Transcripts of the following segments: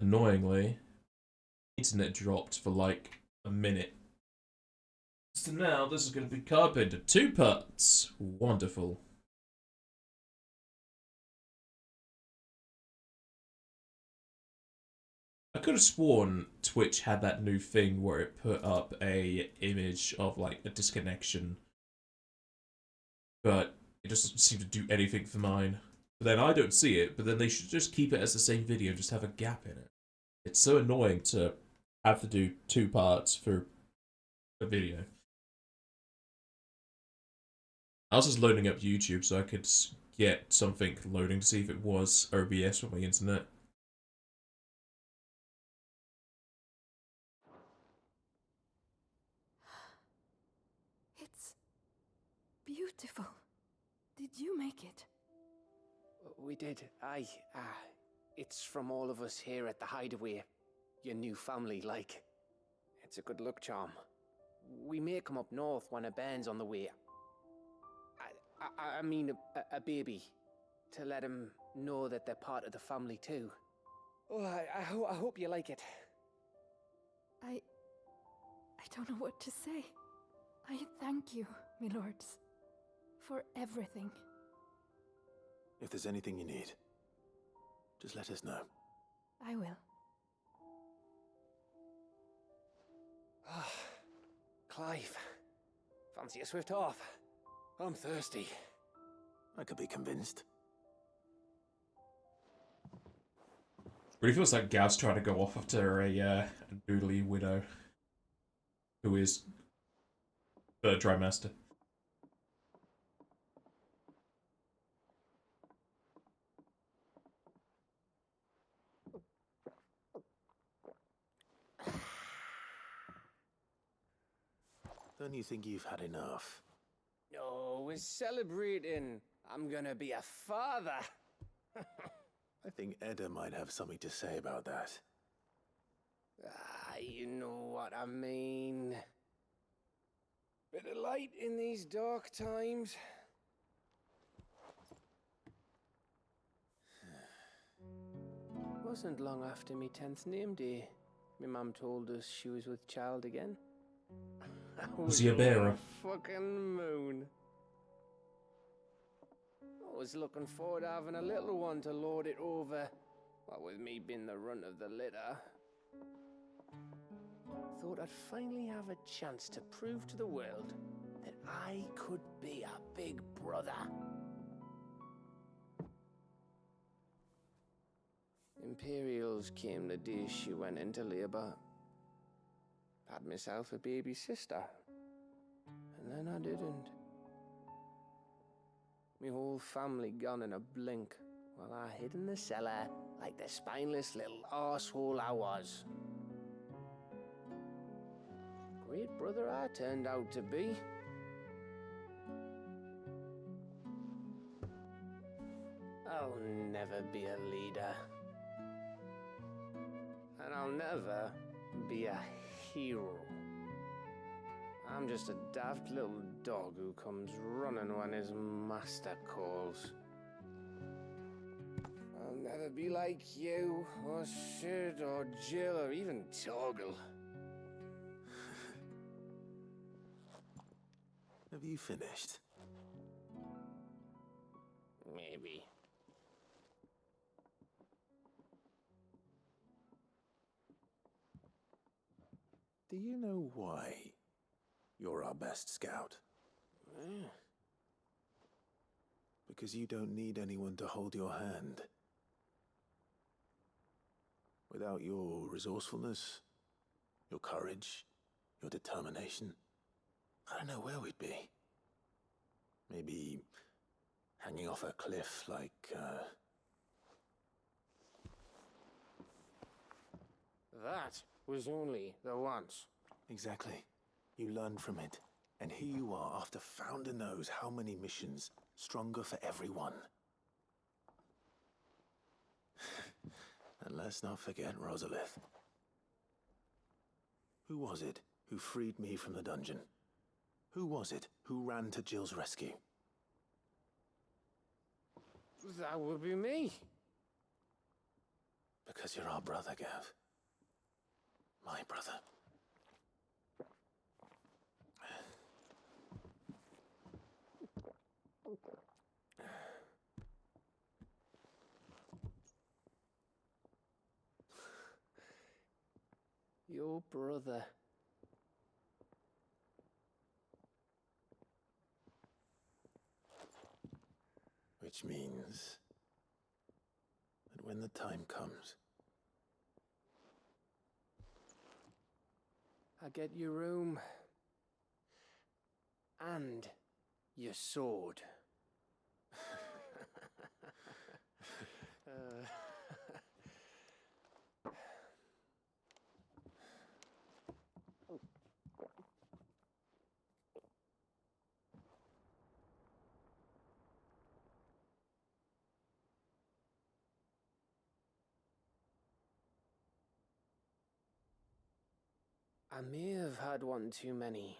Annoyingly, internet dropped for like a minute. So now this is going to be cut into two parts. Wonderful. I could have sworn Twitch had that new thing where it put up a image of like a disconnection, but it doesn't seem to do anything for mine. But then I don't see it, but then they should just keep it as the same video, just have a gap in it. It's so annoying to have to do two parts for a video. I was just loading up YouTube so I could get something loading to see if it was OBS on my internet. It's beautiful. Did you make it? We did, aye. It's from all of us here at the Hideaway. Your new family, like. It's a good luck charm. We may come up north when a band's on the way. I mean a baby. To let him know that they're part of the family too. Oh, I hope you like it. I don't know what to say. I thank you, my lords, for everything. If there's anything you need, just let us know. I will. Clive, fancy a swift off? I'm thirsty. I could be convinced. Really feels like Gav's trying to go off after a noodly widow who is a dry master. Don't you think you've had enough? No, we're celebrating. I'm gonna be a father. I think Edda might have something to say about that. You know what I mean. Bit of light in these dark times. Wasn't long after me 10th name day. My mum told us she was with child again. Was he a bearer? Fucking moon. I was looking forward to having a little one to lord it over. What with me being the runt of the litter. Thought I'd finally have a chance to prove to the world that I could be a big brother. Imperials came the day she went into labour. Had myself a baby sister. And then I didn't. My whole family gone in a blink, while I hid in the cellar like the spineless little arsehole I was. Great brother I turned out to be. I'll never be a leader. And I'll never be a hero. I'm just a daft little dog who comes running when his master calls. I'll never be like you, or Sid, or Jill, or even Torgal. Have you finished? Maybe. Do you know why you're our best scout? Because you don't need anyone to hold your hand. Without your resourcefulness, your courage, your determination, I don't know where we'd be. Maybe hanging off a cliff like, That was only the once. Exactly. You learned from it. And here you are, after Founder knows how many missions, stronger for everyone. And let's not forget Rosalith. Who was it who freed me from the dungeon? Who was it who ran to Jill's rescue? That would be me. Because you're our brother, Gav. My brother. Your brother. Which means that when the time comes, I get your room. And your sword. I may have had one too many.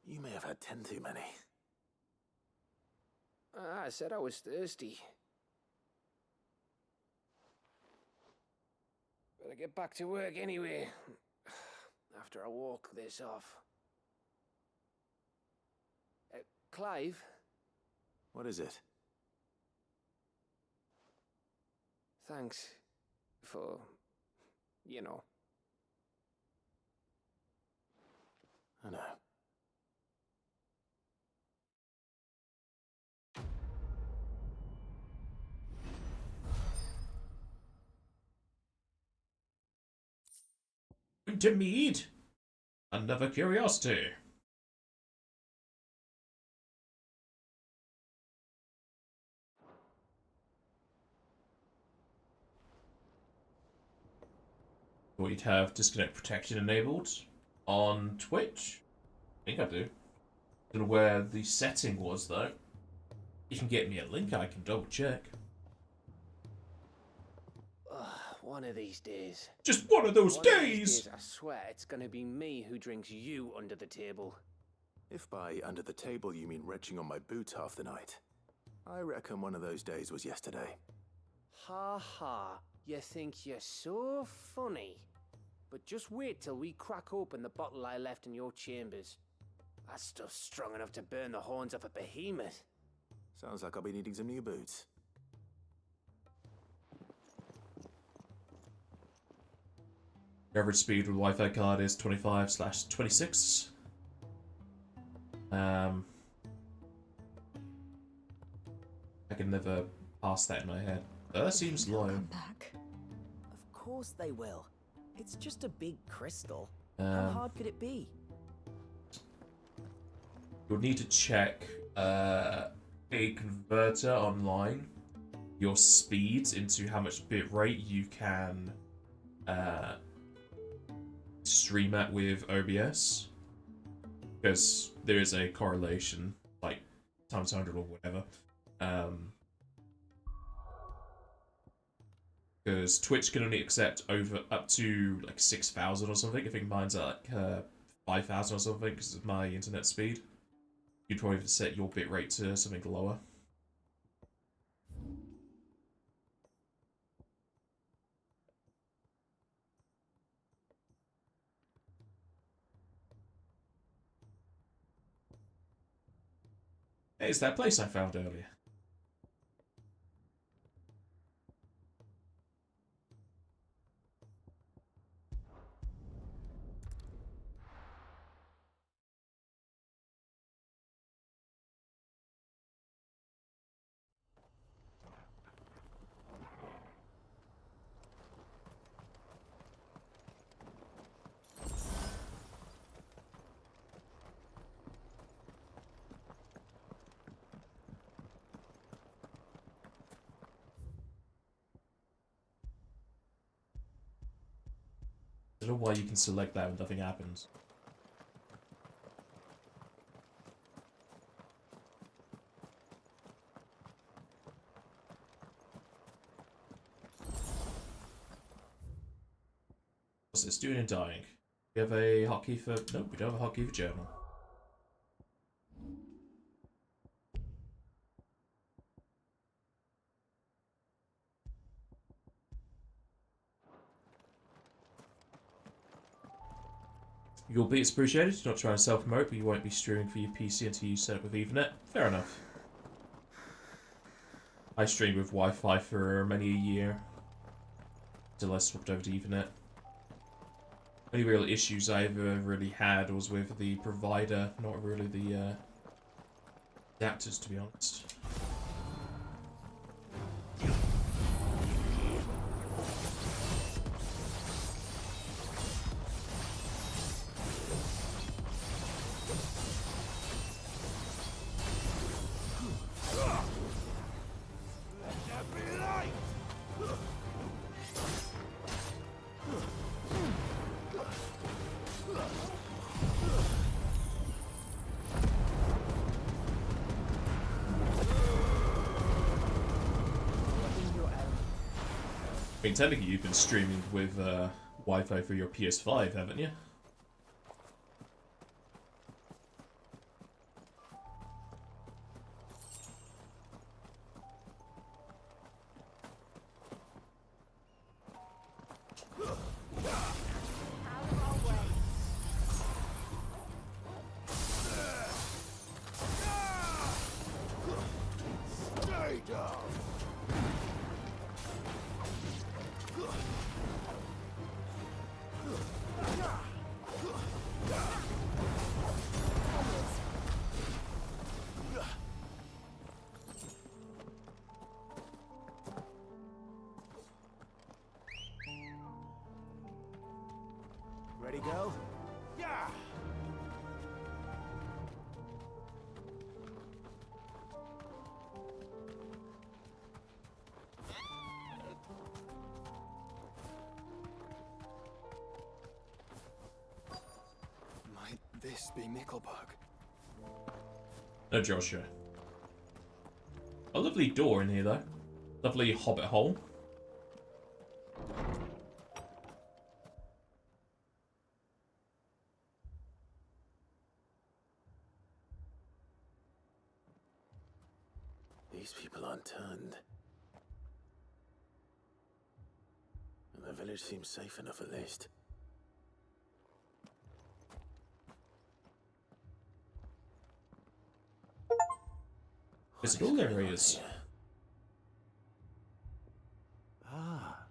you may have had 10 too many. I said I was thirsty. Better get back to work anyway. After I walk this off. Clive? What is it? Thanks for, you know. I know. To meet another curiosity. We'd have disconnect protection enabled on Twitch. I think I do. Don't know where the setting was though. You can get me a link, I can double check. One of these days. Just one of those One of these days! I swear it's gonna be me who drinks you under the table. If by under the table you mean retching on my boots half the night, I reckon one of those days was yesterday. Ha ha, you think you're so funny. But just wait till we crack open the bottle I left in your chambers. That stuff's strong enough to burn the horns off a behemoth. Sounds like I'll be needing some new boots. The average speed with Wi-Fi card is 25/26. I can never pass that in my head. That seems They'll low. come back. Of course they will. It's just a big crystal. How Um, hard could it be? You'll need to check a converter online, your speeds into how much bitrate you can stream at with OBS, because there is a correlation, like times 100 or whatever. Because Twitch can only accept up to like 6,000 or something. I think mine's at like 5,000 or something because of my internet speed. You'd probably have to set your bitrate to something lower. Hey, it's that place I found earlier. I don't know why you can select that when nothing happens. What's this? Doing and dying. We have a hotkey for... Nope, we don't have a hotkey for journal. Your beats appreciated. You're not trying to self-promote, but you won't be streaming for your PC until you set up with Ethernet. Fair enough. I streamed with Wi-Fi for many a year. Until I swapped over to Ethernet. Only real issues I ever really had was with the provider, not really the adapters, to be honest. I mean, technically you've been streaming with Wi-Fi for your PS5, haven't you? Ready, go? Yeah! Might this be Nickelbug? No, Joshua. A lovely door in here, though. Lovely hobbit hole. These people aren't turned. And the village seems safe enough at least. Is it all there is? Ah,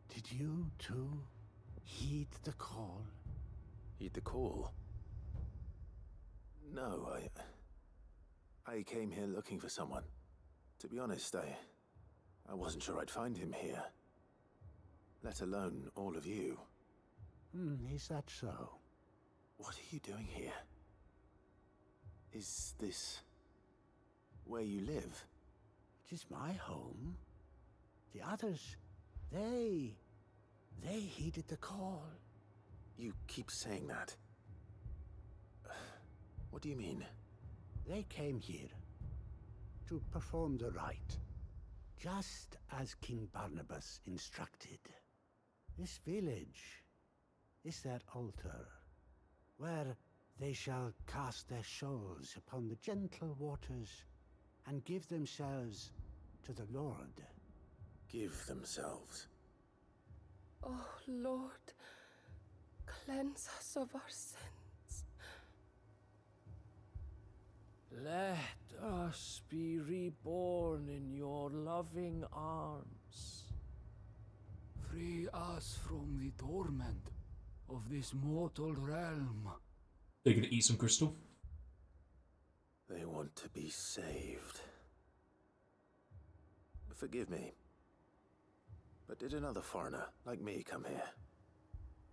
did you too heed the call? Heed the call? No, I came here looking for someone. To be honest, I wasn't sure I'd find him here. Let alone all of you. Is that so? What are you doing here? Is this where you live? It is my home. The others, they heeded the call. You keep saying that. What do you mean? They came here to perform the rite, just as King Barnabas instructed. This village is their altar, where they shall cast their souls upon the gentle waters and give themselves to the Lord. Give themselves. Oh, Lord, cleanse us of our sins. Let us be reborn in your loving arms. Free us from the torment of this mortal realm. They're gonna eat some crystal. They want to be saved. Forgive me. But did another foreigner like me come here?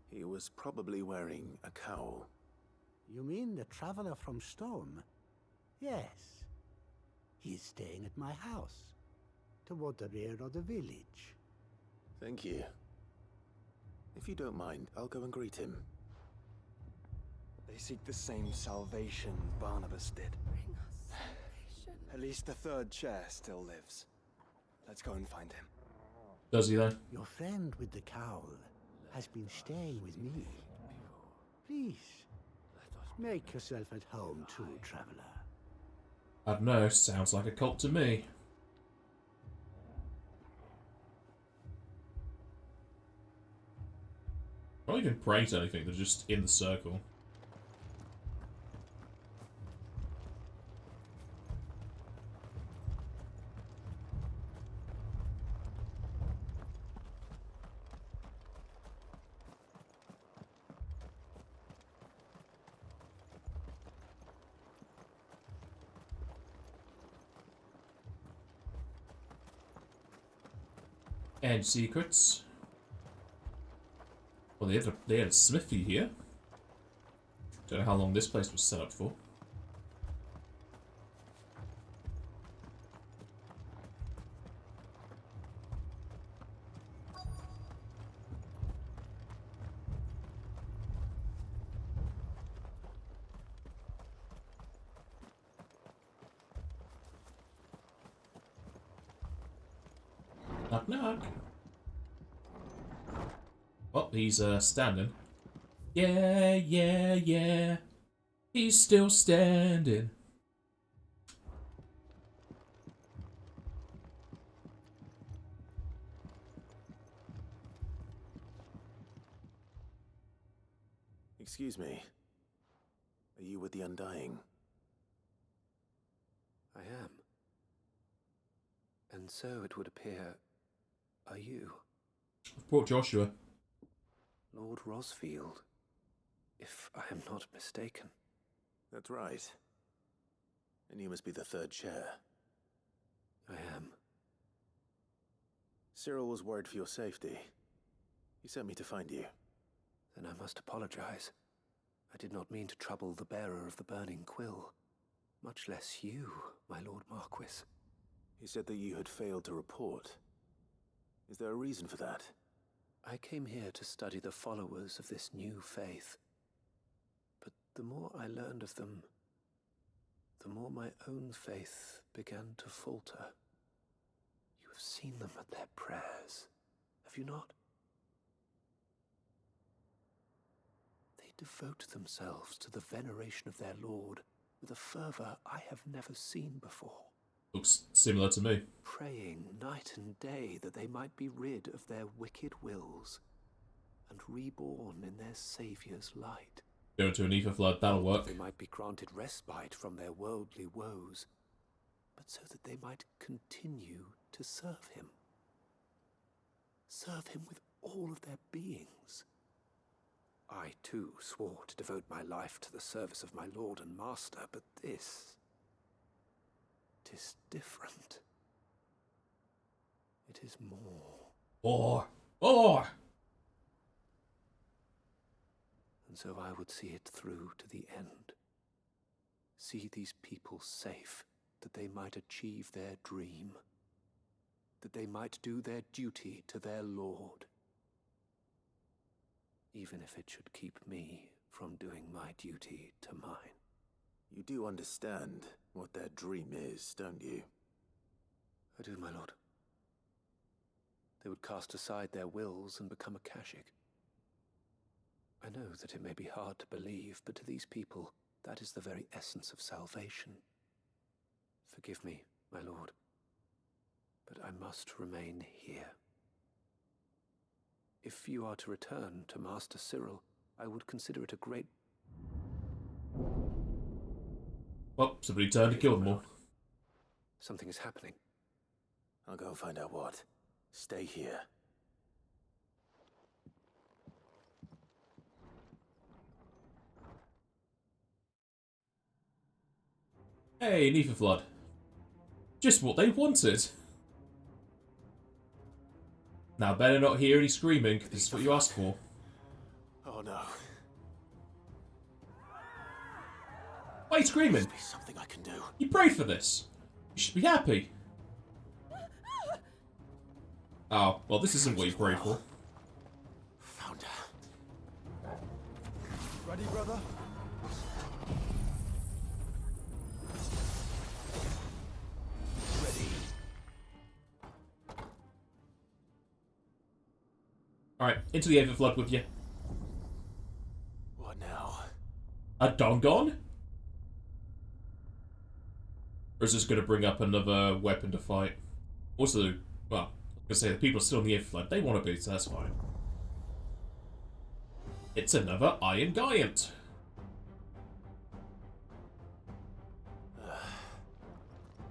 He was probably wearing a cowl. You mean the traveler from Storm? Yes. He's staying at my house, toward the rear of the village. Thank you. If you don't mind, I'll go and greet him. They seek the same salvation Barnabas did. Bring us salvation. At least the third chair still lives. Let's go and find him. Does he, though? Your friend with the cowl has been staying with me. Please, make yourself at home too, traveler. I don't know. Sounds like a cult to me. Not even praying to anything, they're just in the circle. And secrets. Well, they had a smithy here. Don't know how long this place was set up for. Knock knock. Well, he's standing. Yeah, yeah, yeah. He's still standing. Excuse me. Are you with the Undying? I am. And so it would appear, are you? I've brought Joshua. Lord Rosfield, if I am not mistaken. That's right. And you must be the third chair. I am. Cyril was worried for your safety. He sent me to find you. Then I must apologize. I did not mean to trouble the bearer of the burning quill. Much less you, my Lord Marquis. He said that you had failed to report. Is there a reason for that? I came here to study the followers of this new faith. But the more I learned of them, the more my own faith began to falter. You have seen them at their prayers, have you not? They devote themselves to the veneration of their Lord with a fervor I have never seen before. Looks similar to me. Praying night and day that they might be rid of their wicked wills and reborn in their Saviour's light. Go to an ether flood, that'll work. They might be granted respite from their worldly woes, but so that they might continue to serve him. Serve him with all of their beings. I too swore to devote my life to the service of my Lord and Master, but this... 'tis different. It is more. More! And so I would see it through to the end. See these people safe, that they might achieve their dream. That they might do their duty to their Lord. Even if it should keep me from doing my duty to mine. You do understand what their dream is, don't you? I do, my lord. They would cast aside their wills and become a Kashik. I know that it may be hard to believe, but to these people, that is the very essence of salvation. Forgive me, my lord, but I must remain here. If you are to return to Master Cyril, I would consider it a great... Well, somebody turned to kill them all. Something is happening. I'll go and find out what. Stay here. Hey, an ether flood. Just what they wanted. Now, better not hear any screaming. This is what you asked for. Oh no. Why are you screaming? Must be something I can do. You prayed for this. You should be happy. Oh, well, this isn't what you prayed for. Found her. Ready, brother? Ready. Alright, into the Aether Flood with you. What now? A Dongon? Or is this going to bring up another weapon to fight? Also, well, I was going to say, the people are still in the Aether Flood. They want to be, so that's fine. It's another Iron Giant.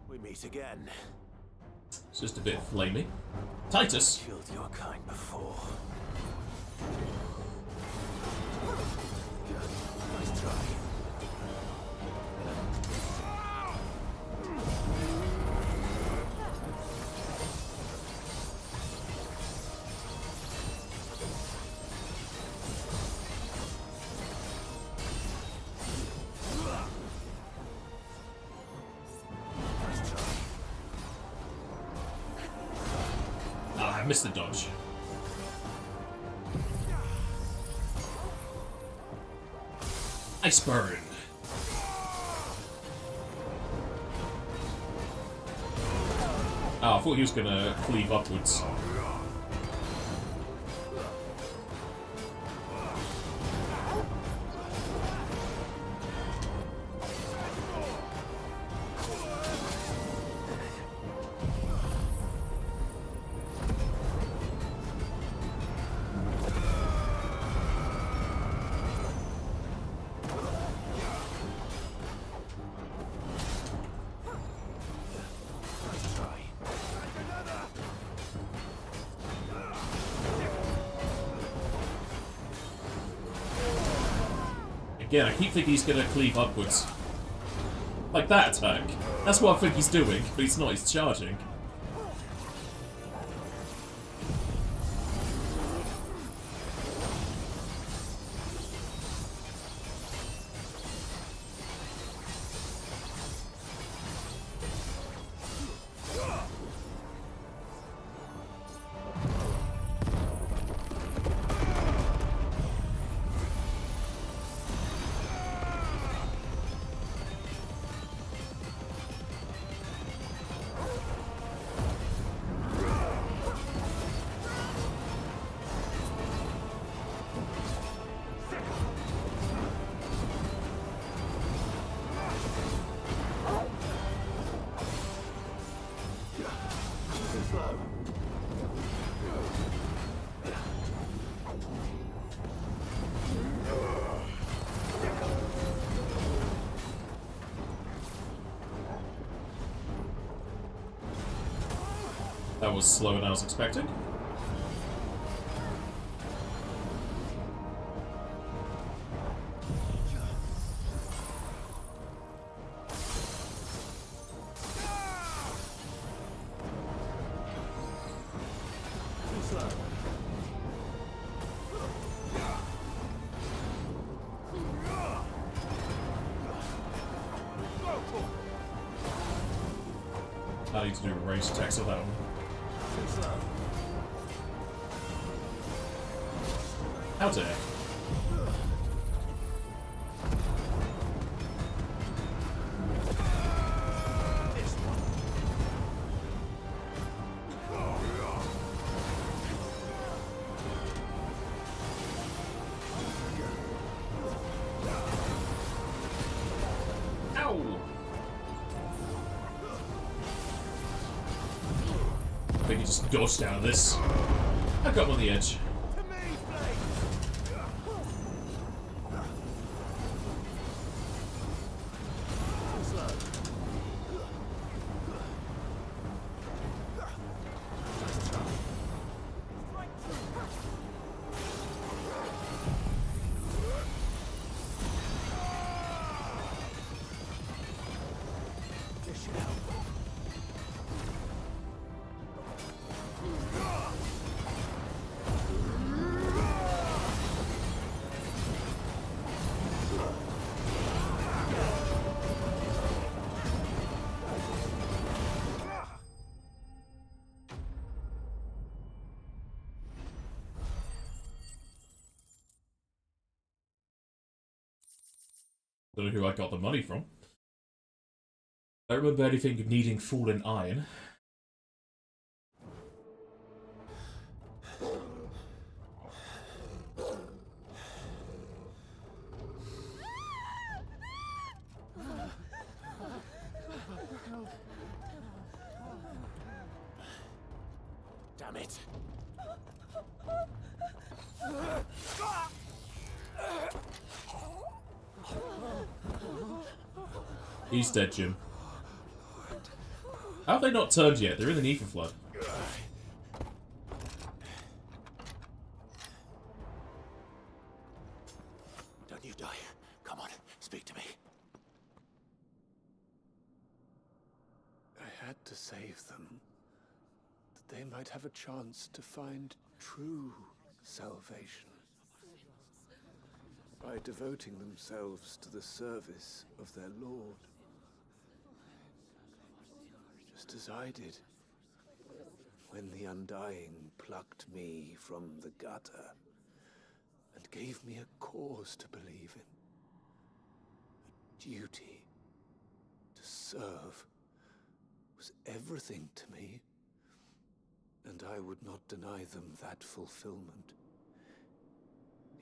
We meet again. It's just a bit flamey. Titus. Killed your kind before. Nice try. I missed the dodge. Ice burn. Oh, I thought he was gonna cleave upwards. Again, I keep thinking he's gonna cleave upwards. Like that attack. That's what I think he's doing, but he's not, he's charging. That was slower than I was expecting. I need to do race attacks on that one. How dare. Ow! I think he just dodged out of this. I got him on the edge. Don't know who I got the money from. I don't remember anything needing fallen iron. Damn it. He's dead, Jim. How have they not turned yet? They're in the Ether Flood. Don't you die. Come on, speak to me. I had to save them, that they might have a chance to find true salvation. By devoting themselves to the service of their Lord. Just as I did, when the Undying plucked me from the gutter and gave me a cause to believe in. A duty to serve was everything to me, and I would not deny them that fulfillment.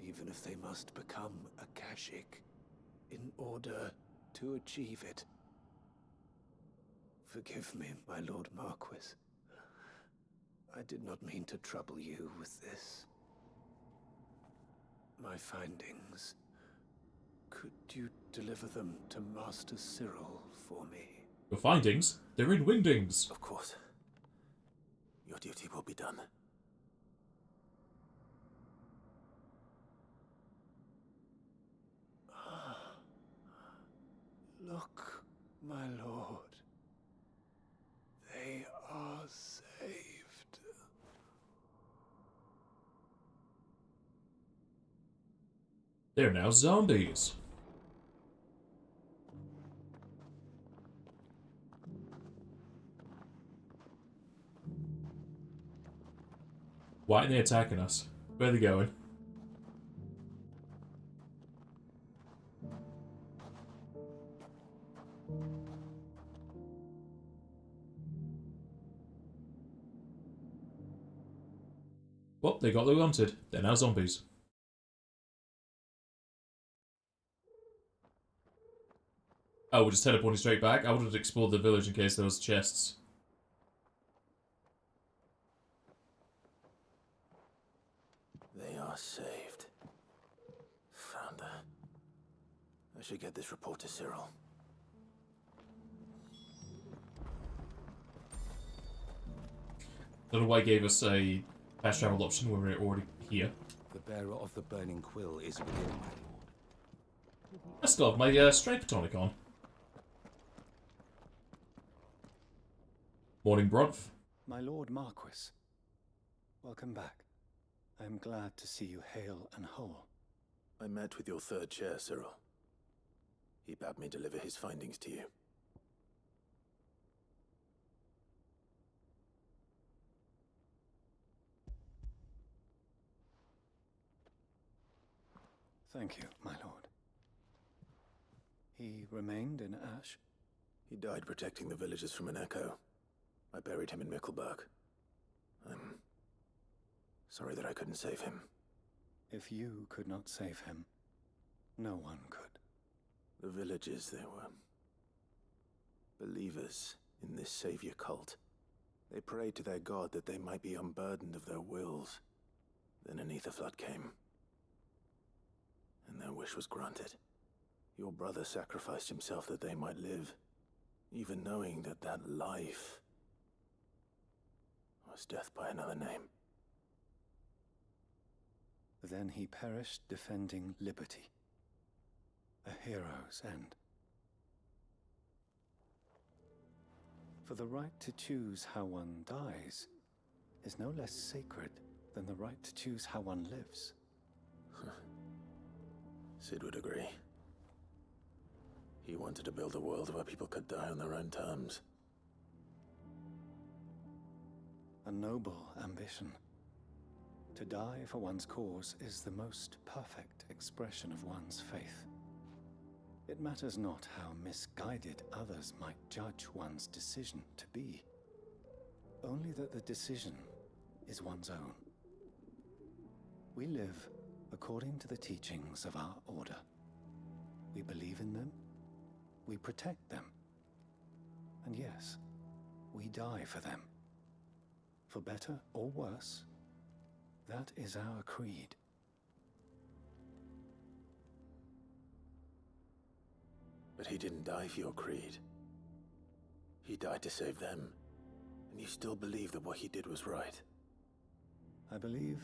Even if they must become a Kashik in order to achieve it. Forgive me, my Lord Marquis. I did not mean to trouble you with this. My findings. Could you deliver them to Master Cyril for me? Your findings? They're in Wingdings. Of course. Your duty will be done. Look, my lord. They are saved. They're now zombies. Why aren't they attacking us? Where are they going? Well, they got what they wanted. They're now zombies. Oh, we're just teleporting straight back? I would have explored the village in case there was chests. They are saved. Founder. I should get this report to Cyril. Don't know why he gave us a fast travel option when we're already here. The bearer of the burning quill is within, my lord. I still have my strength tonic on. Morning, Bronf. My Lord Marquis. Welcome back. I am glad to see you hale and whole. I met with your third chair, Cyril. He bade me deliver his findings to you. Thank you, my lord. He remained in Ash? He died protecting the villagers from an echo. I buried him in Mickelberg. I'm sorry that I couldn't save him. If you could not save him, no one could. The villagers, they were believers in this savior cult. They prayed to their god that they might be unburdened of their wills. Then an ether flood came. And their wish was granted. Your brother sacrificed himself that they might live, even knowing that that life was death by another name. Then he perished defending liberty. A hero's end. For the right to choose how one dies is no less sacred than the right to choose how one lives. Sid would agree. He wanted to build a world where people could die on their own terms. A noble ambition. To die for one's cause is the most perfect expression of one's faith. It matters not how misguided others might judge one's decision to be. Only that the decision is one's own. We live according to the teachings of our order. We believe in them, we protect them, and yes, we die for them. For better or worse, that is our creed. But he didn't die for your creed. He died to save them. And you still believe that what he did was right? I believe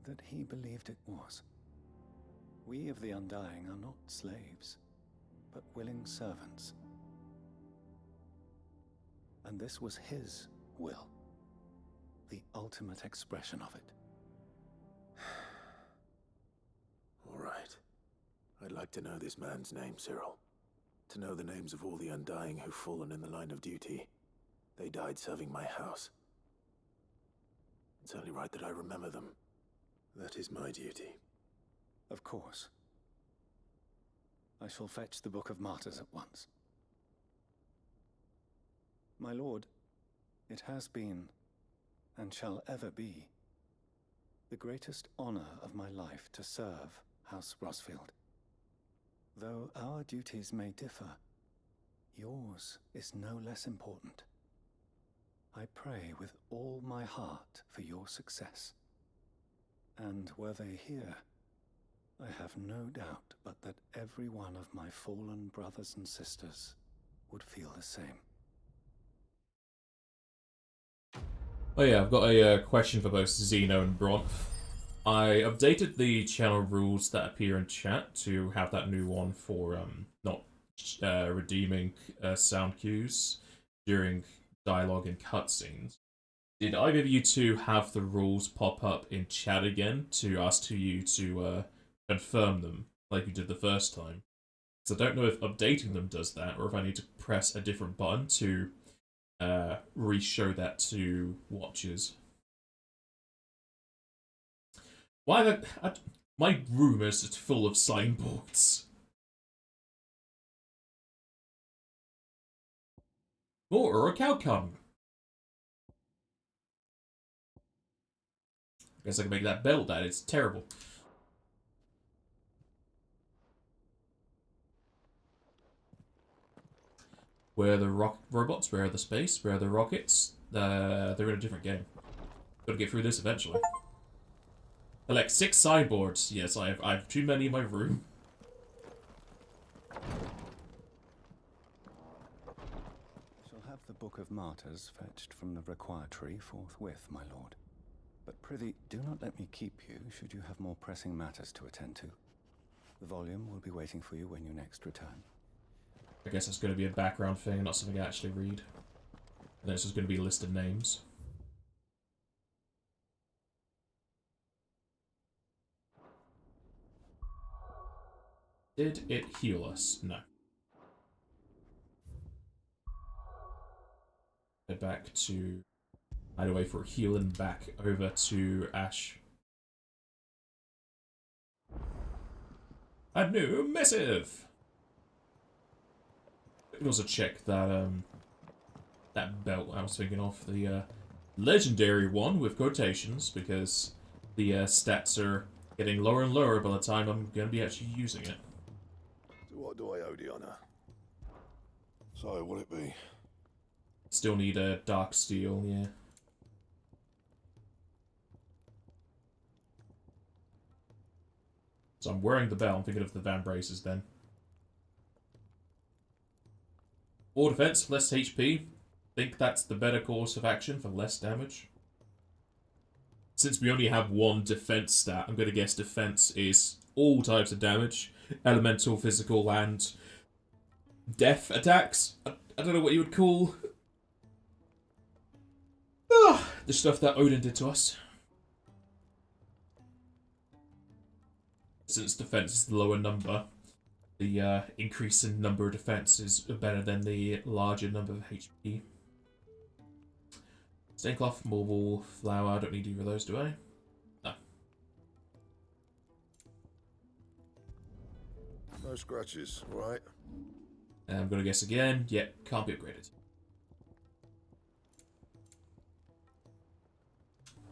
that he believed it was. We of the Undying are not slaves, but willing servants. And this was his will, the ultimate expression of it. All right. I'd like to know this man's name, Cyril. To know the names of all the Undying who've fallen in the line of duty. They died serving my house. It's only right that I remember them. That is my duty. Of course. I shall fetch the Book of Martyrs at once. My lord, it has been, and shall ever be, the greatest honor of my life to serve House Rosfield. Though our duties may differ, yours is no less important. I pray with all my heart for your success. And were they here, I have no doubt but that every one of my fallen brothers and sisters would feel the same. Oh yeah, I've got a question for both Zeno and Bronth. I updated the channel rules that appear in chat to have that new one for not redeeming sound cues during dialogue and cutscenes. Did either of you two have the rules pop up in chat again to ask you to confirm them like you did the first time? So I don't know if updating them does that, or if I need to press a different button to re-show that to watchers. Why the... my room is just full of signboards. More or a cow come. Guess I can make that bell that. It's terrible. Where are the robots? Where are the space? Where are the rockets? They're in a different game. Gotta get through this eventually. Collect 6 sideboards. Yes, I have too many in my room. I shall have the Book of Martyrs fetched from the requiratory forthwith, my lord. But prithee, do not let me keep you should you have more pressing matters to attend to. The volume will be waiting for you when you next return. I guess it's going to be a background thing, not something I actually read. And then it's just going to be a list of names. Did it heal us? No. Head back to... Hideaway for healing, back over to Ash. A new missive! We can also check that, that belt I was thinking of, the, legendary one with quotations, because the, stats are getting lower and lower by the time I'm going to be actually using it. So what do I owe the honour? So, will it be? Still need a dark steel, yeah. So I'm wearing the bell, I'm thinking of the Van Braces then. More defense, less HP. Think that's the better course of action for less damage. Since we only have one defense stat, I'm going to guess defense is all types of damage. Elemental, physical, and death attacks. I don't know what you would call the stuff that Odin did to us. Since defense is the lower number, the increase in number of defense is better than the larger number of HP. Staincloth, mobile, flower, I don't need either of those, do I? No. No scratches, right? And I'm gonna guess again. Yeah, can't be upgraded.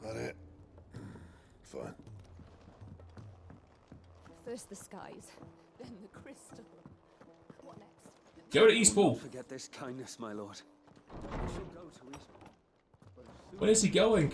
That it? Fine. First the skies, then the crystal. What next? Go to East Pool. Don't forget this kindness, my lord. We shall go to East Pool. Where is he going?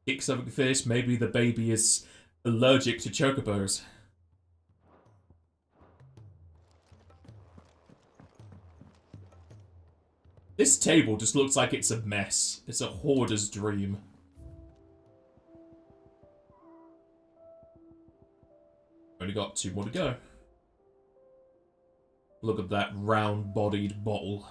kick something fierce. Maybe the baby is allergic to chocobos. This table just looks like it's a mess. It's a hoarder's dream. Only got 2 more to go. Look at that round-bodied bottle.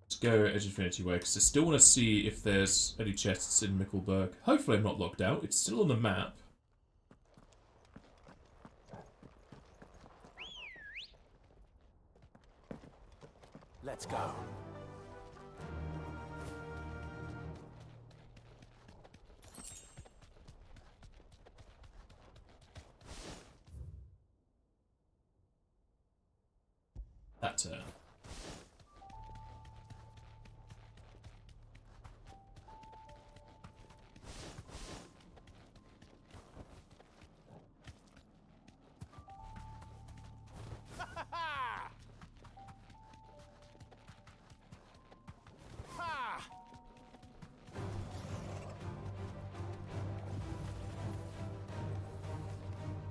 Let's go Edge Infinity Way, because I still want to see if there's any chests in Mickelberg. Hopefully I'm not locked out. It's still on the map. Let's go. That turn.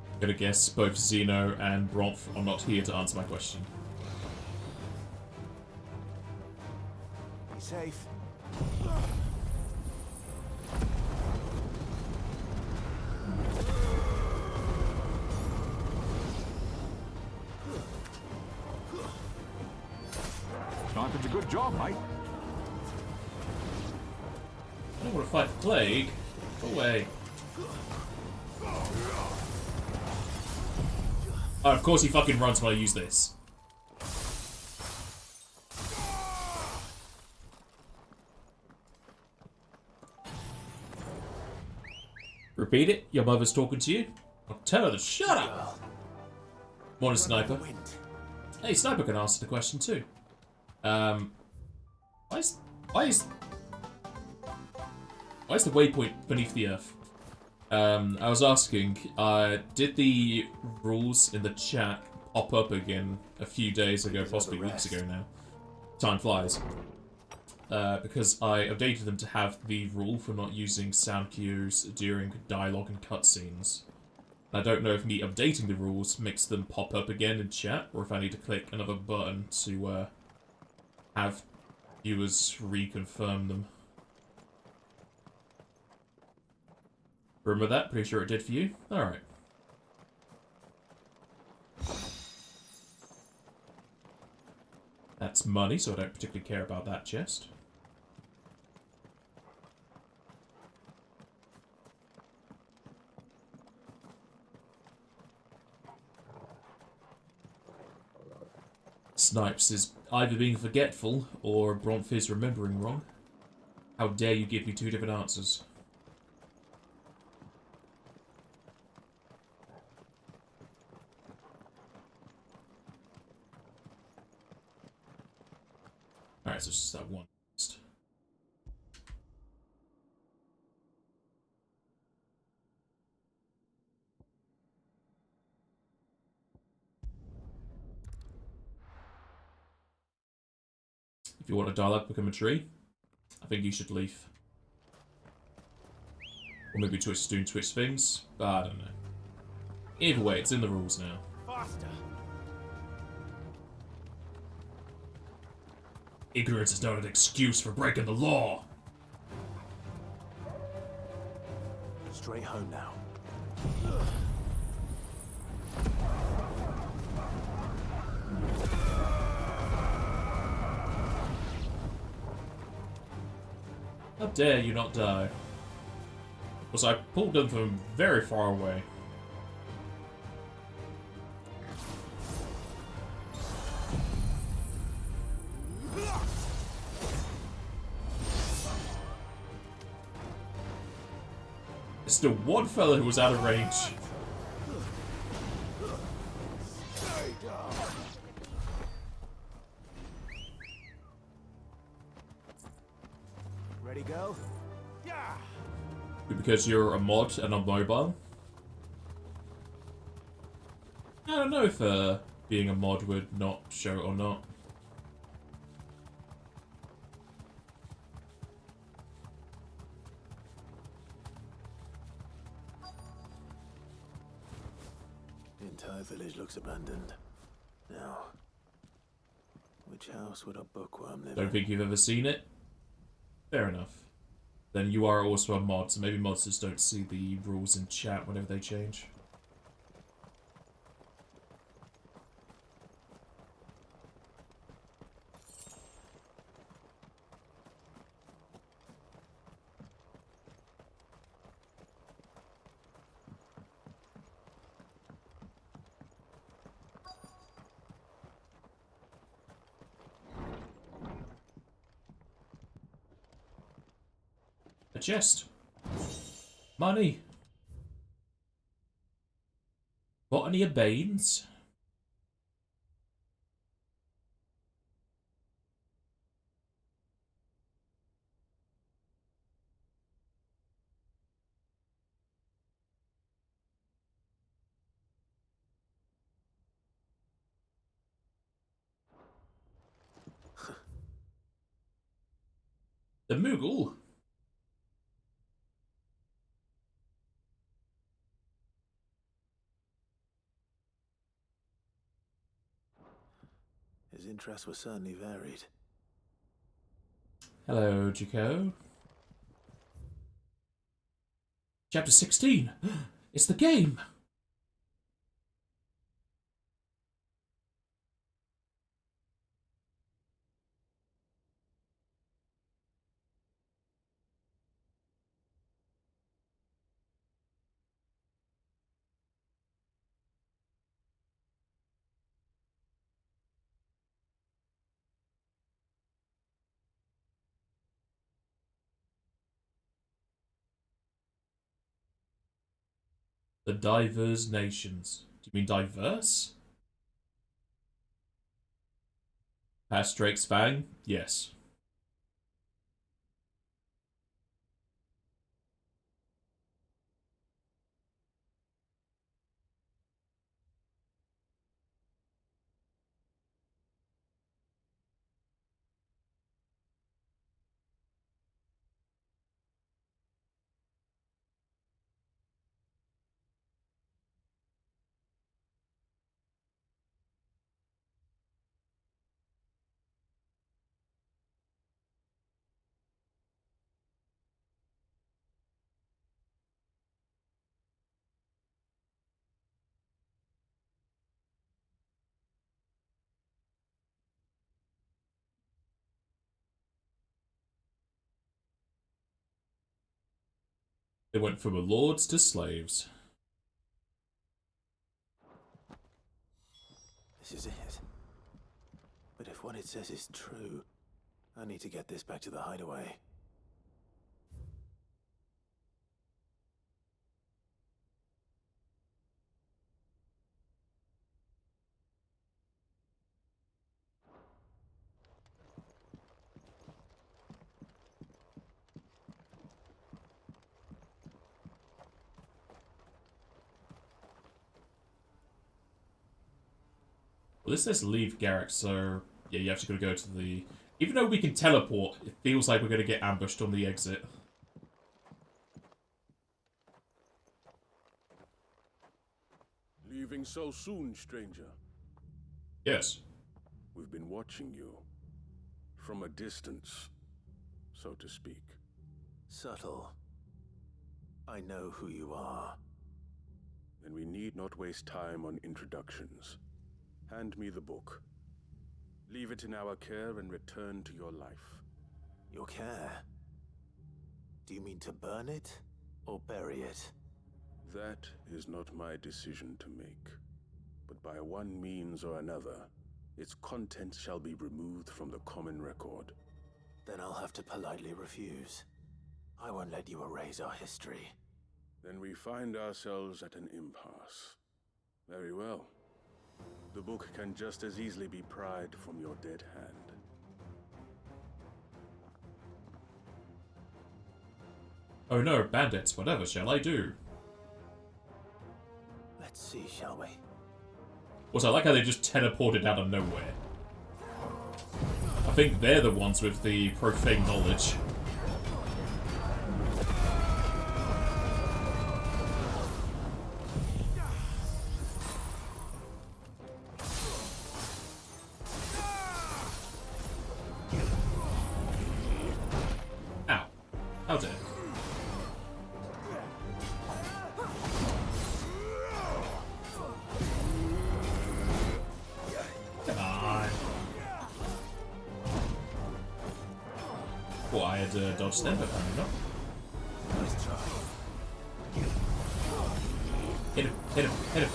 I'm gonna guess both Zeno and Bronf are not here to answer my question. Be safe. Jonathan's a good job, mate. I don't want to fight the plague. Go away. Oh, of course he fucking runs when I use this. Repeat it. Your mother's talking to you. I'll tell her to shut up. Morning, Sniper. Hey, Sniper can answer the question too. Why is the waypoint beneath the earth? I was asking, did the rules in the chat pop up again a few days ago, possibly weeks ago now? Time flies. Because I updated them to have the rule for not using sound cues during dialogue and cutscenes. I don't know if me updating the rules makes them pop up again in chat, or if I need to click another button to have viewers reconfirm them. Remember that? Pretty sure it did for you. Alright. That's money, so I don't particularly care about that chest. Snipes is either being forgetful or Bronf is remembering wrong. How dare you give me 2 different answers? Alright, so it's just that one. If you want a dialogue become a tree, I think you should leave. Or maybe doing twist things, but I don't know. Either way, it's in the rules now. Faster. Ignorance is not an excuse for breaking the law. Straight home now. How dare you not die? Because I pulled them from very far away. There's still one fella who was out of range. Ready, go? Because you're a mod and I'm mobile. I don't know if being a mod would not show it or not. The entire village looks abandoned. Now, which house would a bookworm live Don't in? think you've ever seen it? Fair enough. Then you are also a mod, so maybe mods just don't see the rules in chat whenever they change. A chest. Money. Got any Banes? The Moogle? His interests were certainly varied. Hello, Jaco. Chapter 16. It's the game. The diverse nations. Do you mean diverse? Past Drake's Fang? Yes. They went from lords to slaves. This is it. But if what it says is true, I need to get this back to the hideaway. Well, this says leave Garrick, so yeah, you actually gotta go to the... Even though we can teleport, it feels like we're gonna get ambushed on the exit. Leaving so soon, stranger? Yes. We've been watching you. From a distance, so to speak. Subtle. I know who you are. Then we need not waste time on introductions. Hand me the book. Leave it in our care and return to your life. Your care? Do you mean to burn it or bury it? That is not my decision to make. But by one means or another, its contents shall be removed from the common record. Then I'll have to politely refuse. I won't let you erase our history. Then we find ourselves at an impasse. Very well. The book can just as easily be pried from your dead hand. Oh no, bandits, whatever shall I do? Let's see, shall we? Also, I like how they just teleported out of nowhere. I think they're the ones with the profane knowledge. Ow. How dare. Come on. Well, I had dodged them, but apparently not. Nice try. Hit him, hit him, hit him.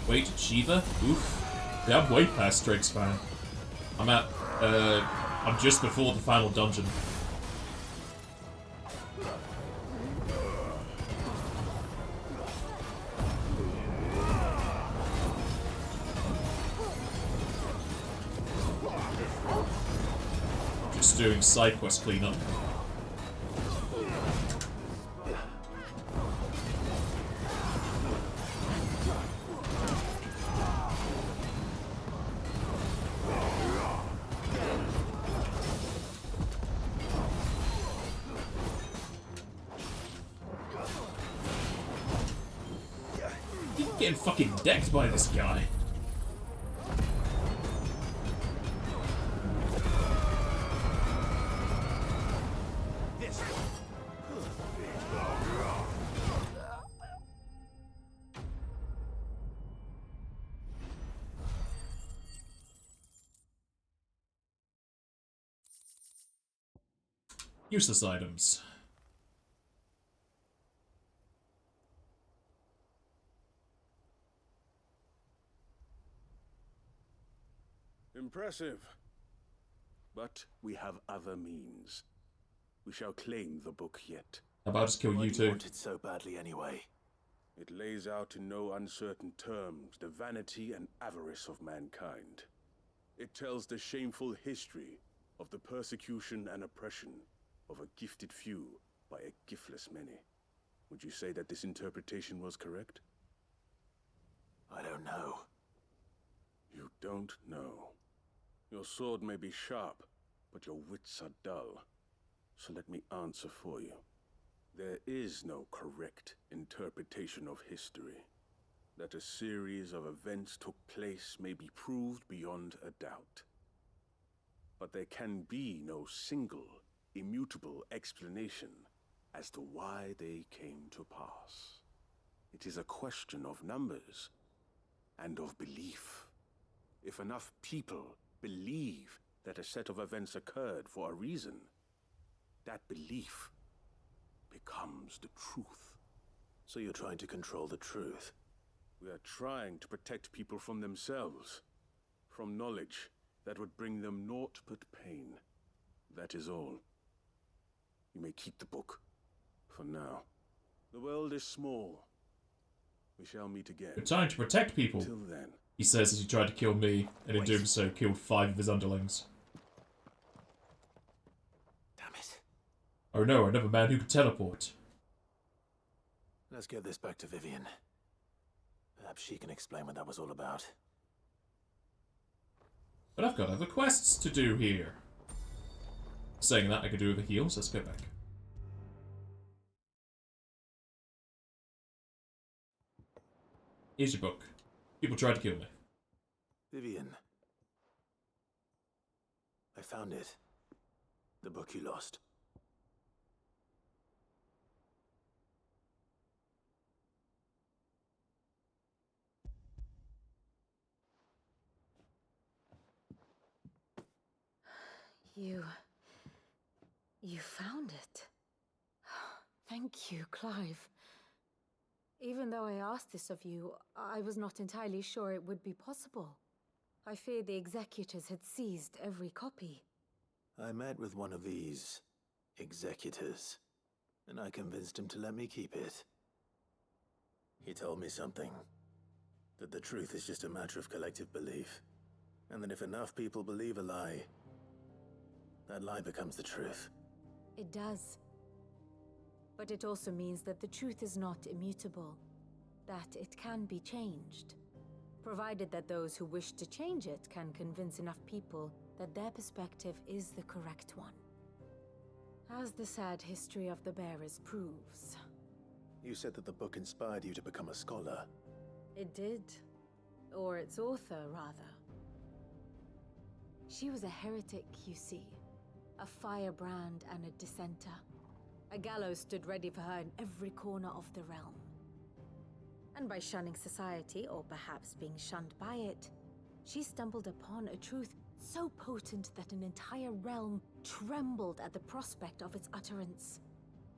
Wait, Shiva? Oof. Yeah, I'm way past Drake's fan. I'm at, I'm just before the final dungeon. Just doing side quest cleanup. Getting fucking decked by this guy. Useless items. Impressive. But we have other means. We shall claim the book yet. How about just kill Why you do you too? want it so badly anyway? It lays out in no uncertain terms the vanity and avarice of mankind. It tells the shameful history of the persecution and oppression of a gifted few by a giftless many. Would you say that this interpretation was correct? I don't know. You don't know. Your sword may be sharp, but your wits are dull. So let me answer for you. There is no correct interpretation of history. That a series of events took place may be proved beyond a doubt. But there can be no single, immutable explanation as to why they came to pass. It is a question of numbers and of belief. If enough people believe that a set of events occurred for a reason, that belief becomes the truth. So you're trying to control the truth? We are trying to protect people from themselves, from knowledge that would bring them naught but pain. That is all. You may keep the book, for now. The world is small. We shall meet again. We're trying to protect people, Till then. he says as he tried to kill me, and in doing so killed 5 of his underlings. Damn it. Oh no, another man who could teleport. Let's get this back to Vivian. Perhaps she can explain what that was all about. But I've got other quests to do here. Saying that, I could do with a heal, so let's go back. Here's your book. People tried to kill me. Vivian. I found it. The book you lost. You found it. Thank you, Clive. Even though I asked this of you, I was not entirely sure it would be possible. I feared the executors had seized every copy. I met with one of these executors, and I convinced him to let me keep it. He told me something. That the truth is just a matter of collective belief. And that if enough people believe a lie, that lie becomes the truth. It does. But it also means that the truth is not immutable. That it can be changed. Provided that those who wish to change it can convince enough people that their perspective is the correct one. As the sad history of the bearers proves. You said that the book inspired you to become a scholar. It did. Or its author, rather. She was a heretic, you see. A firebrand and a dissenter. A gallows stood ready for her in every corner of the realm. And by shunning society, or perhaps being shunned by it, she stumbled upon a truth so potent that an entire realm trembled at the prospect of its utterance.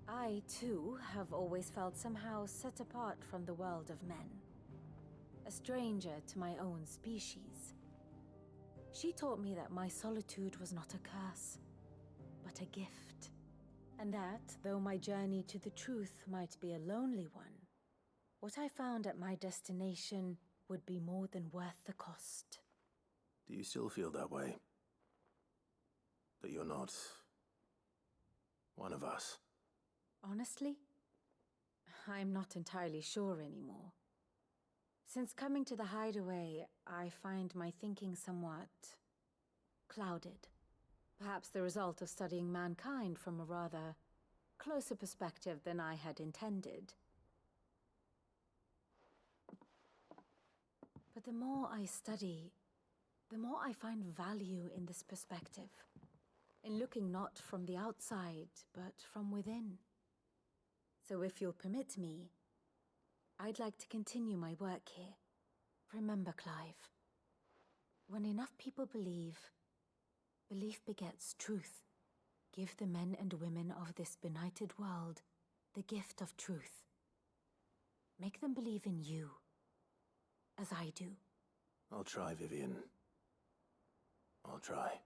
I, too, have always felt somehow set apart from the world of men. A stranger to my own species. She taught me that my solitude was not a curse, but a gift. And that, though my journey to the truth might be a lonely one, what I found at my destination would be more than worth the cost. Do you still feel that way? That you're not one of us? Honestly, I'm not entirely sure anymore. Since coming to the hideaway, I find my thinking somewhat clouded. Perhaps the result of studying mankind from a rather closer perspective than I had intended. But the more I study, the more I find value in this perspective. In looking not from the outside, but from within. So if you'll permit me, I'd like to continue my work here. Remember, Clive, when enough people believe, belief begets truth. Give the men and women of this benighted world the gift of truth. Make them believe in you, as I do. I'll try, Vivian. I'll try.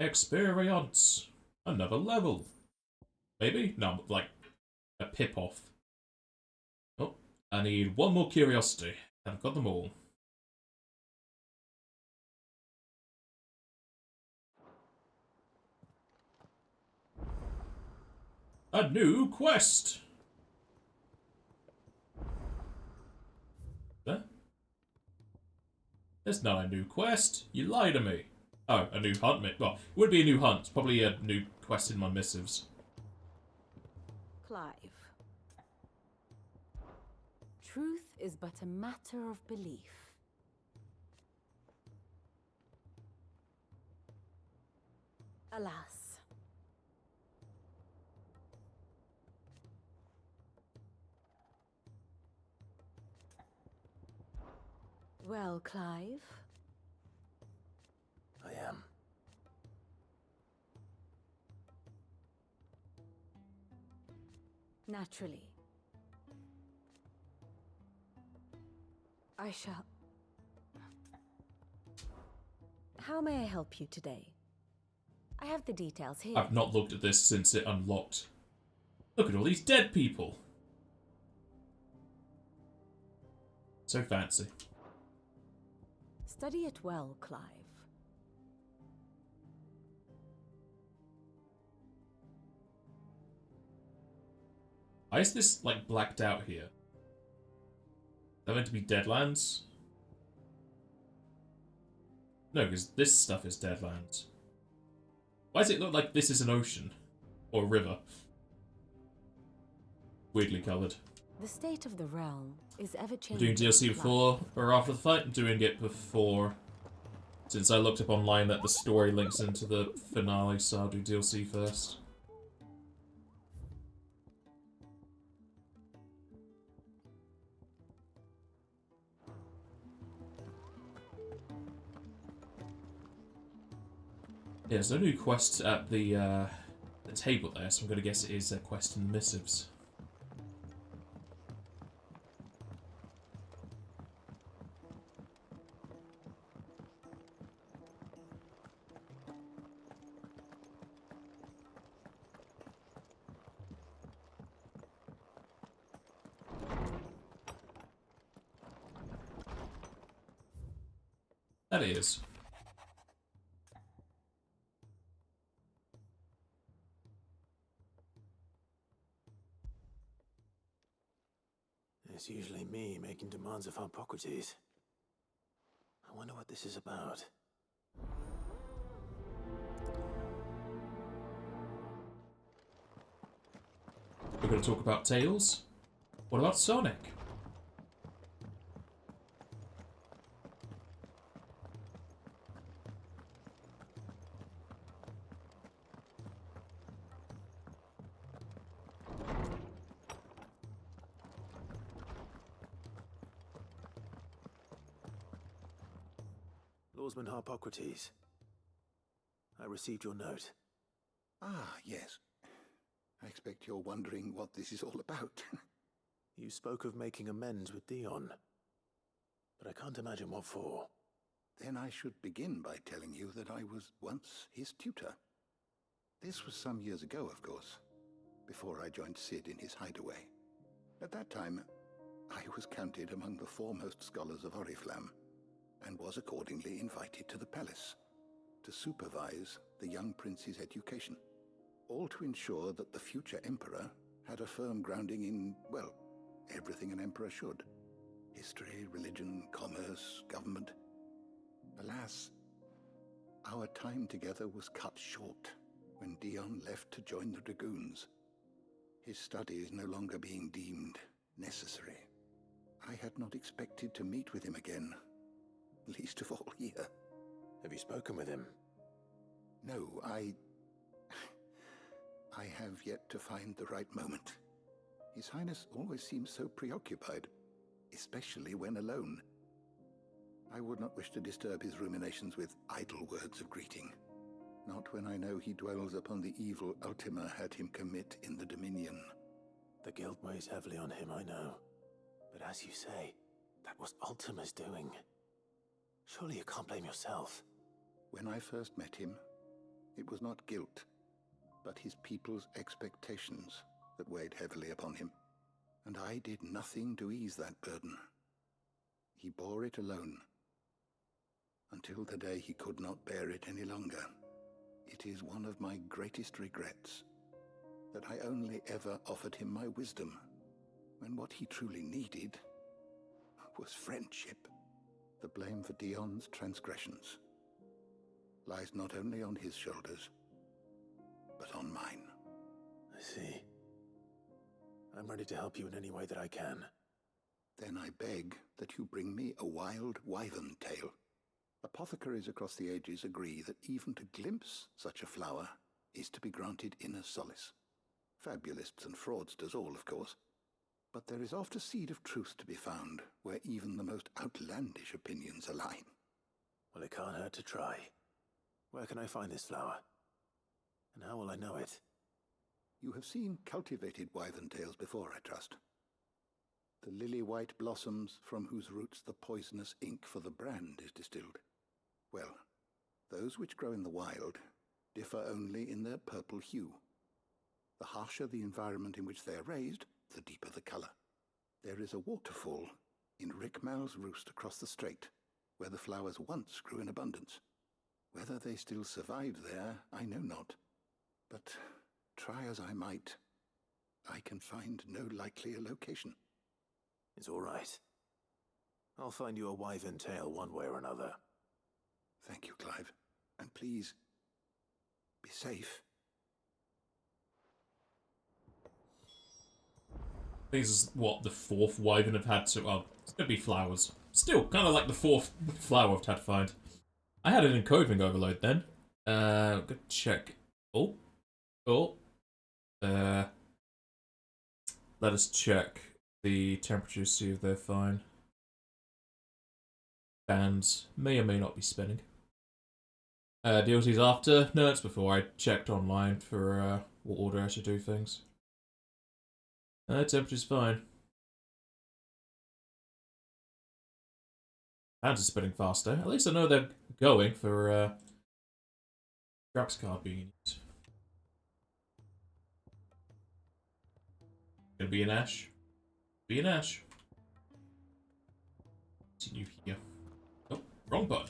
Experience! Another level. Maybe? No, like a pip off. Oh, I need one more curiosity. I've got them all. A new quest! Huh? It's not a new quest. You lie to me. Oh, a new hunt. Well, it would be a new hunt. Probably a new quest in my missives. Clive. Truth is but a matter of belief. Alas. Well, Clive? I am. Naturally. I shall... How may I help you today? I have the details here. I've not looked at this since it unlocked. Look at all these dead people. So fancy. Study it well, Clive. Why is this, like, blacked out here? They're meant to be Deadlands? No, because this stuff is Deadlands. Why does it look like this is an ocean? Or a river? Weirdly coloured. The state of the realm is ever I'm changing. doing DLC before or after the fight? I'm doing it before. Since I looked up online that the story links into the finale, so I'll do DLC first. Yeah, there's no new quest at the table there, so I'm going to guess it is a quest in the missives. That is. It's usually me making demands of Hippocrates. I wonder what this is about. We're going to talk about Tails. What about Sonic? Lawsman Hippocrates. I received your note. Ah, yes. I expect you're wondering what this is all about. You spoke of making amends with Dion, but I can't imagine what for. Then I should begin by telling you that I was once his tutor. This was some years ago, of course, before I joined Sid in his hideaway. At that time, I was counted among the foremost scholars of Oriflamme, and was accordingly invited to the palace to supervise the young prince's education, all to ensure that the future emperor had a firm grounding in, well, everything an emperor should. History, religion, commerce, government. Alas, our time together was cut short when Dion left to join the Dragoons. His studies no longer being deemed necessary. I had not expected to meet with him again, least of all here. Have you spoken with him? No, I have yet to find the right moment. His Highness always seems so preoccupied, especially when alone. I would not wish to disturb his ruminations with idle words of greeting, not when I know he dwells upon the evil Ultima had him commit in the Dominion. The guilt weighs heavily on him, I know. But as you say, that was Ultima's doing. Surely you can't blame yourself. When I first met him, it was not guilt, but his people's expectations that weighed heavily upon him, and I did nothing to ease that burden. He bore it alone, until the day he could not bear it any longer. It is one of my greatest regrets that I only ever offered him my wisdom, when what he truly needed was friendship. The blame for Dion's transgressions lies not only on his shoulders, but on mine. I see. I'm ready to help you in any way that I can. Then I beg that you bring me a wild wyvern tail. Apothecaries across the ages agree that even to glimpse such a flower is to be granted inner solace. Fabulists and fraudsters all, of course. But there is oft a seed of truth to be found where even the most outlandish opinions align. Well, it can't hurt to try. Where can I find this flower? And how will I know it? You have seen cultivated wyvern tails before, I trust. The lily-white blossoms from whose roots the poisonous ink for the brand is distilled. Well, those which grow in the wild differ only in their purple hue. The harsher the environment in which they are raised, the deeper the color. There is a waterfall in Rickmal's roost across the strait, where the flowers once grew in abundance. Whether they still survive there, I know not. But try as I might, I can find no likelier location. It's all right. I'll find you a wyvern tail one way or another. Thank you, Clive. And please, be safe. This is what the fourth wyvern I've had to. Well, it's gonna be flowers. Still, kind of like the fourth flower I've had to find. I had an encoding overload then. Go check. Oh. Let us check the temperature, see if they're fine. Fans may or may not be spinning. DLC's after? No, it's before. I checked online for what order I should do things. Temperature's fine. Fans are spinning faster. At least I know they're going for Drax card being used. Gonna be an Ash. Be an Ash. Continue here. Oh, wrong button.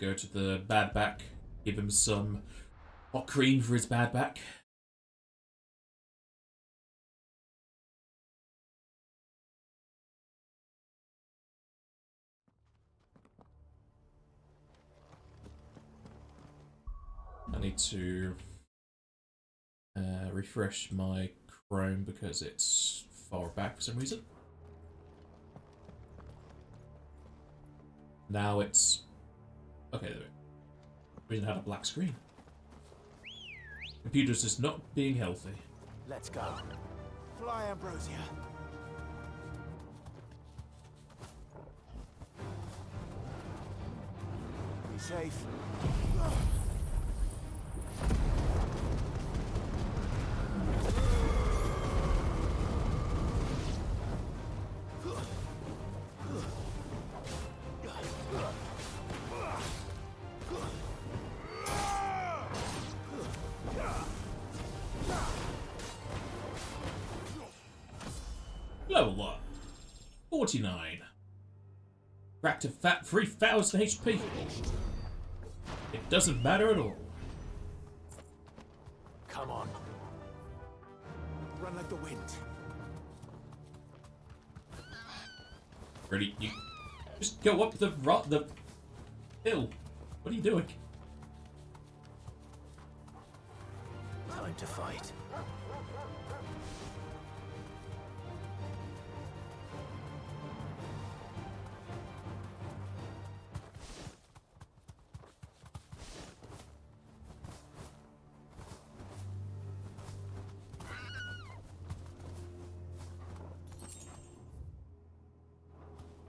go to the bad back, give him some hot cream for his bad back. I need to refresh my Chrome because it's far back for some reason. Now it's... Okay, there we go. Reason I had a black screen. Computer's just not being healthy. Let's go. Fly, Ambrosia. Be safe. Level up. 49. Racked to fat 3000 HP. It doesn't matter at all. Come on. Run like the wind. Ready? You just go up the hill. What are you doing? Time to fight.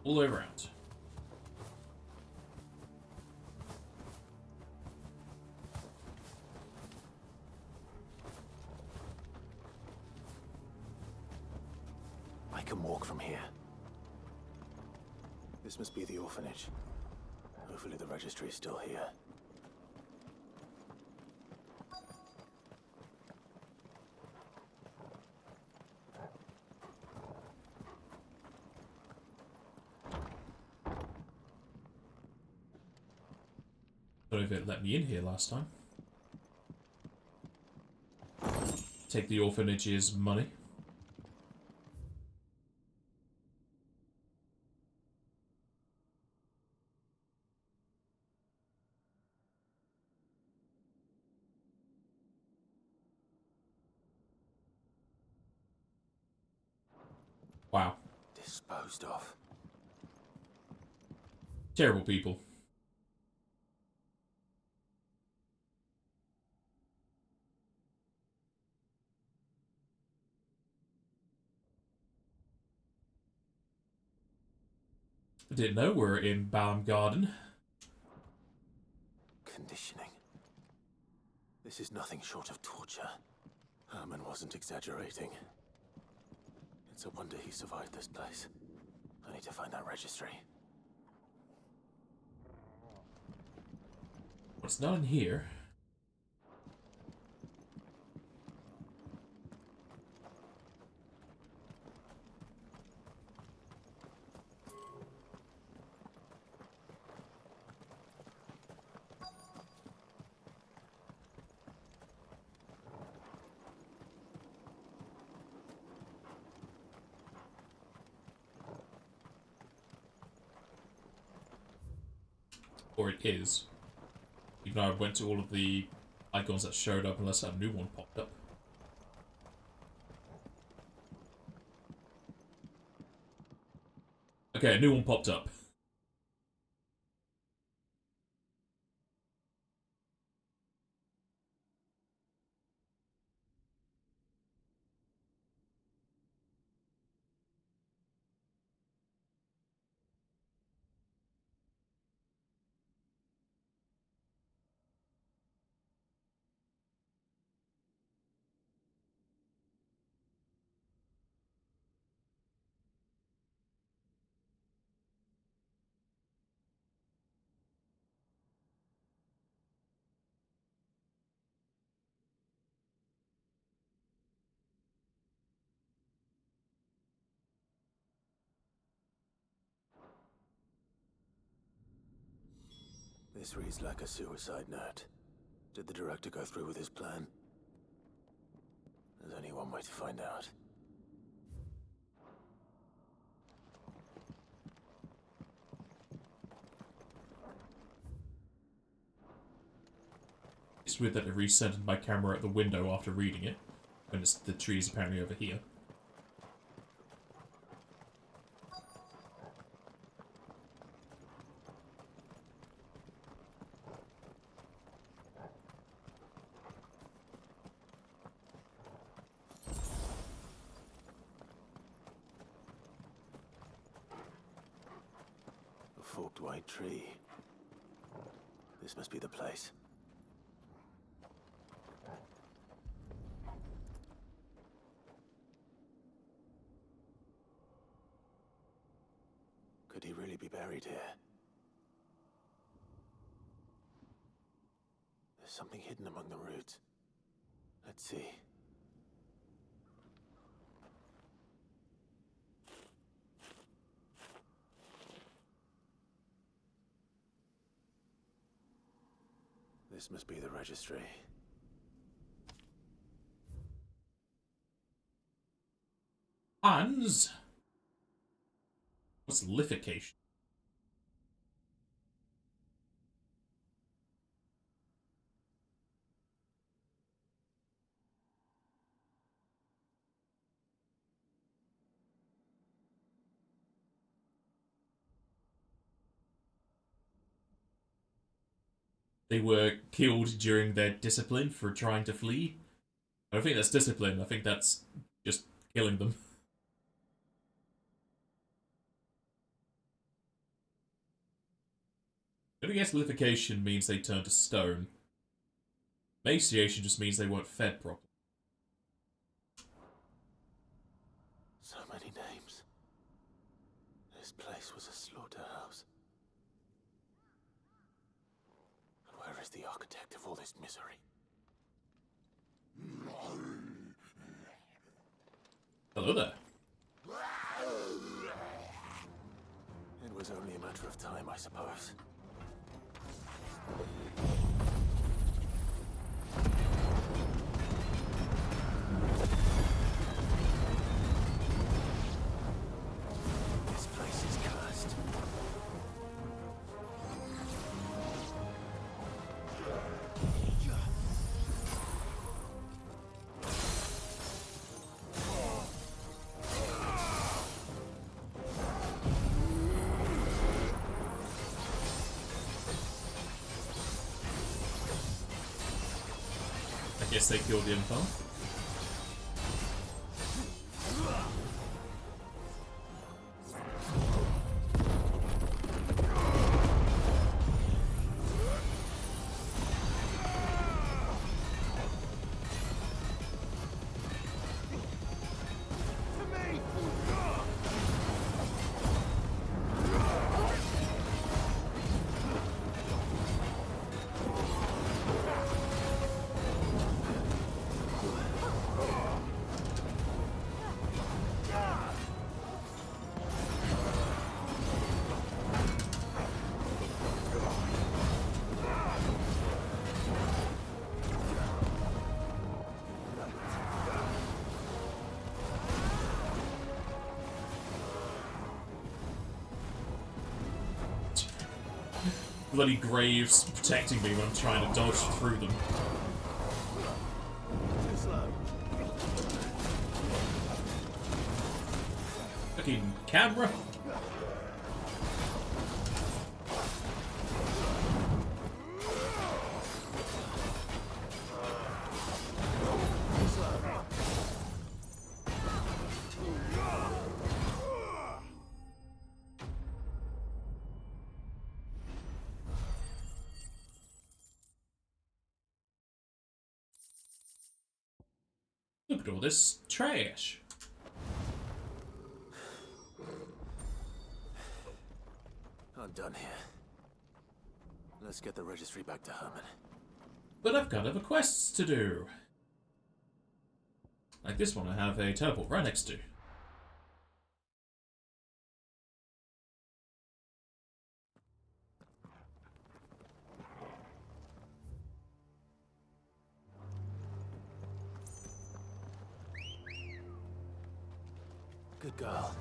All the way around. I can walk from here. This must be the orphanage. Hopefully the registry is still here. Don't know if it let me in here last time. Take the orphanage's money. Wow. Disposed of. Terrible people. I didn't know we're in Baumgarten. Conditioning. This is nothing short of torture. Herman wasn't exaggerating. It's a wonder he survived this place. I need to find that registry. What's not in here? Or it is. Even though I went to all of the icons that showed up unless a new one popped up. Okay, a new one popped up. This reads like a suicide note. Did the director go through with his plan? There's only one way to find out. It's weird that it recentered my camera at the window after reading it, when it's, the tree's apparently over here. A forked white tree. This must be the place. Could he really be buried here? There's something hidden among the roots. Let's see. This must be the registry. Hans? What's lithication? They were killed during their discipline for trying to flee. I don't think that's discipline, I think that's just killing them. I guess lithication means they turn to stone. Emaciation just means they weren't fed properly. So many names. This place was a slaughterhouse. And where is the architect of all this misery? Hello there. It was only a matter of time, I suppose. This place is cursed. I guess they killed the info. Bloody graves protecting me when I'm trying to dodge through them. Fucking camera. Look at all this trash. I'm done here. Let's get the registry back to Herman. But I've got other quests to do. Like this one I have a teleport right next to. Good girl.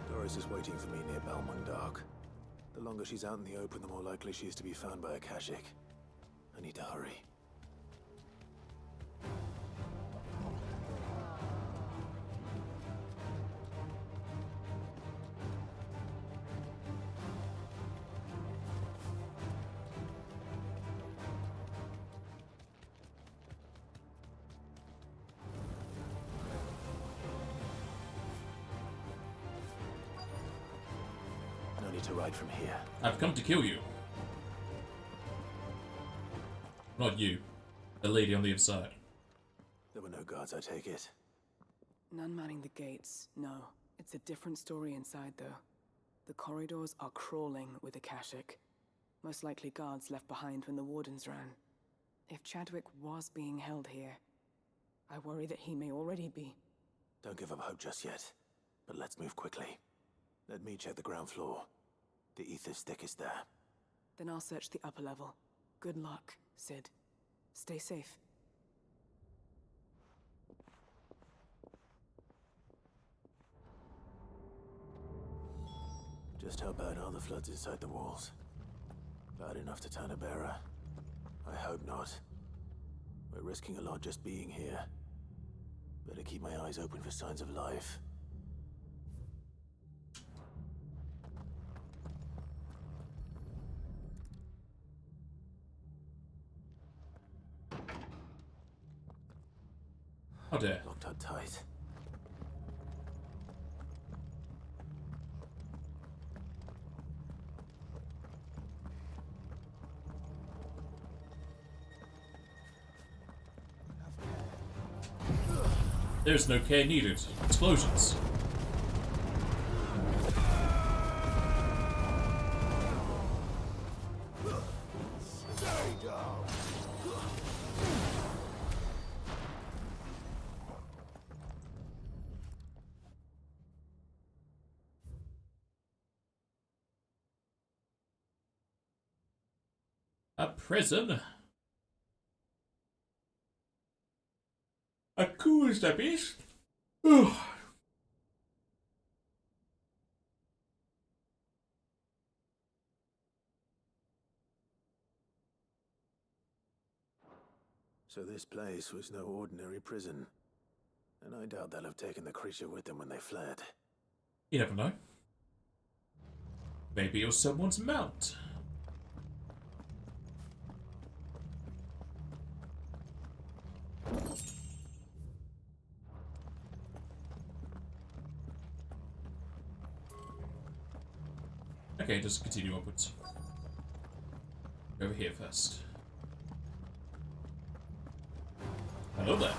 Doris is waiting for me near Belmont Dock. The longer she's out in the open, the more likely she is to be found by a Kashik. I need to hurry. No need to ride from here. I've come to kill you. Not you. The lady on the other side. There were no guards, I take it. None manning the gates, no. It's a different story inside, though. The corridors are crawling with Akashic. Most likely guards left behind when the Wardens ran. If Chadwick was being held here, I worry that he may already be. Don't give up hope just yet. But let's move quickly. Let me check the ground floor. The ether's thickest there. Then I'll search the upper level. Good luck, Sid. Stay safe. Just how bad are the floods inside the walls? Bad enough to turn a bearer? I hope not. We're risking a lot just being here. Better keep my eyes open for signs of life. Oh dear. Locked up tight. There's no care needed. Explosions. A prison? A cool is the beast? So this place was no ordinary prison. And I doubt they'll have taken the creature with them when they fled. You never know. Maybe it was someone's mount. Okay, just continue upwards. Over here first. Hello there.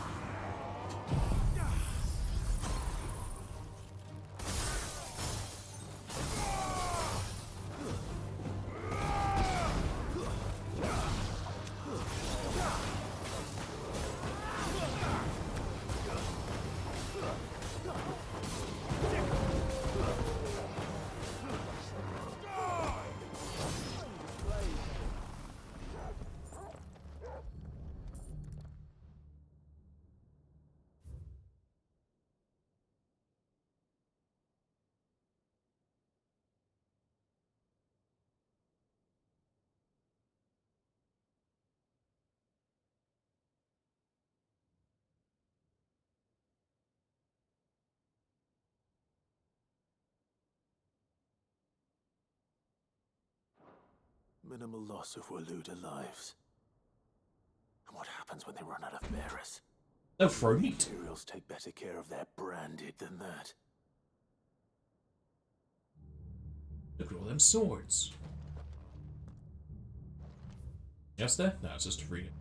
Minimal loss of Waluda lives. And what happens when they run out of bearers? They'll throw meat. Imperials take better care of their branded than that. Look at all them swords. Yes, there? No, it's just to read it.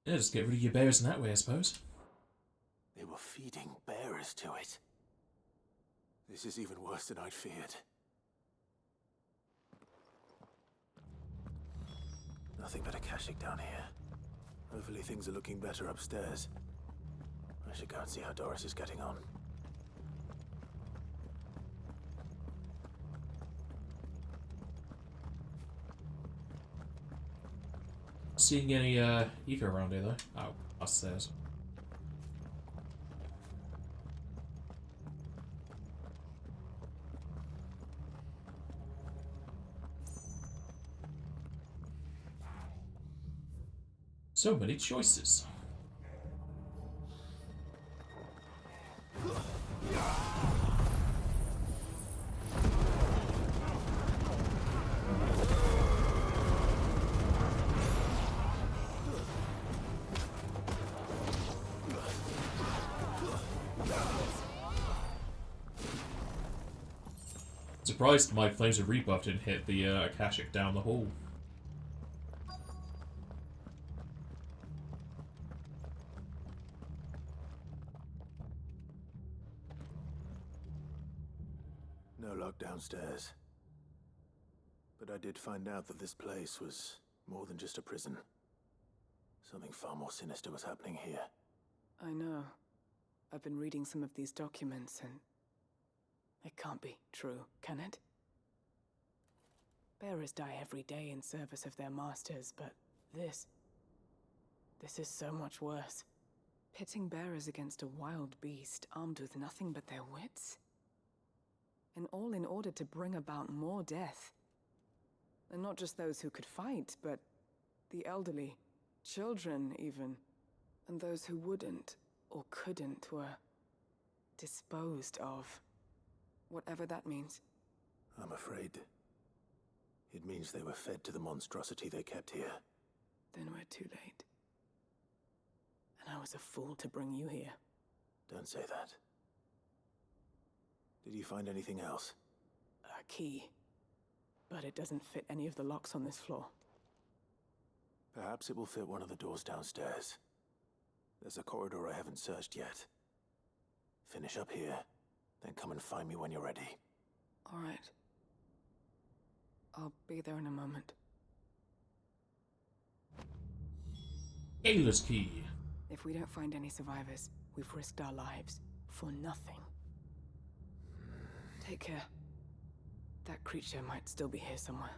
Yeah, just get rid of your bears in that way, I suppose. They were feeding bearers to it. This is even worse than I'd feared. Nothing but a Akashic down here. Hopefully things are looking better upstairs. I should go and see how Doris is getting on. Seeing any Eva around here though? Oh, upstairs. So many choices. Surprised my Flames of Rebuff didn't hit the Akashic down the hall. No luck downstairs. But I did find out that this place was more than just a prison. Something far more sinister was happening here. I know. I've been reading some of these documents and it can't be true, can it? Bearers die every day in service of their masters, but this is so much worse. Pitting bearers against a wild beast armed with nothing but their wits? And all in order to bring about more death. And not just those who could fight, but the elderly, children even. And those who wouldn't or couldn't were disposed of. Whatever that means. I'm afraid it means they were fed to the monstrosity they kept here. Then we're too late. And I was a fool to bring you here. Don't say that. Did you find anything else? A key. But it doesn't fit any of the locks on this floor. Perhaps it will fit one of the doors downstairs. There's a corridor I haven't searched yet. Finish up here, then come and find me when you're ready. All right. I'll be there in a moment. Ayla's key. If we don't find any survivors, we've risked our lives for nothing. Take care. That creature might still be here somewhere.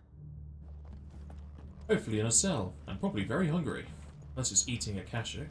Hopefully in a cell, and probably very hungry. Unless it's eating Akashic.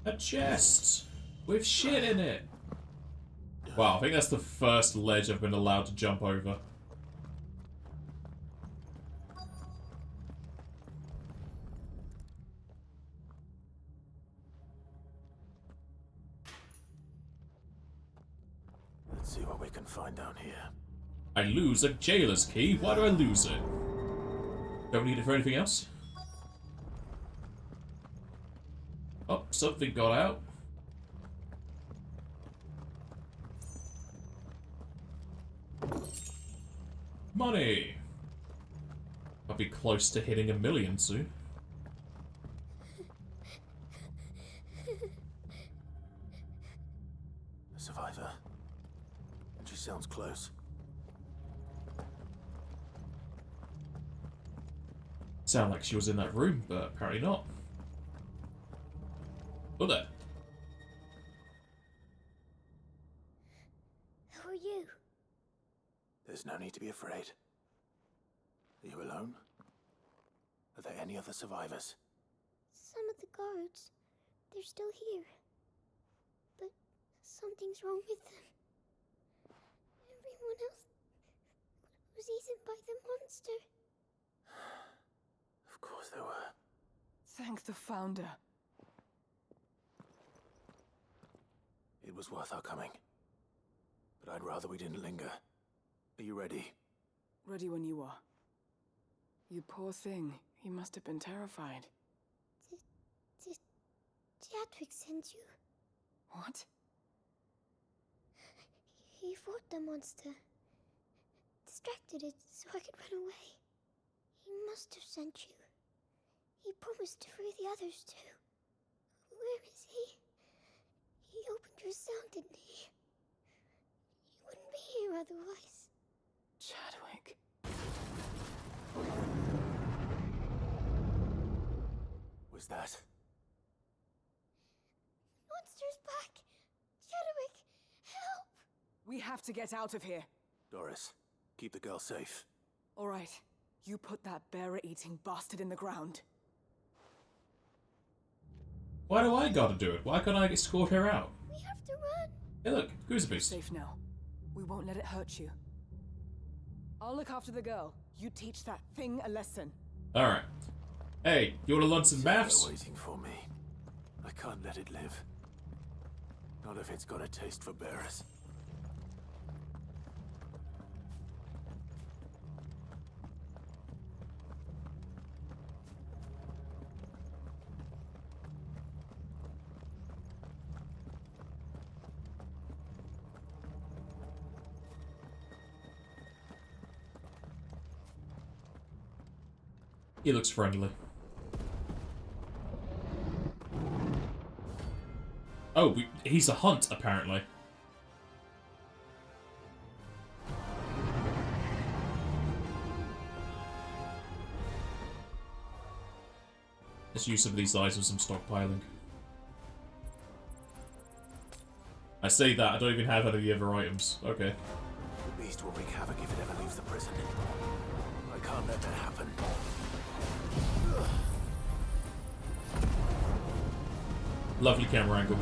A chest with shit in it. Wow, I think that's the first ledge I've been allowed to jump over. Let's see what we can find down here. I lose a jailer's key. Why do I lose it? Don't need it for anything else. Oh, something got out. Money! I'll be close to hitting 1 million soon. A survivor. She sounds close. Sound like she was in that room, but apparently not. Oh there. Who are you? There's no need to be afraid. Are you alone? Are there any other survivors? Some of the guards. They're still here. But something's wrong with them. Everyone else was eaten by the monster. course there were. Thank the Founder. It was worth our coming. But I'd rather we didn't linger. Are you ready? Ready when you are. You poor thing. You must have been terrified. Did Chadwick send you? What? He fought the monster. Distracted it so I could run away. He must have sent you. He promised to free the others too. Where is he? He opened your cell, didn't he? He wouldn't be here otherwise. Chadwick. Was that? Monster's back! Chadwick, help! We have to get out of here. Doris, keep the girl safe. All right. You put that bearer-eating bastard in the ground. Why do I gotta do it? Why can't I escort her out? We have to run. Hey look, cruiser boost. Safe now. We won't let it hurt you. I'll look after the girl. You teach that thing a lesson. Alright. Hey, you wanna learn some maths? They're waiting for me. I can't let it live. Not if it's got a taste for bearers. He looks friendly. Oh, he's a hunt, apparently. Let's use some of these items, some stockpiling. I say that, I don't even have any of the other items. Okay. The beast will wreak havoc if it ever leaves the prison. I can't let that happen. Lovely camera angle.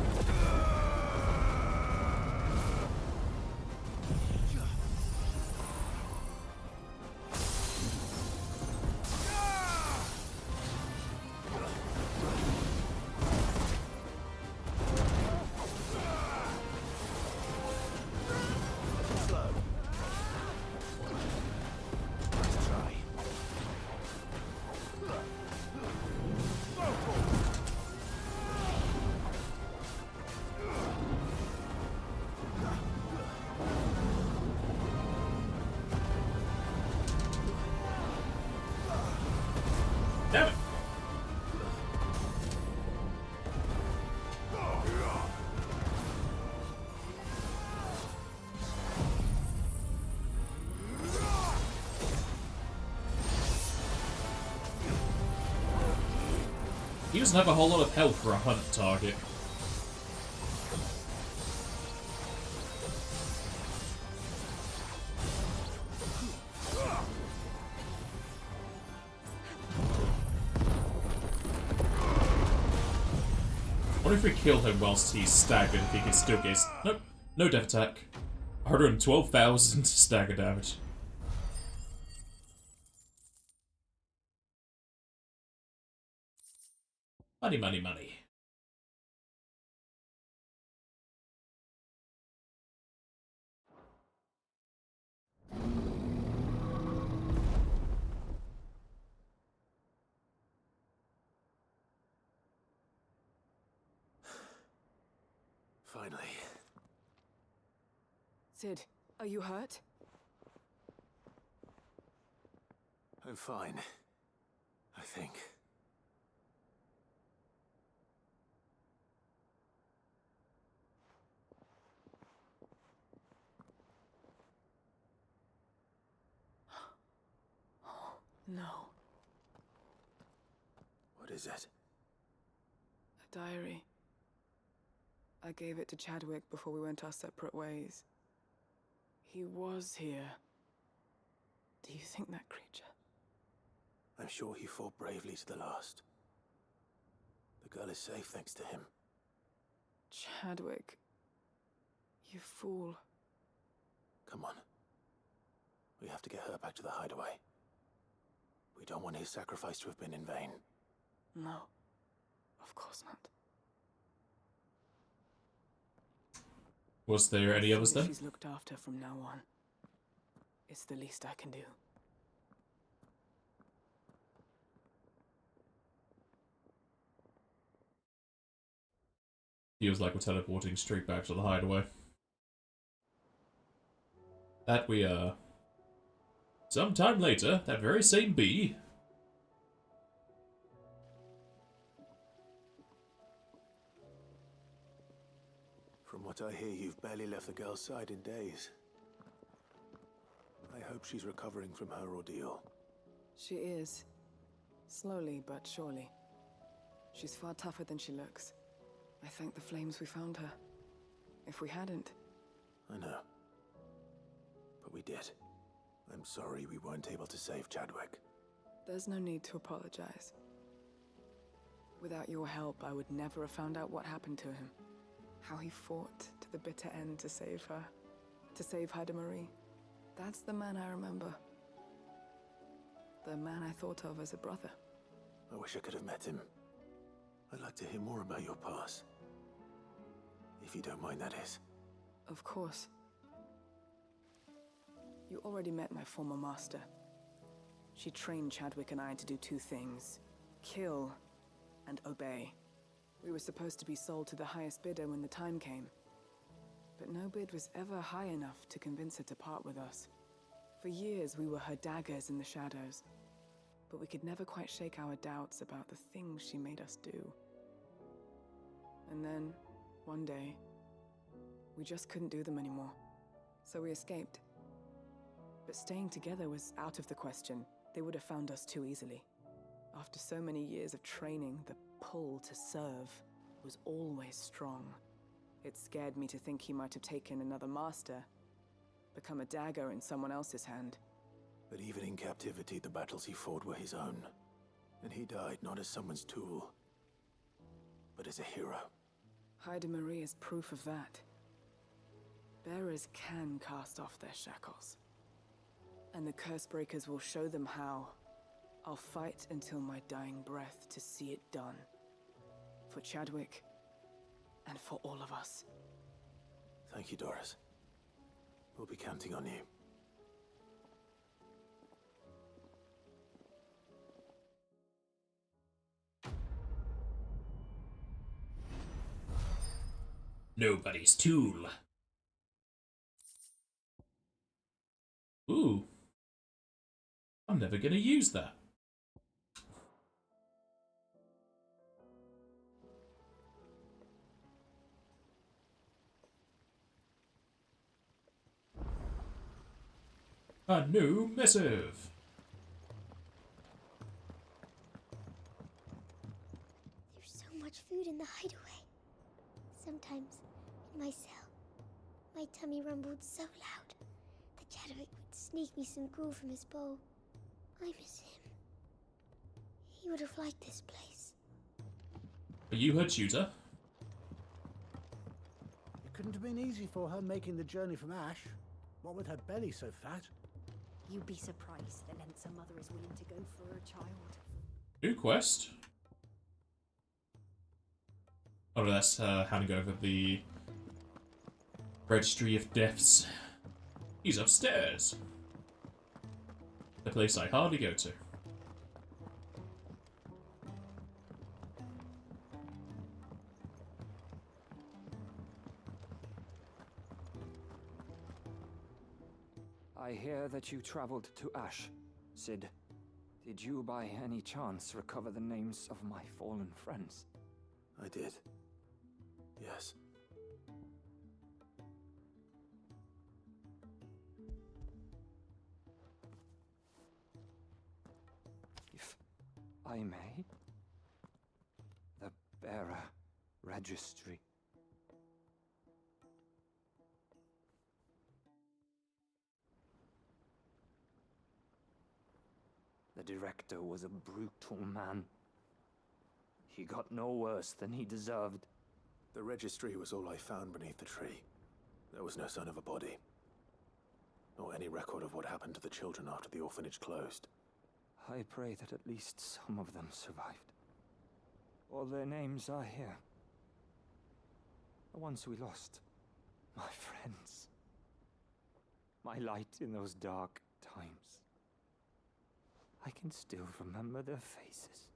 Damn it. He doesn't have a whole lot of health for a hunt target. What if we kill him whilst he's staggered if he can still get his... Nope, no death attack. 112,000 stagger damage. Money, money, money. Finally. Sid, are you hurt? I'm fine. I think. No. What is it? A diary. I gave it to Chadwick before we went our separate ways. He was here. Do you think that creature? I'm sure he fought bravely to the last. The girl is safe thanks to him. Chadwick. You fool. Come on. We have to get her back to the hideaway. We don't want his sacrifice to have been in vain. No, of course not. Was there any others then? She's looked after from now on. It's the least I can do. Feels like we're teleporting straight back to the hideaway. That we are. Sometime later, that very same bee. From what I hear, you've barely left the girl's side in days. I hope she's recovering from her ordeal. She is. Slowly but surely. She's far tougher than she looks. I thank the flames we found her. If we hadn't... I know. But we did. I'm sorry we weren't able to save Chadwick. There's no need to apologize. Without your help, I would never have found out what happened to him. How he fought to the bitter end to save her. To save Haida Marie. That's the man I remember. The man I thought of as a brother. I wish I could have met him. I'd like to hear more about your past. If you don't mind, that is. Of course. You already met my former master. She trained Chadwick and I to do two things. Kill and obey. We were supposed to be sold to the highest bidder when the time came. But no bid was ever high enough to convince her to part with us. For years we were her daggers in the shadows. But we could never quite shake our doubts about the things she made us do. And then, one day, we just couldn't do them anymore. So we escaped. But staying together was out of the question. They would have found us too easily. After so many years of training, the pull to serve was always strong. It scared me to think he might have taken another master, become a dagger in someone else's hand. But even in captivity, the battles he fought were his own. And he died not as someone's tool, but as a hero. Haida Marie is proof of that. Bearers can cast off their shackles. And the Cursebreakers will show them how. I'll fight until my dying breath to see it done. For Chadwick, and for all of us. Thank you, Doris. We'll be counting on you. Nobody's tool. Ooh. I'm never gonna use that. A new missive. There's so much food in the hideaway. Sometimes, in my cell, my tummy rumbled so loud that Chadwick would sneak me some gruel from his bowl. I miss him. He would have liked this place. Are you her tutor? It couldn't have been easy for her making the journey from Ash. What with her belly so fat? You'd be surprised the lengths a mother is willing to go for her child. New quest. Oh, no, that's handing over the Registry of Deaths. He's upstairs. The place I hardly go to. I hear that you traveled to Ash, Sid. Did you by any chance recover the names of my fallen friends? I did. Yes. If I may? The Bearer Registry. The director was a brutal man. He got no worse than he deserved. The registry was all I found beneath the tree. There was no sign of a body. Or any record of what happened to the children after the orphanage closed. I pray that at least some of them survived. All their names are here. The ones we lost. My friends. My light in those dark times. I can still remember their faces,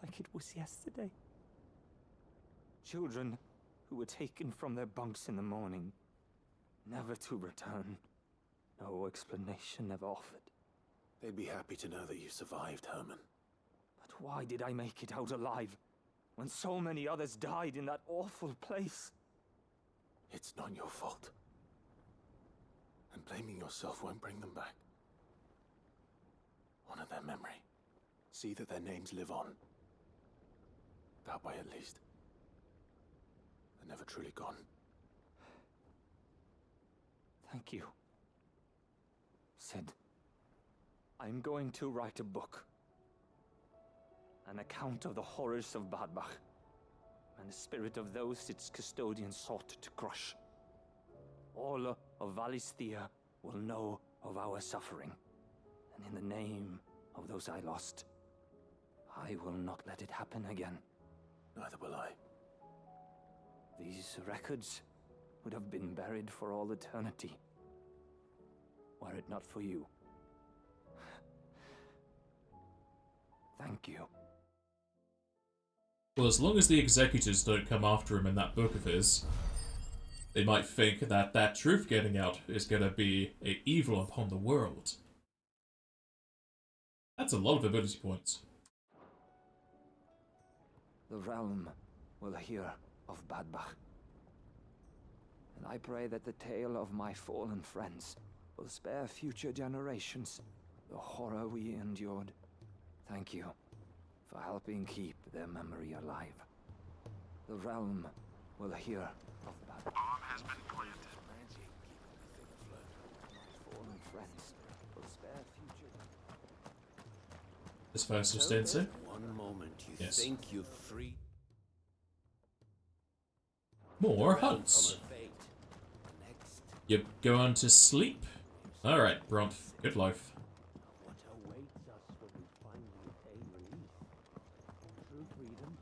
like it was yesterday. Children who were taken from their bunks in the morning, never to return. No explanation ever offered. They'd be happy to know that you survived, Herman. But why did I make it out alive, when so many others died in that awful place? It's not your fault. And blaming yourself won't bring them back. Honor their memory. See that their names live on. That way, at least. They're never truly gone. Thank you. Sid, I'm going to write a book. An account of the horrors of Badbach, and the spirit of those its custodians sought to crush. All of Valisthea will know of our suffering, and in the name of those I lost, I will not let it happen again. Neither will I. These records would have been buried for all eternity, were it not for you. Thank you. Well, as long as the executors don't come after him in that book of his, they might think that that truth getting out is going to be an evil upon the world. That's a lot of ability points. The realm will hear of Badbach. And I pray that the tale of my fallen friends will spare future generations the horror we endured. Thank you for helping keep their memory alive. The realm will hear of Badbach. Bomb has been planted. My fallen friends will spare future. This first substantive. One moment you Yes. think you've freed More hunts. You're going to sleep? Alright, Bronth. Good life. What awaits us when we finally attain release? True freedom?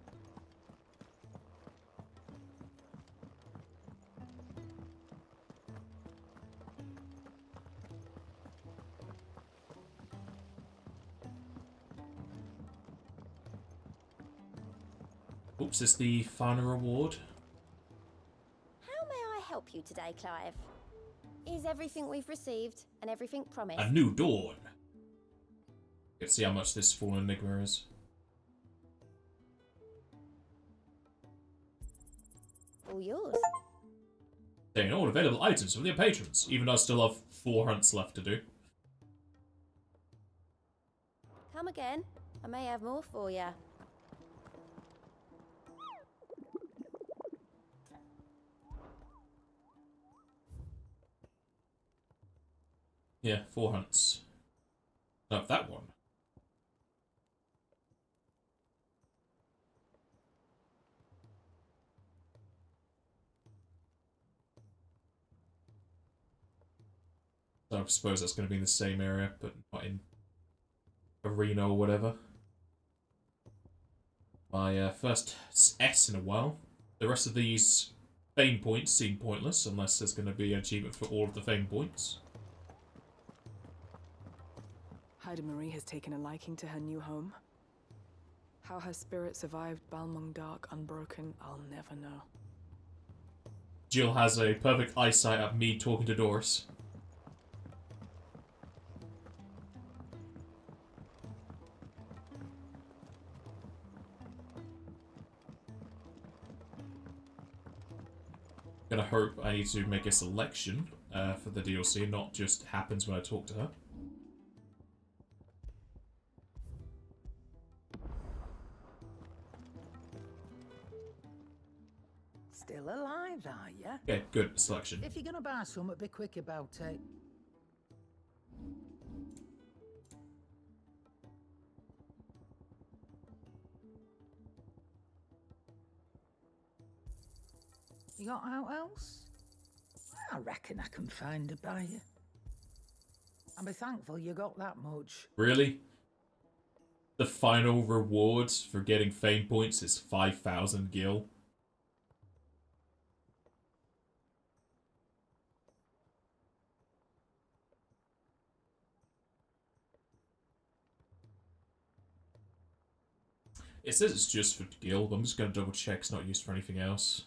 Oops, is the final reward? How may I help you today, Clive? Is everything we've received and everything promised? A new dawn. Let's see how much this fallen enigma is. All yours. Taking all available items from their patrons, even though I still have 4 hunts left to do. Come again. I may have more for you. Yeah, 4 hunts. No, that one. So I suppose that's going to be in the same area, but not in arena or whatever. My first S in a while. The rest of these fame points seem pointless, unless there's going to be an achievement for all of the fame points. Haida Marie has taken a liking to her new home. How her spirit survived Balmung Dark unbroken, I'll never know. Jill has a perfect eyesight at me talking to Doris. Gonna hope I need to make a selection for the DLC, not just happens when I talk to her. Still alive, are you? Okay, good selection. If you're gonna buy something, be quick about it. You got out else? I reckon I can find a buyer. And be thankful you got that much. Really? the final reward for getting fame points is 5,000 gil. It says it's just for gil, but I'm just going to double check it's not used for anything else.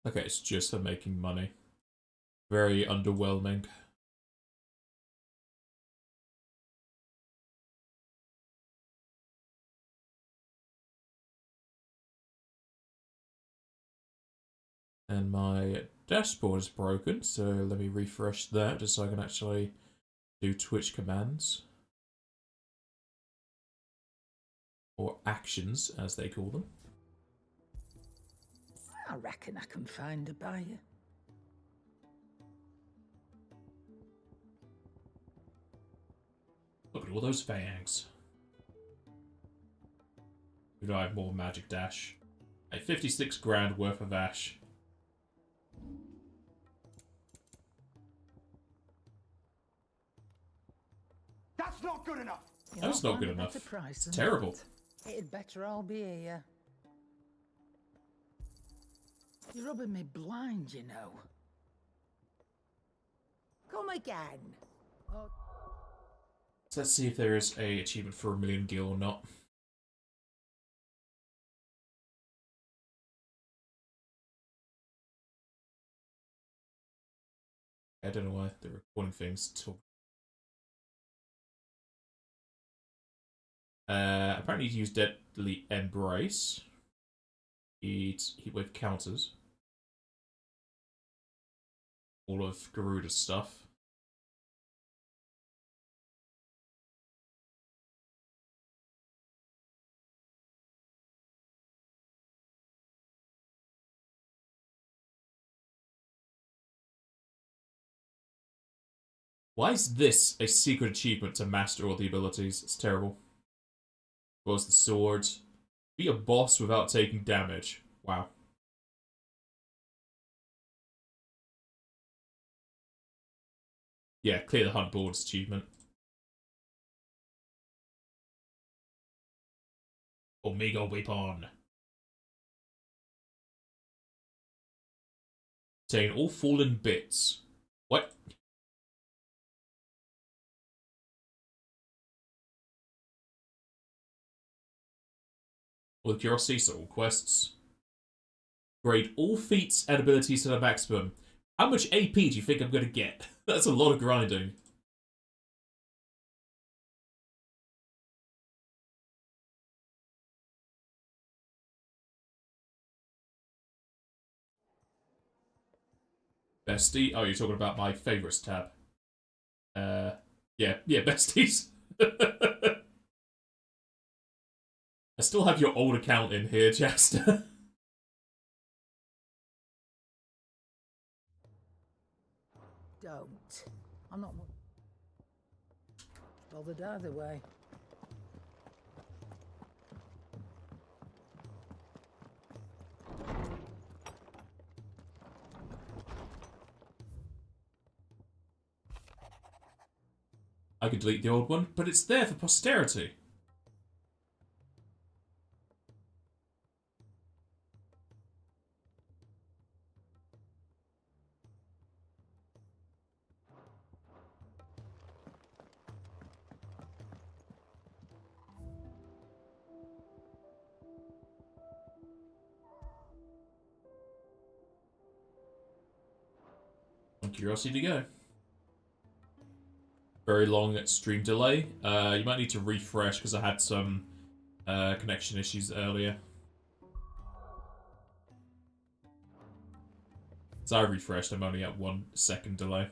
Okay, it's just for making money. Very underwhelming. And my dashboard is broken, so let me refresh that just so I can actually do Twitch commands. Or actions, as they call them. I reckon I can find a buyer. Look at all those fangs. Who do I have more magic dash? A 56 grand worth of ash. That's not good enough. That's not good enough. It's terrible. It'd better all be here. You're rubbing me blind, you know. Come again. Oh. So let's see if there is a achievement for 1,000,000 gil or not. I don't know why they're recording things till. Apparently you use Deadly Embrace. Heatwave counters. All of Garuda's stuff. Why is this a secret achievement to master all the abilities? It's terrible. Was the sword. Be a boss without taking damage. Wow. Yeah, clear the hunt board's achievement. Omega weapon. Obtain all fallen bits. What? With Curiosity, so all quests. Grade all feats and abilities to the maximum. How much AP do you think I'm going to get? That's a lot of grinding. Bestie? Oh, you're talking about my favorites tab. Yeah, besties. I still have your old account in here, Chester. Don't. I'm not bothered either way. I could delete the old one, but it's there for posterity. On Curiosity to go. Very long stream delay. You might need to refresh because I had some connection issues earlier. So I refreshed, I'm only at 1 second delay.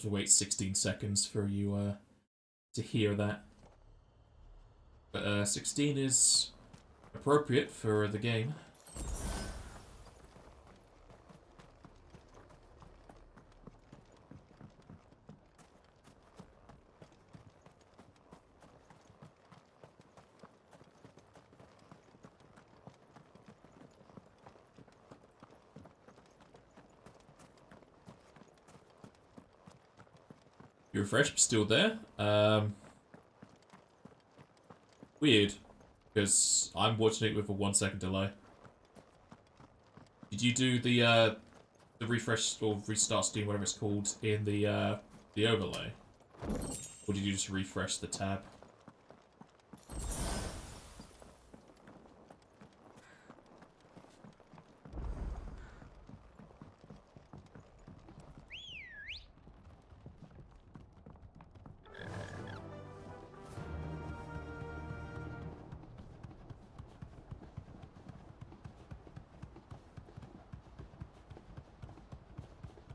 to wait 16 seconds for you to hear that. But 16 is appropriate for the game. Your refresh still there. Weird, because I'm watching it with a 1 second delay. Did you do the refresh or restart Steam, whatever it's called, in the overlay, or did you just refresh the tab?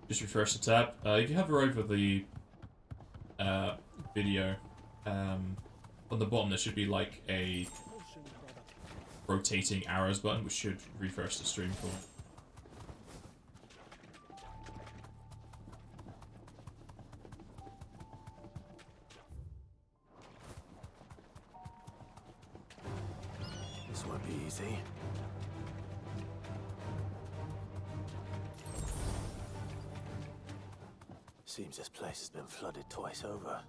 Just refresh the tab. If you hover over the video, on the bottom there should be like a rotating arrows button, which should refresh the stream for. This won't be easy. Seems this place has been flooded twice over.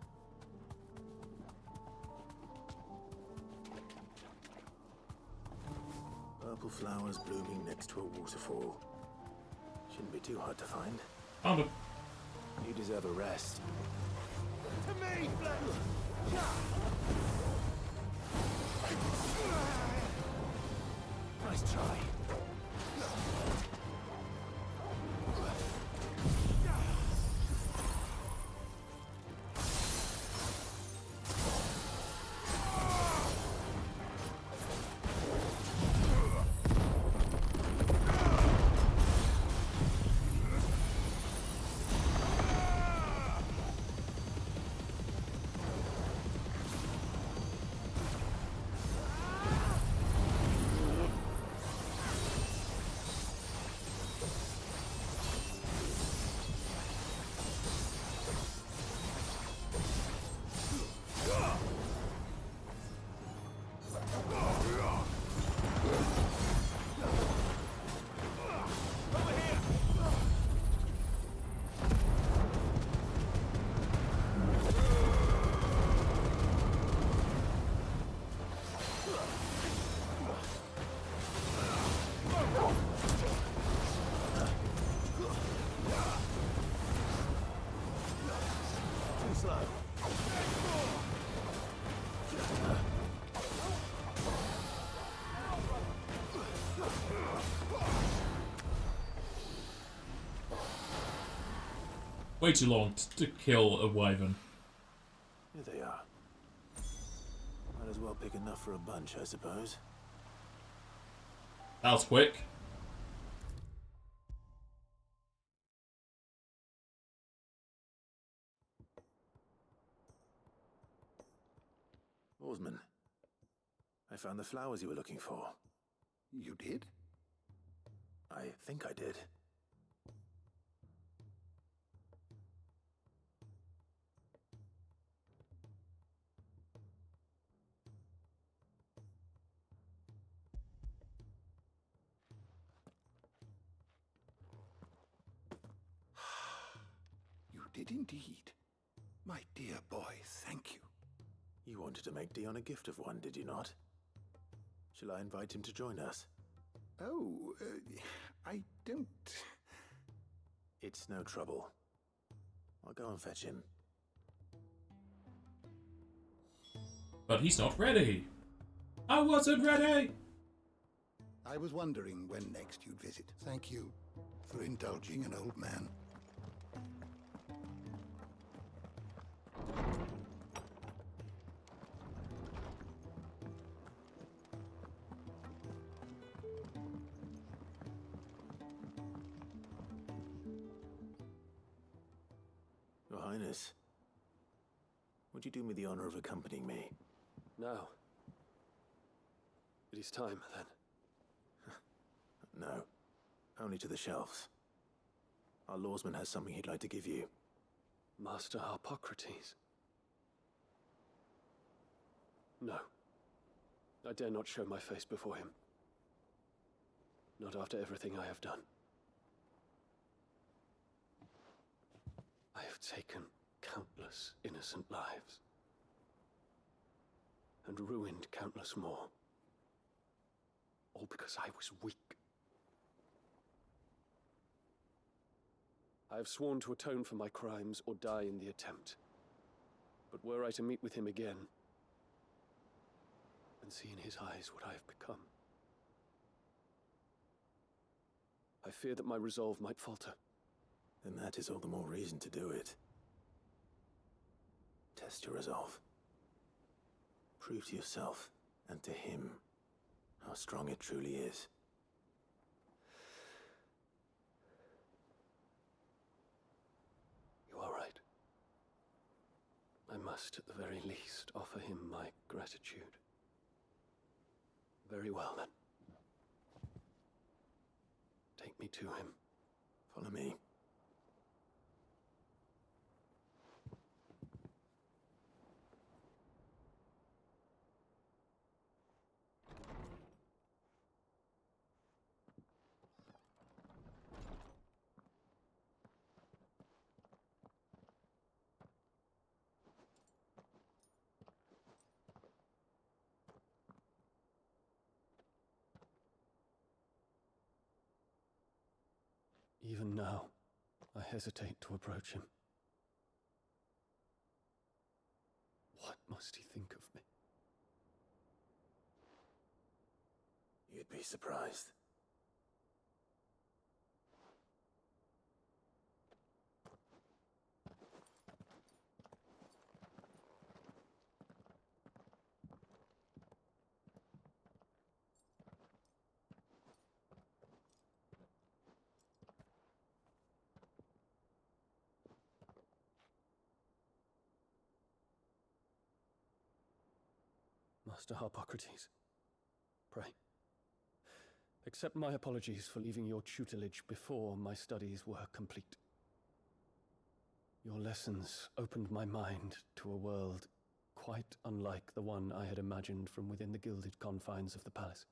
Purple flowers blooming next to a waterfall. Shouldn't be too hard to find. Found them. You deserve a rest. To me, Nice try. Way too long to kill a wyvern. Here they are. Might as well pick enough for a bunch, I suppose. That was quick. Oarsman, I found the flowers you were looking for. You did? I think I did. You did indeed. My dear boy, thank you. You wanted to make Dion a gift of one, did you not? Shall I invite him to join us? Oh, I don't... It's no trouble. I'll go and fetch him. But he's not ready. I wasn't ready. I was wondering when next you'd visit. Thank you for indulging an old man. Your Highness, would you do me the honor of accompanying me? Now. It is time, then. No. Only to the shelves. Our lawsman has something he'd like to give you. Master Harpocrates. No. I dare not show my face before him. Not after everything I have done. I have taken countless innocent lives. And ruined countless more. All because I was weak. I have sworn to atone for my crimes or die in the attempt. But were I to meet with him again, and see in his eyes what I have become, I fear that my resolve might falter. Then that is all the more reason to do it. Test your resolve. Prove to yourself, and to him, how strong it truly is. You are right. I must, at the very least, offer him my gratitude. Very well, then. Take me to him. Follow me. Even now, I hesitate to approach him. What must he think of me? You'd be surprised. Master Harpocrates, pray, accept my apologies for leaving your tutelage before my studies were complete. Your lessons opened my mind to a world quite unlike the one I had imagined from within the gilded confines of the palace.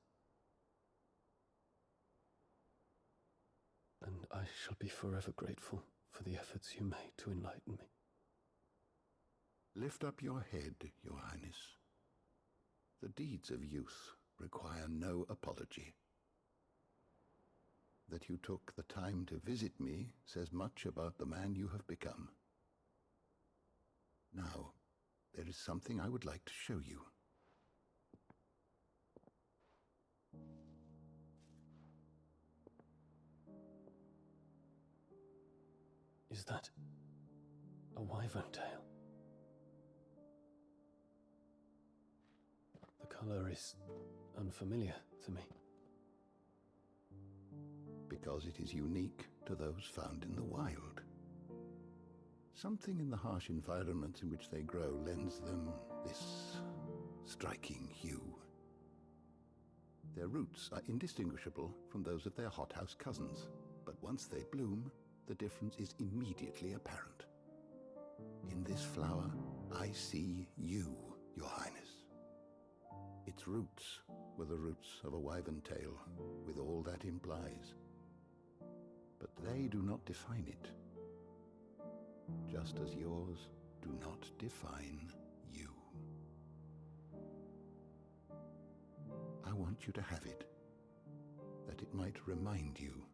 And I shall be forever grateful for the efforts you made to enlighten me. Lift up your head, Your Highness. The deeds of youth require no apology. That you took the time to visit me says much about the man you have become. Now, there is something I would like to show you. Is that a wyvern tail? The color is unfamiliar to me. Because it is unique to those found in the wild. Something in the harsh environment in which they grow lends them this striking hue. Their roots are indistinguishable from those of their hothouse cousins, but once they bloom, the difference is immediately apparent. In this flower, I see you, Your Highness. Its roots were the roots of a wyvern tail, with all that implies. But they do not define it, just as yours do not define you. I want you to have it, that it might remind you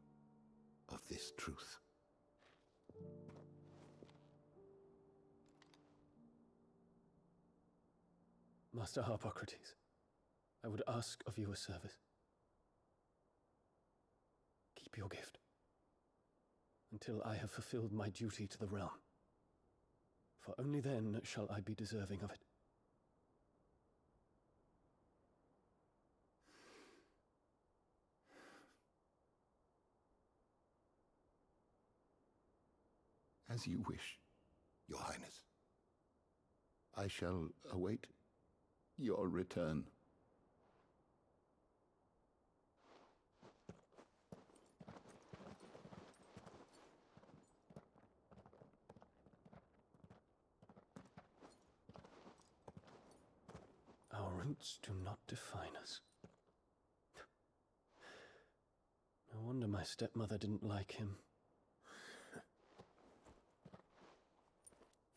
of this truth. Master Harpocrates, I would ask of you a service. Keep your gift until I have fulfilled my duty to the realm, for only then shall I be deserving of it. As you wish, Your Highness. I shall await your return. Our roots do not define us. No wonder my stepmother didn't like him.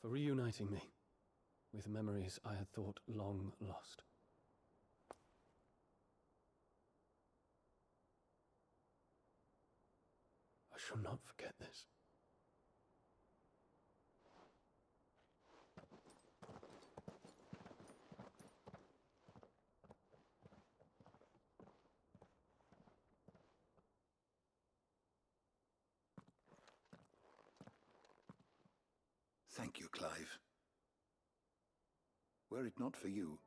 For reuniting me with memories I had thought long lost. I shall not forget this. Thank you, Clive. Were it not for you,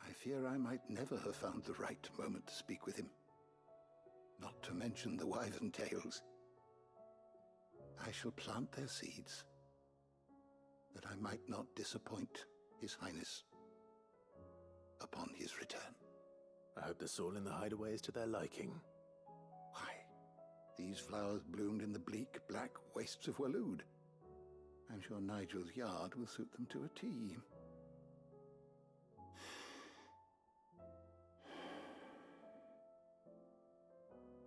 I fear I might never have found the right moment to speak with him. Not to mention the wyvern tales. I shall plant their seeds, that I might not disappoint His Highness upon his return. I hope the soil in the hideaway is to their liking. Why, these flowers bloomed in the bleak, black wastes of Waloed. I'm sure Nigel's yard will suit them to a T.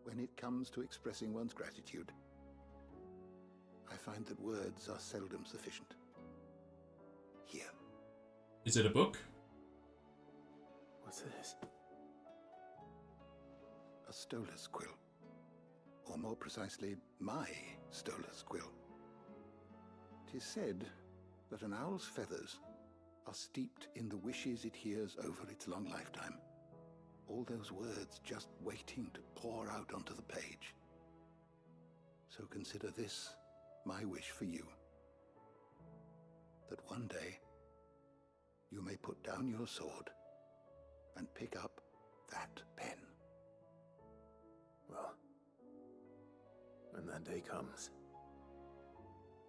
When it comes to expressing one's gratitude, I find that words are seldom sufficient. Here. Is it a book? What's this? A stolas quill. Or more precisely, my stolas quill. 'Tis said that an owl's feathers are steeped in the wishes it hears over its long lifetime. All those words just waiting to pour out onto the page. So consider this my wish for you. That one day you may put down your sword and pick up that pen. Well, when that day comes,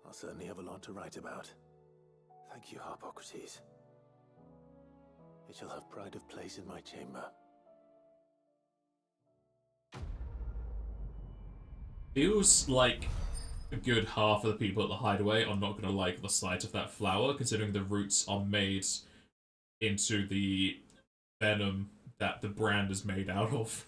I'll certainly have a lot to write about. Thank you, Harpocrates. It shall have pride of place in my chamber. Feels like a good half of the people at the hideaway are not going to like the sight of that flower, considering the roots are made into the venom that the brand is made out of.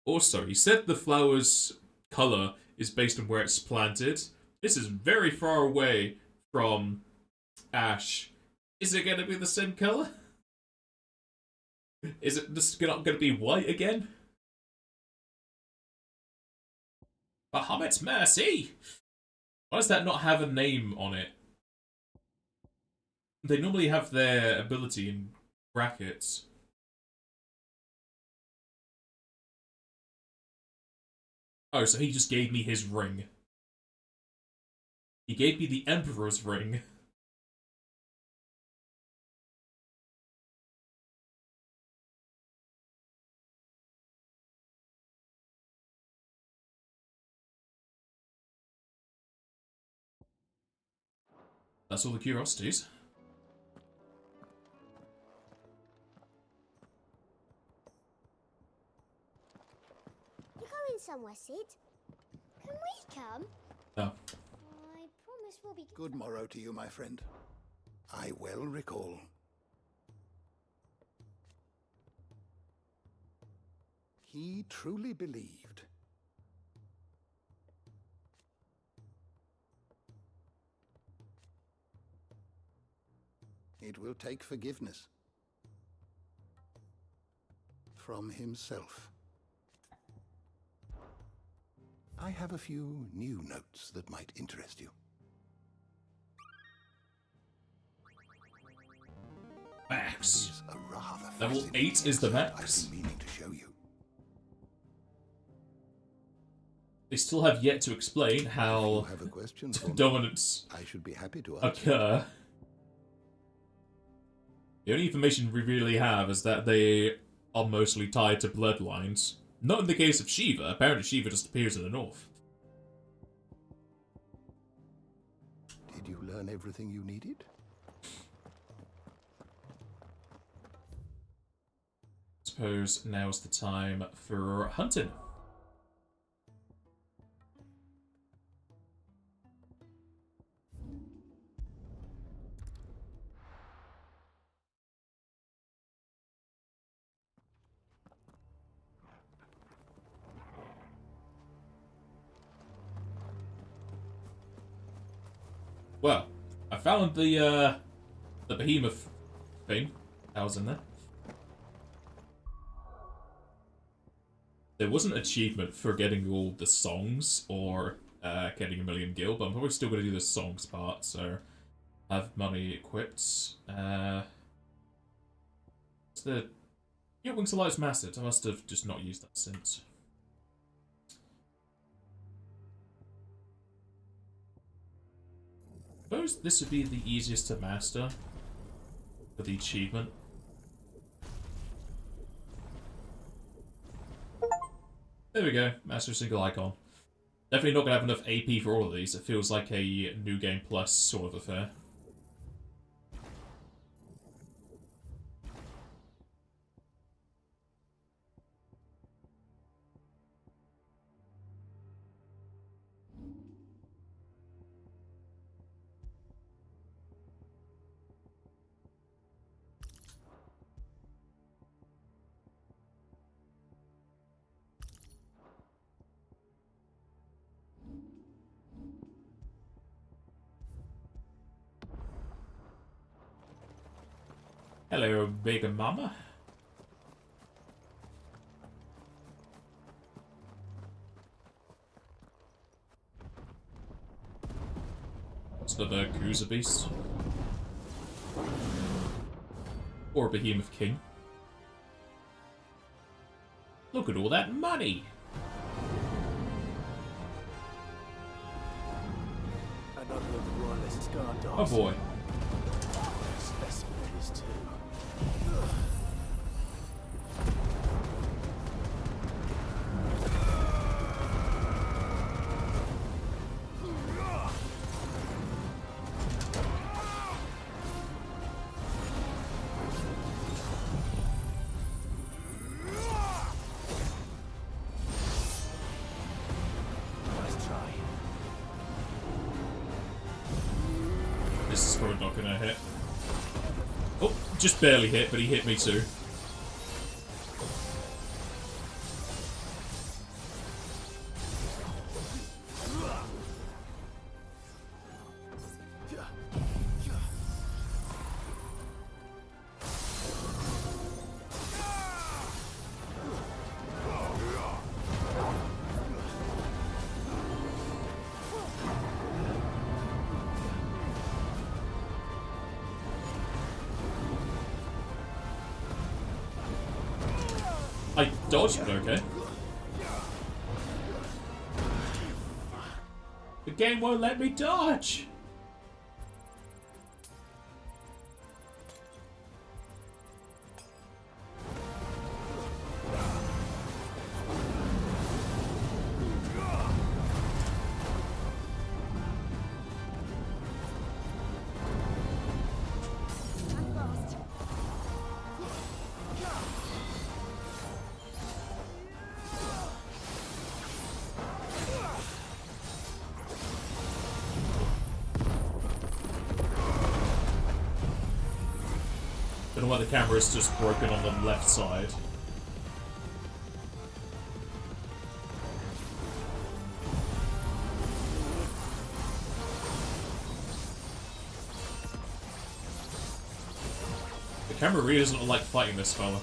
Also, he said the flower's color is based on where it's planted. This is very far away from ash. Is it going to be the same color? Is it just not going to be white again? Bahamut's mercy! Why does that not have a name on it? They normally have their ability in brackets. Oh, so he just gave me his ring. He gave me the Emperor's ring. That's all the curiosities. You're going somewhere, Sid. Can we come? No. I promise we'll be... Good morrow to you, my friend. I well recall. He truly believed. It will take forgiveness from himself. I have a few new notes that might interest you. Max. A rather Level 8 is the max. I've been meaning to show you. They still have yet to explain how dominants I should be happy to answer. occur. The only information we really have is that they are mostly tied to bloodlines. Not in the case of Shiva. Apparently Shiva just appears in the north. you learn everything you needed? Suppose now's the time for hunting. Well, I found the behemoth thing. That was in there. There wasn't an achievement for getting all the songs or getting 1,000,000 gil, but I'm probably still going to do the songs part, so I have money equipped. It's the Wings of Light's Mastered. I must have just not used that since. I suppose this would be the easiest to master for the achievement. There we go, master a single icon. Definitely not going to have enough AP for all of these. It feels like a New Game Plus sort of affair. Hello, big mama. It's the Kuza Beast. Or Behemoth King. Look at all that money! Another of the royalist scar dogs. Oh boy. Specimen it is too. This is probably not gonna hit. Oh, just barely hit, but he hit me too. I dodged, but okay. The game won't let me dodge! Don't know why the camera is just broken on the left side. The camera really doesn't like fighting this fella.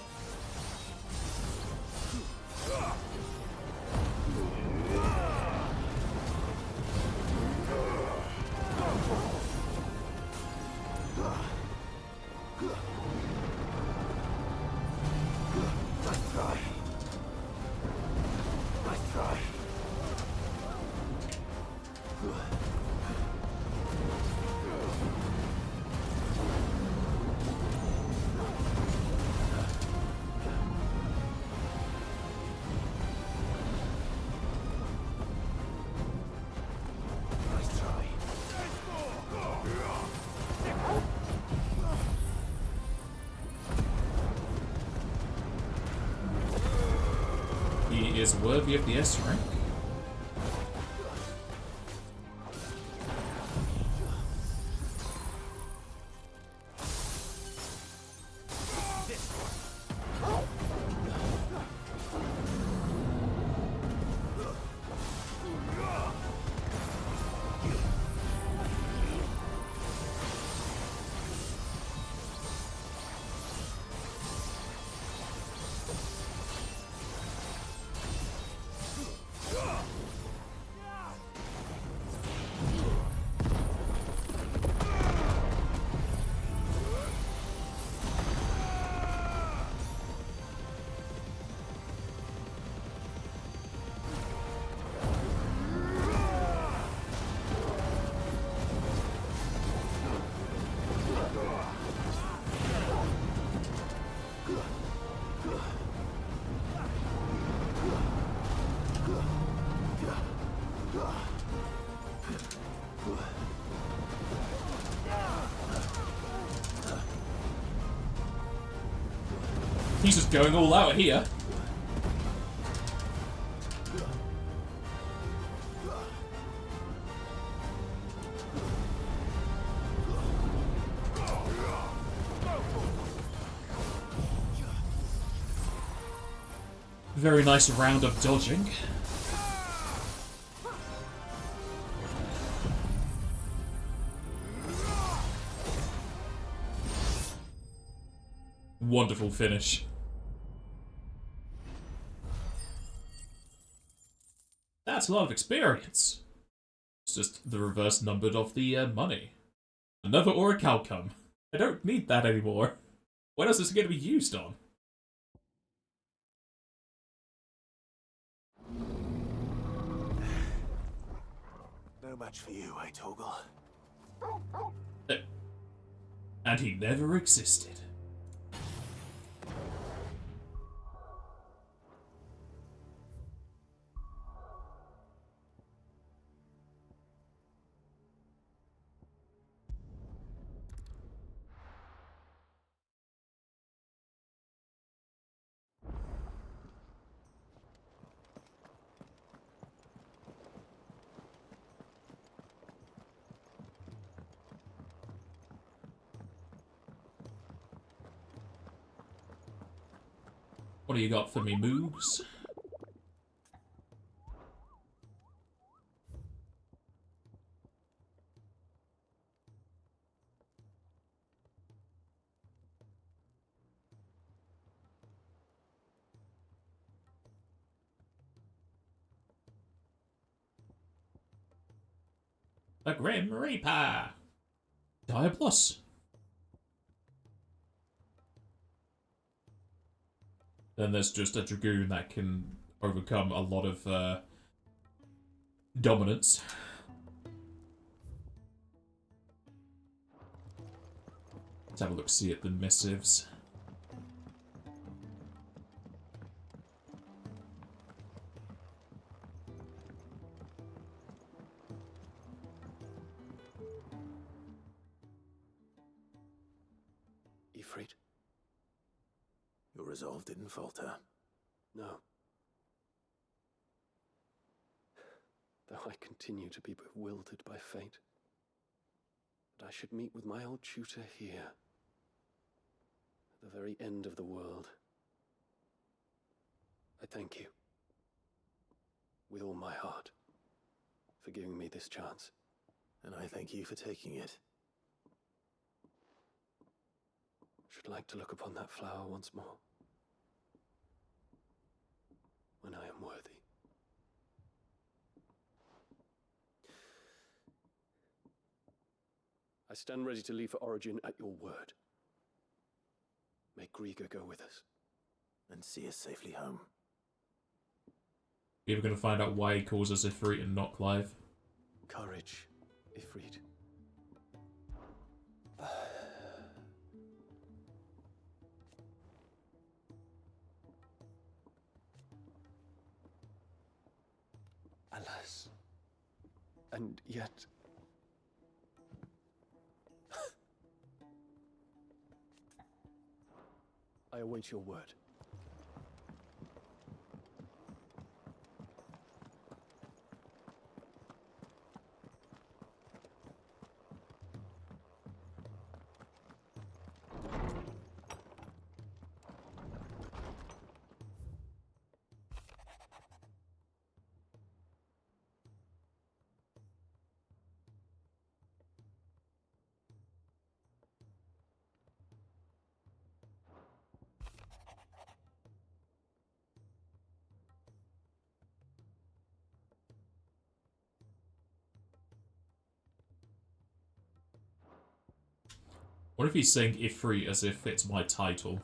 is worthy of the S rank. He's just going all out here. Very nice round of dodging. Wonderful finish. That's a lot of experience. It's just the reverse numbered of the money. Another auric outcome. I don't need that anymore. What else is it going to be used on? No match for you, eh, Torgal? And he never existed. What do you got for me, Moogs? The Grim Reaper! Dire Plus. Then there's just a Dragoon that can overcome a lot of dominance. Let's have a look, see at the missives. Ifrit? Your resolve didn't falter. No. Though I continue to be bewildered by fate. But I should meet with my old tutor here. At the very end of the world. I thank you. With all my heart. For giving me this chance. And I thank you for taking it. Should like to look upon that flower once more. When I am worthy. I stand ready to leave for Origin at your word. May Griga go with us. And see us safely home. We're going to find out why he calls us Ifrit and not Clive. Courage, Ifrit. Alas. And yet... I await your word. What if he's saying Ifrit as if it's my title?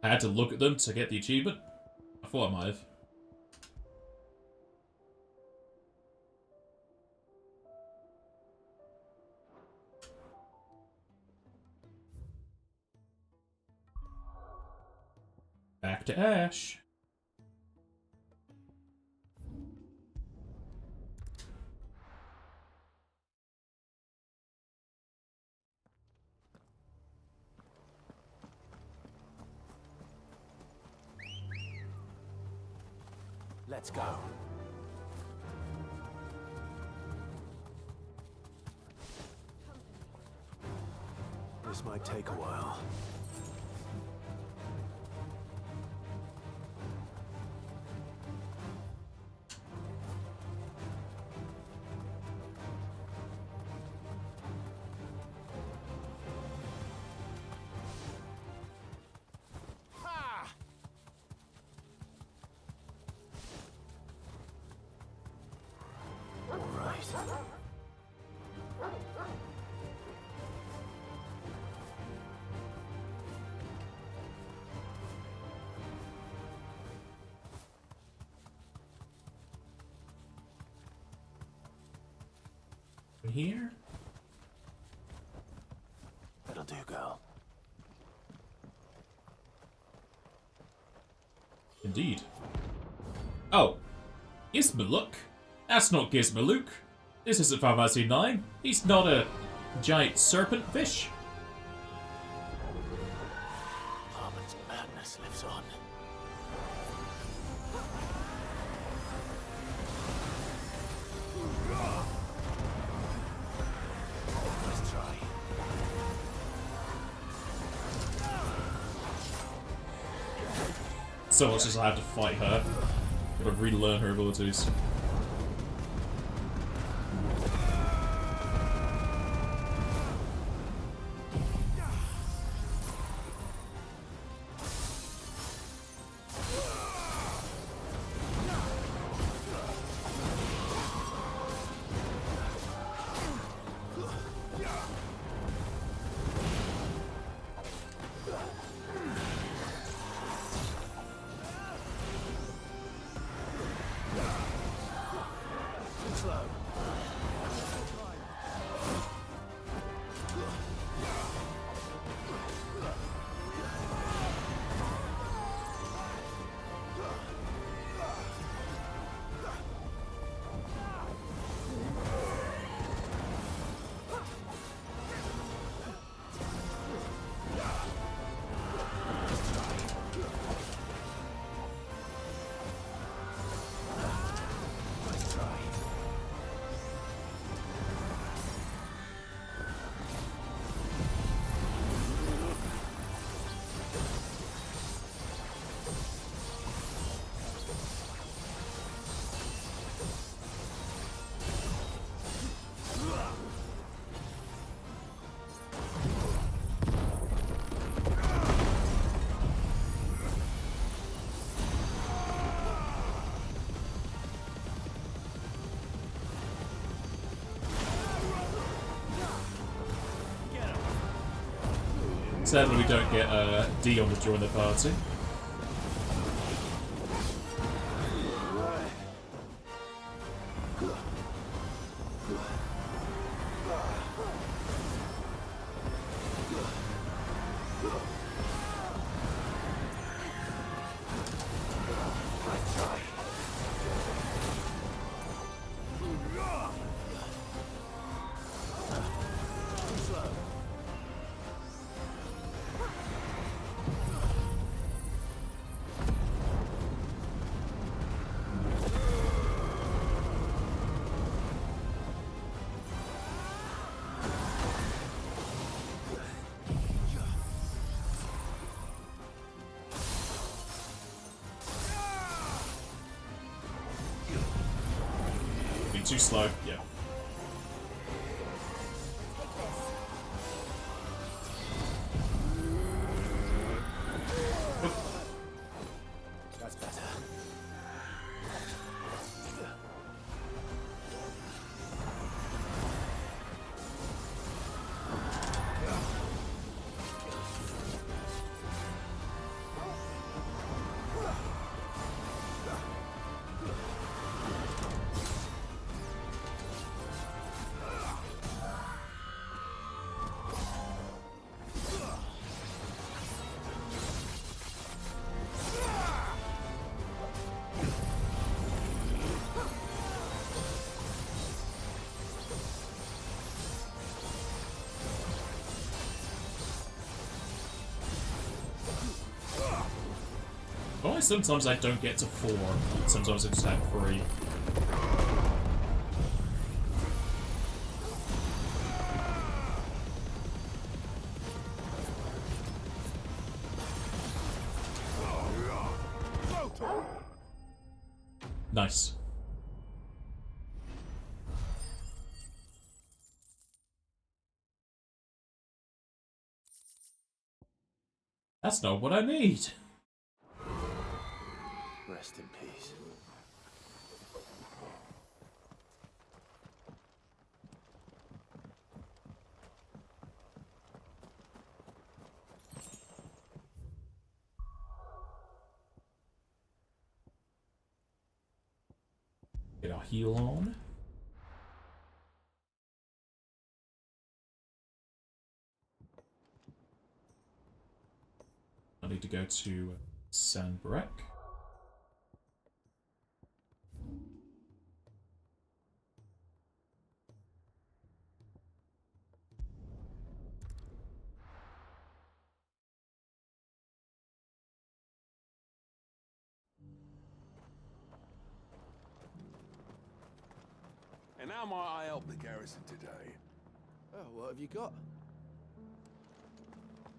I had to look at them to get the achievement? I thought I might have. Back to Ash. Let's go. This might take a while. Here? That'll do, girl. Indeed. Oh. Gizmaluk? That's not Gizmaluk. This isn't Final Fantasy 9. He's not a giant serpent fish. Harmon's madness lives on. Let's try. So much as I have to fight her. Gotta relearn her abilities. Sadly, we don't get Dion to join the party. Too slow, yeah. That's better. Why sometimes I don't get to 4, sometimes I just have 3. Nice. That's not what I need. Rest in peace. Get our heal on. I need to go to Sanbrek. And how might I help the garrison today? Oh, what have you got?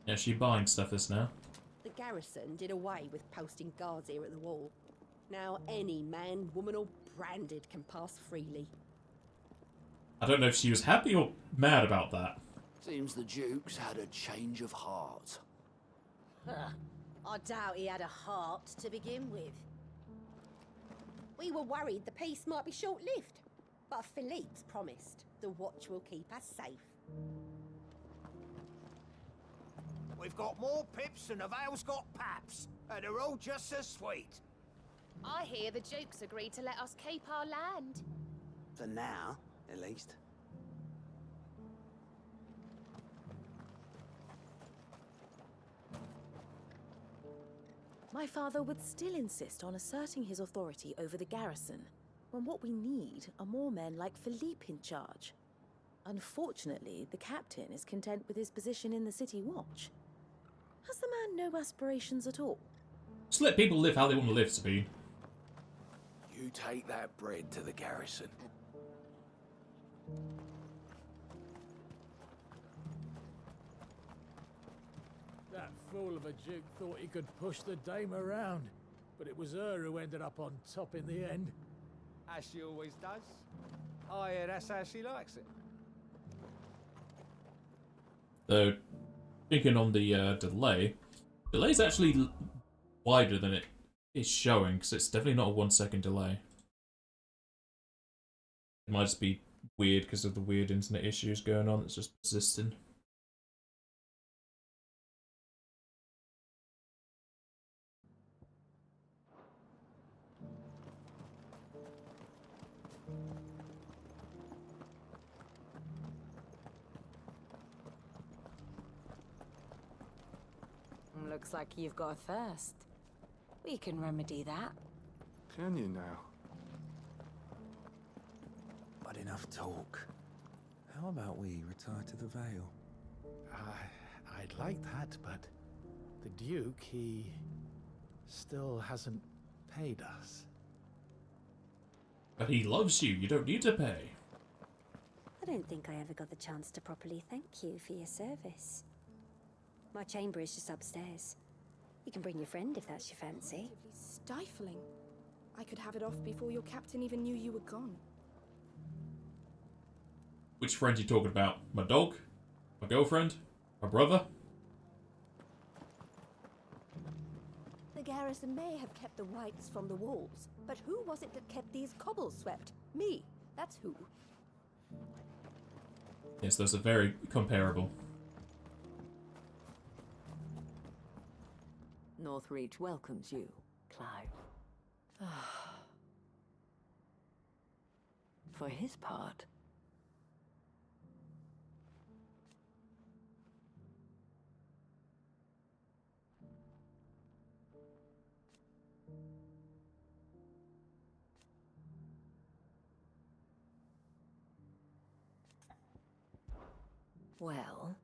Yeah, she buying stuff this now. The garrison did away with posting guards here at the wall. Now any man, woman or branded can pass freely. I don't know if she was happy or mad about that. Seems the Duke's had a change of heart. I doubt he had a heart to begin with. We were worried the peace might be short-lived, but Philippe's promised the watch will keep us safe. We've got more pips than the Vale's got paps, and they're all just as sweet. I hear the Duke's agreed to let us keep our land. For now, at least. My father would still insist on asserting his authority over the garrison, when what we need are more men like Philippe in charge. Unfortunately, the captain is content with his position in the city watch. Has the man no aspirations at all? Just let people live how they want to live, Sabine. You take that bread to the garrison. That fool of a Duke thought he could push the dame around, but it was her who ended up on top in the end. As she always does. I hear that's how she likes it. Though, thinking on the delay's actually wider than it is showing, because it's definitely not a 1 second delay. It might just be weird because of the weird internet issues going on that's just persisting. Looks like you've got a thirst. We can remedy that. Can you now? But enough talk. How about we retire to the Vale? I'd like that, but the Duke, he still hasn't paid us. But he loves you, you don't need to pay. I don't think I ever got the chance to properly thank you for your service. My chamber is just upstairs. You can bring your friend if that's your fancy. Stifling. I could have it off before your captain even knew you were gone. Which friend are you talking about? My dog? My girlfriend? My brother? The garrison may have kept the whites from the walls, but who was it that kept these cobbles swept? Me. That's who. Yes, those are very comparable. Northreach welcomes you, Clive. For his part, well,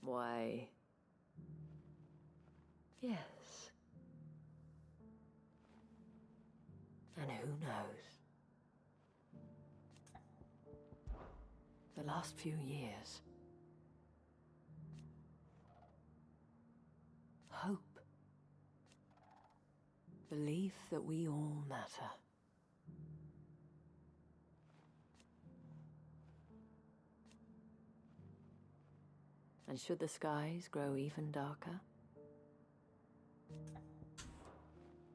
Why, yes. And who knows? The last few years. Hope. Belief that we all matter. And should the skies grow even darker?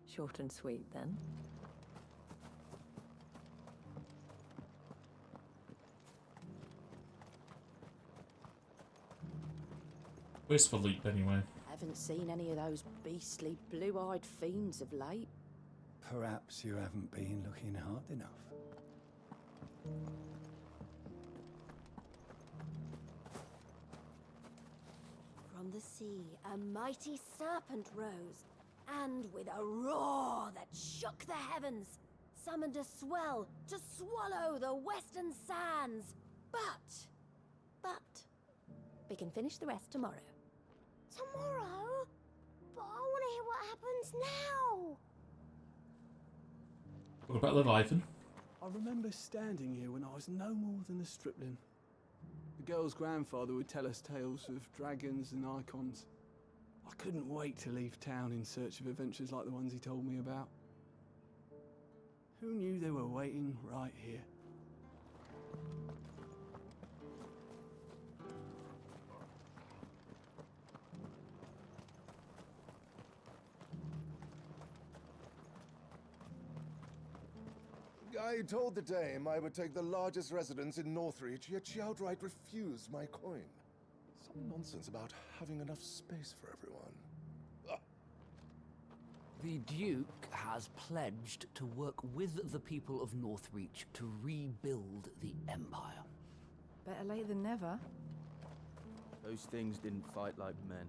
Short and sweet, then. Where's Philippe, anyway? Haven't seen any of those beastly blue-eyed fiends of late. Perhaps you haven't been looking hard enough. From the sea, a mighty serpent rose, and with a roar that shook the heavens, summoned a swell to swallow the western sands. But, we can finish the rest tomorrow. Tomorrow? But I want to hear what happens now. What about Leviathan? I remember standing here when I was no more than a stripling. The girl's grandfather would tell us tales of dragons and icons. I couldn't wait to leave town in search of adventures like the ones he told me about. Who knew they were waiting right here? I told the dame I would take the largest residence in Northreach, yet she outright refused my coin. Some nonsense about having enough space for everyone. Ah. The Duke has pledged to work with the people of Northreach to rebuild the Empire. Better late than never. Those things didn't fight like men.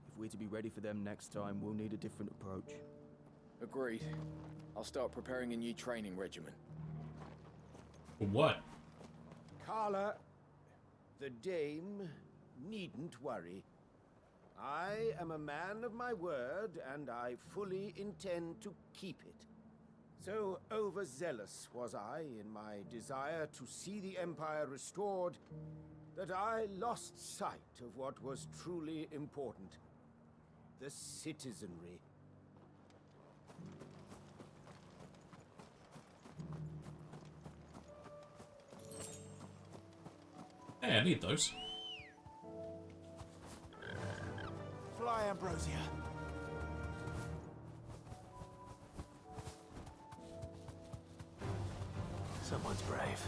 If we're to be ready for them next time, we'll need a different approach. Agreed. I'll start preparing a new training regimen. For what? Carla, the dame needn't worry. I am a man of my word, and I fully intend to keep it. So overzealous was I in my desire to see the Empire restored, that I lost sight of what was truly important: the citizenry. Hey, I need those. Fly, Ambrosia. Someone's brave.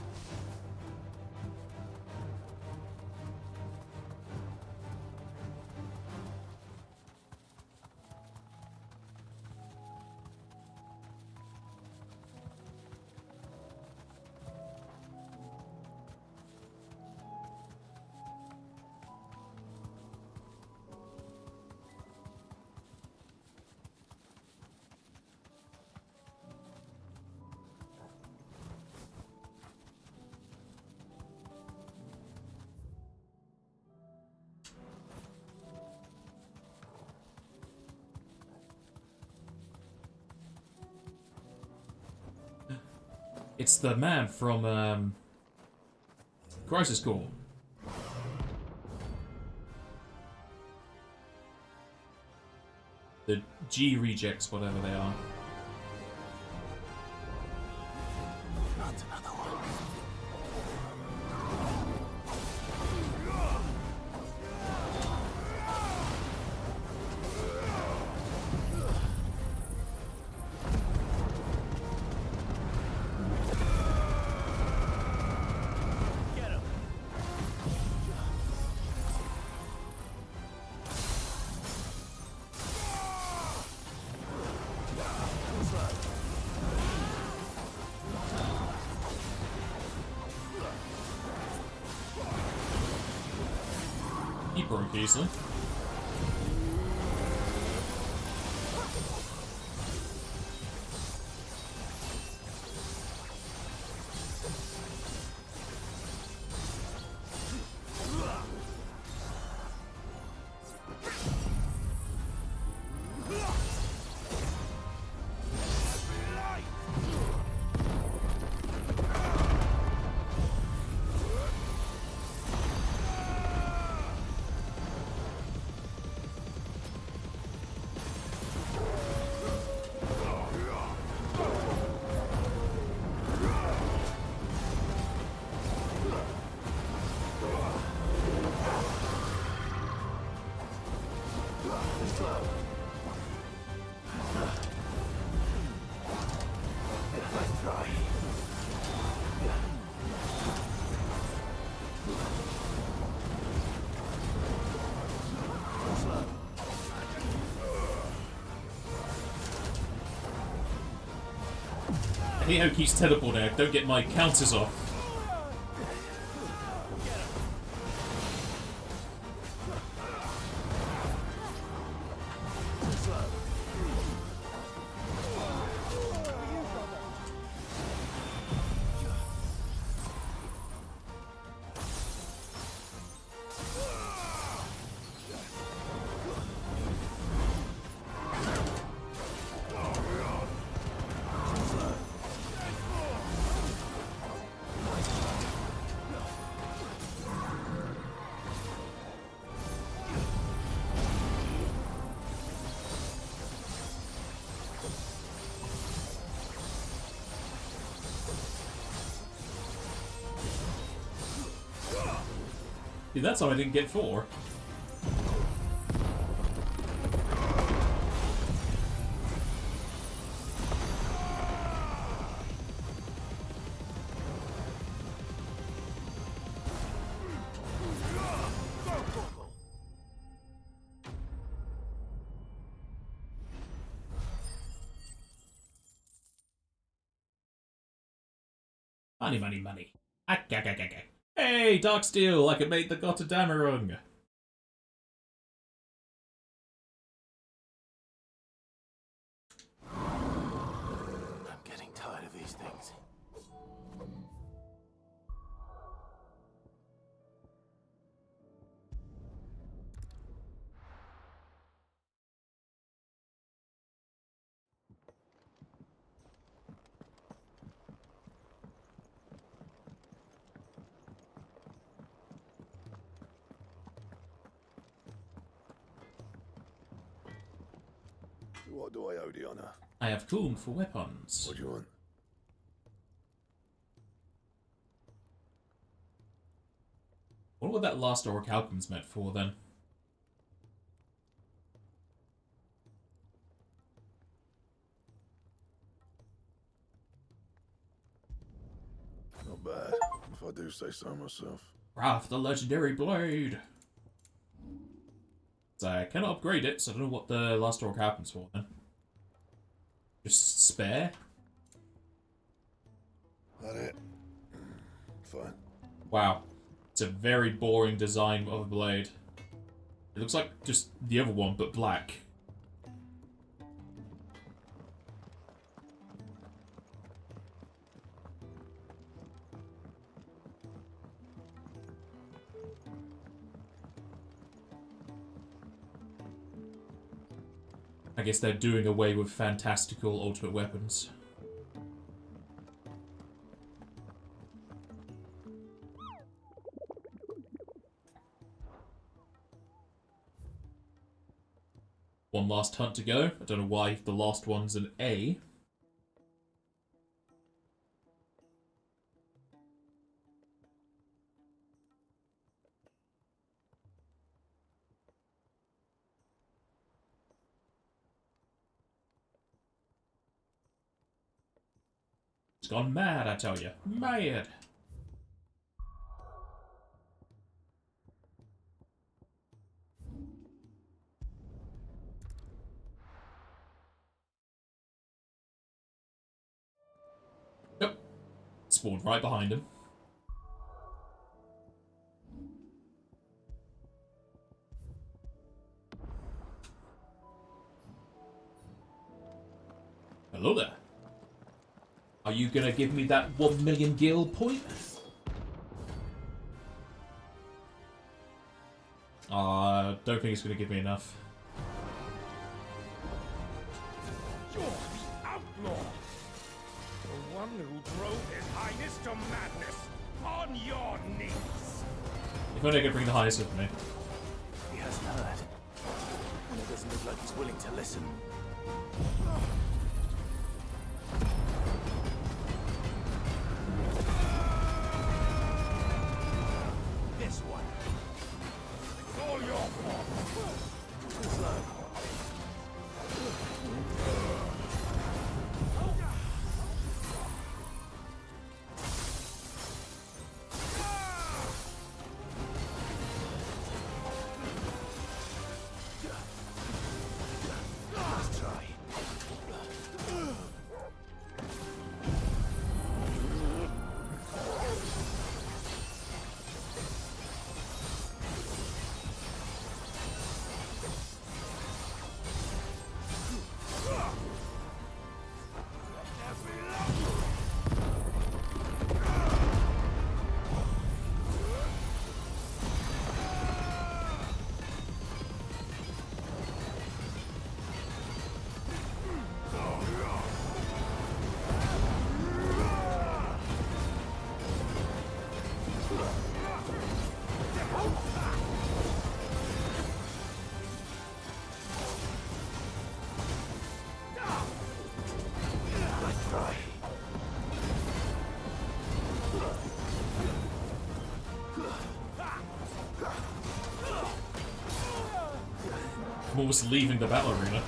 It's the man from Crisis Core. The G rejects, whatever they are. Not another one. He broke easily. Neo keeps teleporting. I don't get my counters off. See, that time I didn't get 4. Money, money, money. Hey, Darksteel, I can make the Gotterdammerung. I'm getting tired of these things. What do I owe the honor? I have cooled for weapons. What do you want? I wonder what that last orc Halcom's meant for, then. Not bad, if I do say so myself. Wrath, the legendary blade. So I cannot upgrade it, so I don't know what the last orc happens for then. Just spare? That it? Fine. Wow. It's a very boring design of a blade. It looks like just the other one, but black. I guess they're doing away with fantastical ultimate weapons. One last hunt to go. I don't know why the last one's an A. It's gone mad, I tell you. Mad. Yep. Spawned right behind him. Hello there. Are you gonna give me that 1 million gil point? Don't think it's gonna give me enough. You're the outlaw! The one who drove his highness to madness! On your knees! If only I could bring the highest with me. He hasn't heard. And it doesn't look like he's willing to listen. This one. It's all your fault. Let's try. I'm almost leaving the battle arena.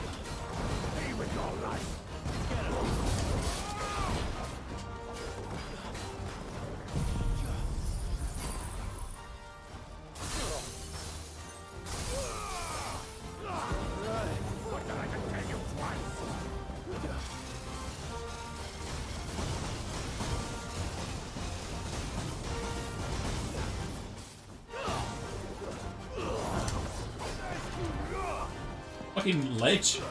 Fucking ledge.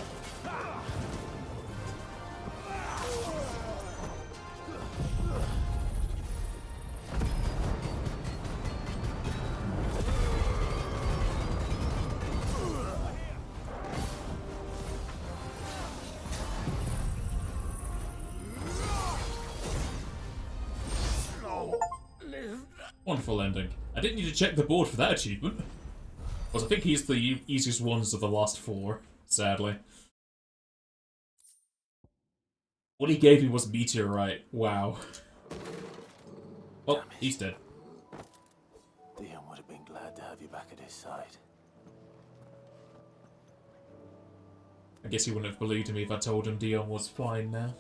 Wonderful ending. I didn't need to check the board for that achievement. Because I think he's the easiest ones of the last 4, sadly. What he gave me was Meteorite. Wow. Oh, he's dead. Dion would have been glad to have you back at his side. I guess he wouldn't have believed me if I told him Dion was fine now.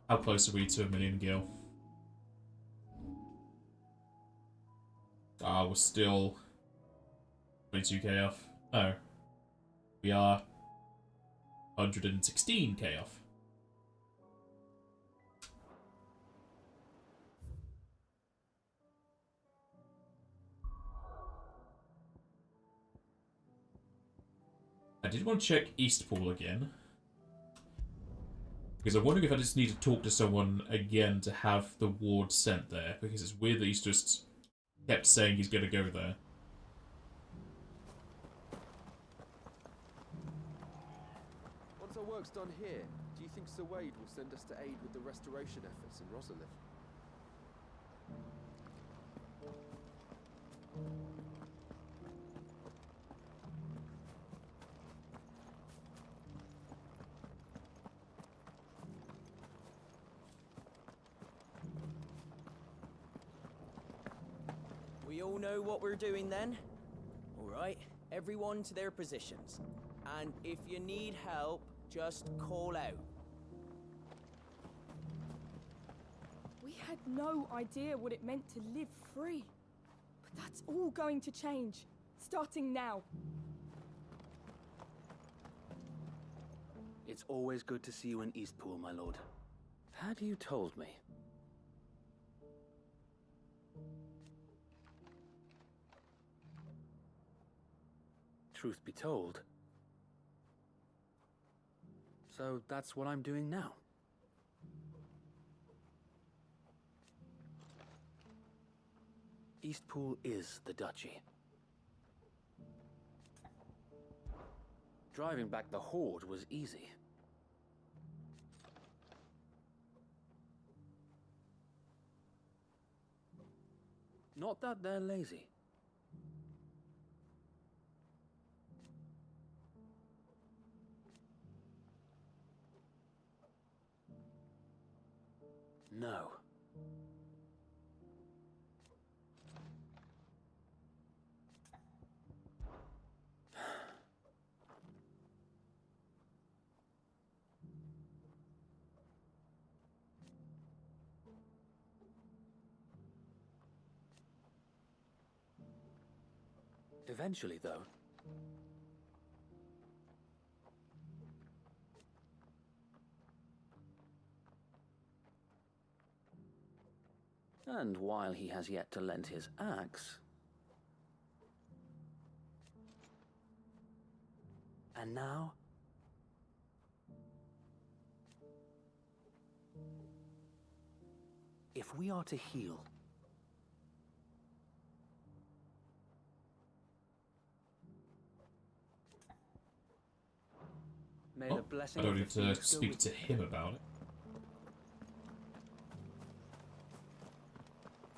How close are we to 1 million gil? We're still 22k off. Oh. We are 116k off. I did want to check Eastpool again. Because I'm wondering if I just need to talk to someone again to have the ward sent there. Because it's weird that he's just kept saying he's going to go there. Once our work's done here, do you think Sir Wade will send us to aid with the restoration efforts in Rosalith? We all know what we're doing then? Alright, everyone to their positions. And if you need help, just call out. We had no idea what it meant to live free. But that's all going to change, starting now. It's always good to see you in Eastpool, my lord. Had you told me? Truth be told. So that's what I'm doing now. Eastpool is the duchy. Driving back the Horde was easy. Not that they're lazy. No. Eventually, though. And while he has yet to lend his axe... And now... If we are to heal... May the blessing I don't of need the to speak to him about it.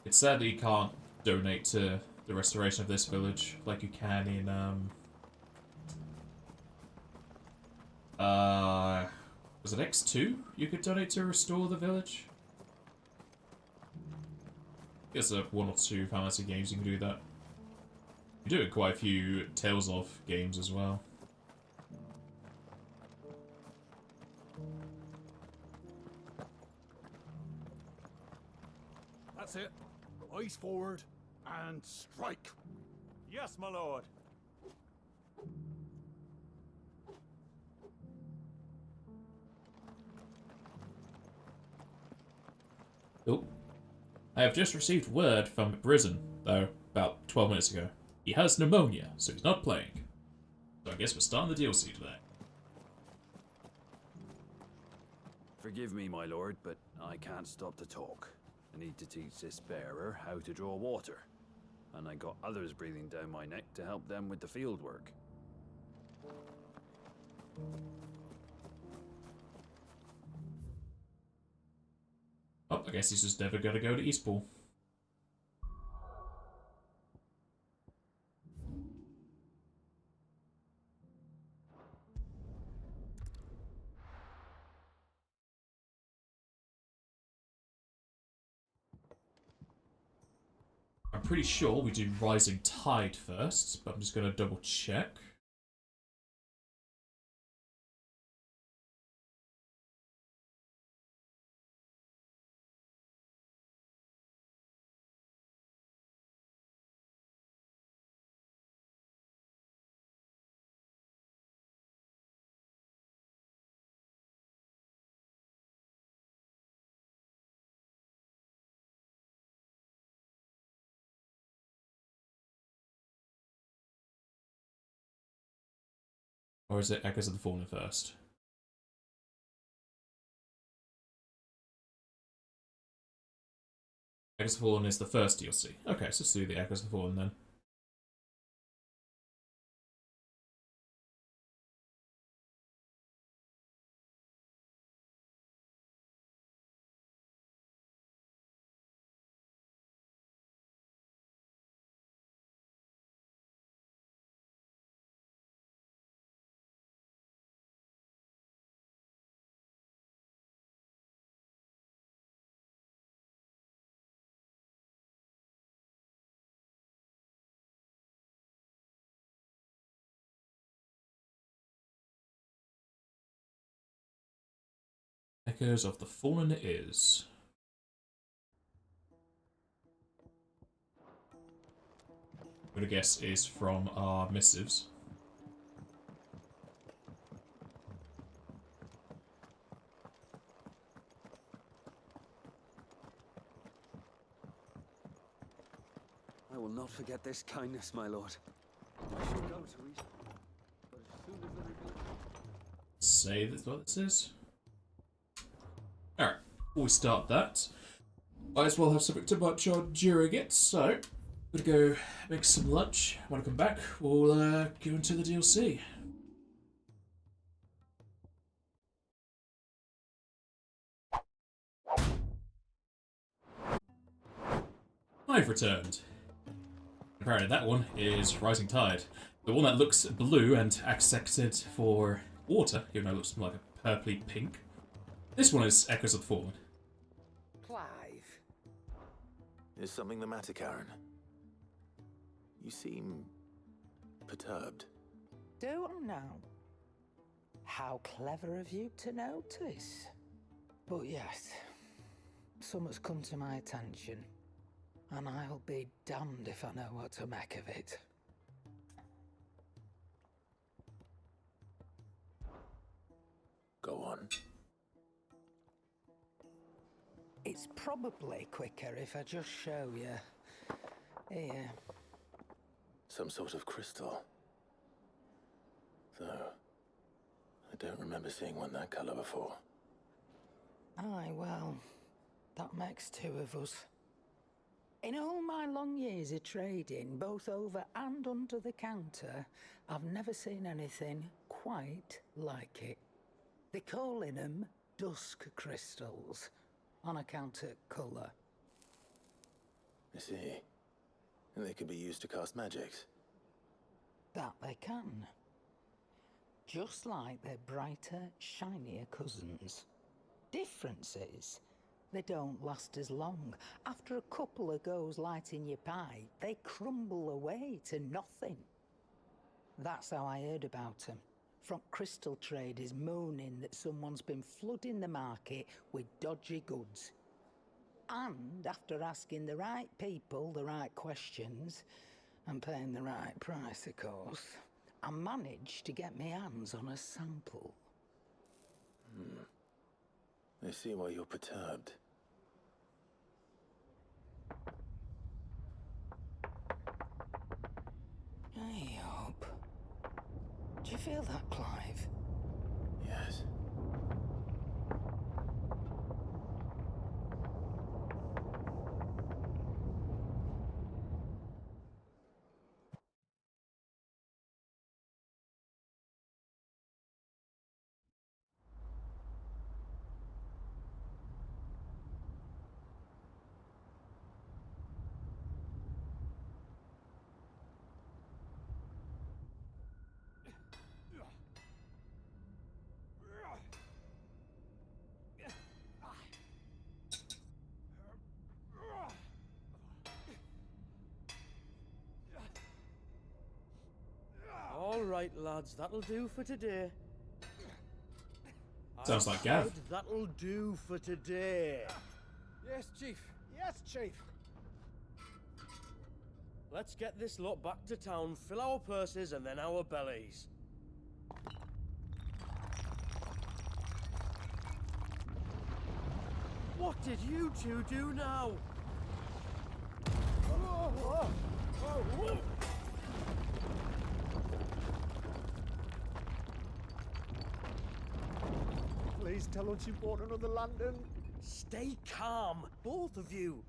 It's sad that you can't donate to the restoration of this village like you can in, was it X2 you could donate to restore the village? I guess 1 or 2 fantasy games you can do that. You're doing quite a few Tales of games as well. That's it. Eyes forward and strike. Yes, my lord. Oh. I have just received word from prison, though, about 12 minutes ago. He has pneumonia, so he's not playing. So I guess we're starting the DLC today. Forgive me, my lord, but I can't stop to talk. I need to teach this bearer how to draw water. And I got others breathing down my neck to help them with the field work. Oh, I guess he's just never gonna go to Eastpool. I'm pretty sure we do Rising Tide first, but I'm just gonna double check. Or is it Echoes of the Fallen first? Echoes of the Fallen is the first DLC. Okay, so let's do the Echoes of the Fallen then. Echoes of the Fallen it is. I'm gonna guess is from our missives. I will not forget this kindness, my lord. I shall go to East, but as soon as the rebuild... Say that's what this is. Alright, before we start that, might as well have something to munch on during it, so I'm gonna go make some lunch. When I come back, we'll go into the DLC. I've returned. Apparently that one is Rising Tide. The one that looks blue and accented for water, even though it looks more like a purpley pink. This one is Echoes of the Fallen. Clive. Is something the matter, Karen? You seem perturbed. Do I now? How clever of you to notice. But yes, something's come to my attention, and I'll be damned if I know what to make of it. Go on. It's probably quicker if I just show you. Here. Some sort of crystal. Though, I don't remember seeing one that colour before. Aye, well, that makes two of us. In all my long years of trading, both over and under the counter, I've never seen anything quite like it. They're calling them dusk crystals, on account of colour. I see. And they can be used to cast magics. That they can. Just like their brighter, shinier cousins. Difference is, They don't last as long. After a couple of goes lighting your pipe, they crumble away to nothing. That's how I heard about them. From crystal traders moaning that someone's been flooding the market with dodgy goods. And after asking the right people the right questions, and paying the right price, of course, I managed to get my hands on a sample. I see why you're perturbed. Hey, Hope. Do you feel that, Clive? Yes. All right, lads, that'll do for today. Sounds like Gav. That'll do for today. Yes, Chief. Yes, Chief. Let's get this lot back to town, fill our purses and then our bellies. What did you two do now? Please tell us you bought another lantern. Stay calm, both of you.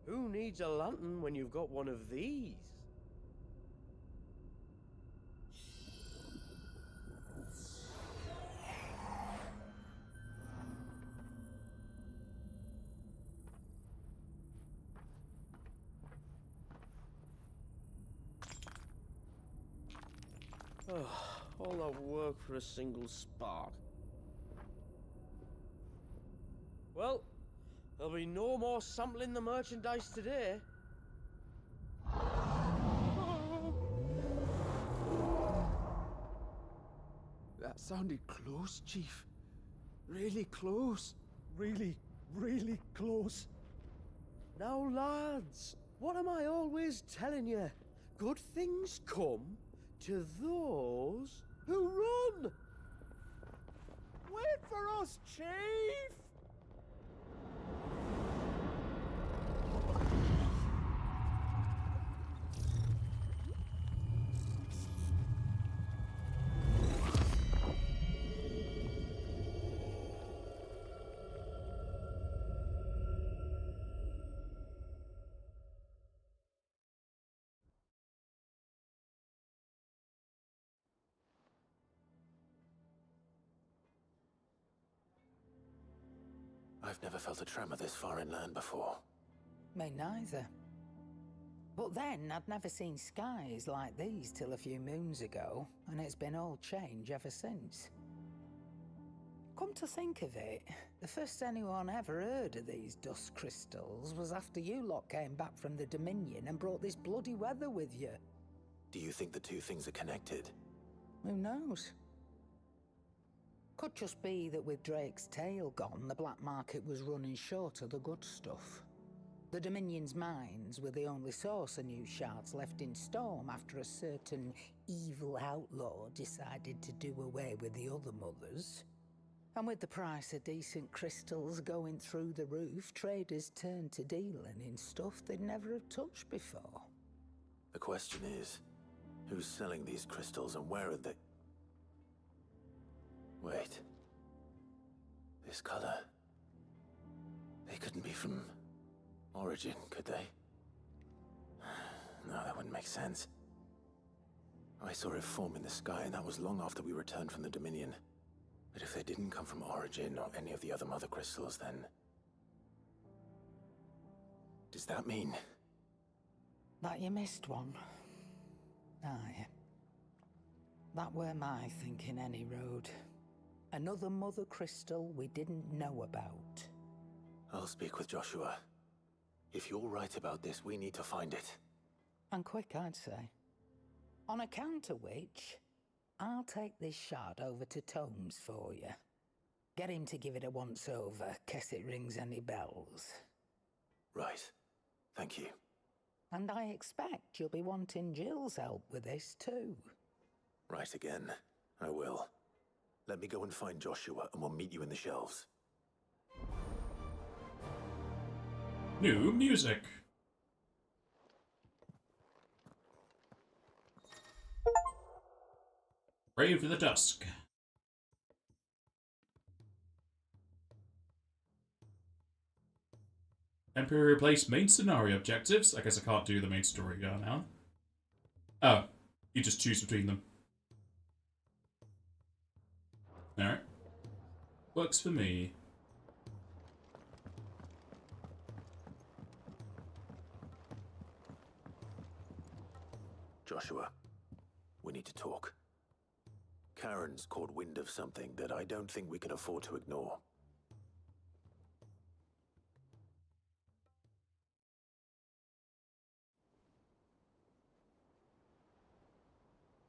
Who needs a lantern when you've got one of these? All that work for a single spark. Well, there'll be no more sampling the merchandise today. That sounded close, Chief. Really close. Really, really close. Now, lads, what am I always telling you? Good things come to those who run! Wait for us, Chief! I've never felt a tremor this far inland before. Me neither. But then, I'd never seen skies like these till a few moons ago, and it's been all change ever since. Come to think of it, the first anyone ever heard of these dust crystals was after you lot came back from the Dominion and brought this bloody weather with you. Do you think the two things are connected? Who knows? Could just be that with Drake's tail gone, the black market was running short of the good stuff. The Dominion's mines were the only source of new shards left in Storm after a certain evil outlaw decided to do away with the other mothers. And with the price of decent crystals going through the roof, traders turned to dealing in stuff they'd never have touched before. The question is, who's selling these crystals and where are they? Wait. This color. They couldn't be from Origin, could they? No, that wouldn't make sense. I saw it form in the sky, and that was long after we returned from the Dominion. But if they didn't come from Origin or any of the other mother crystals, then... does that mean... that you missed one? Aye. That were my thinking, any road. Another mother crystal we didn't know about. I'll speak with Joshua. If you're right about this, we need to find it. And quick, I'd say. On account of which, I'll take this shard over to Tomes for you. Get him to give it a once-over, case it rings any bells. Right. Thank you. And I expect you'll be wanting Jill's help with this too. Right again. I will. Let me go and find Joshua, and we'll meet you in the shelves. New music. Brave to the Dusk. Emperor replaced main scenario objectives. I guess I can't do the main story now. Oh, you just choose between them. Alright. Works for me. Joshua, we need to talk. Karen's caught wind of something that I don't think we can afford to ignore.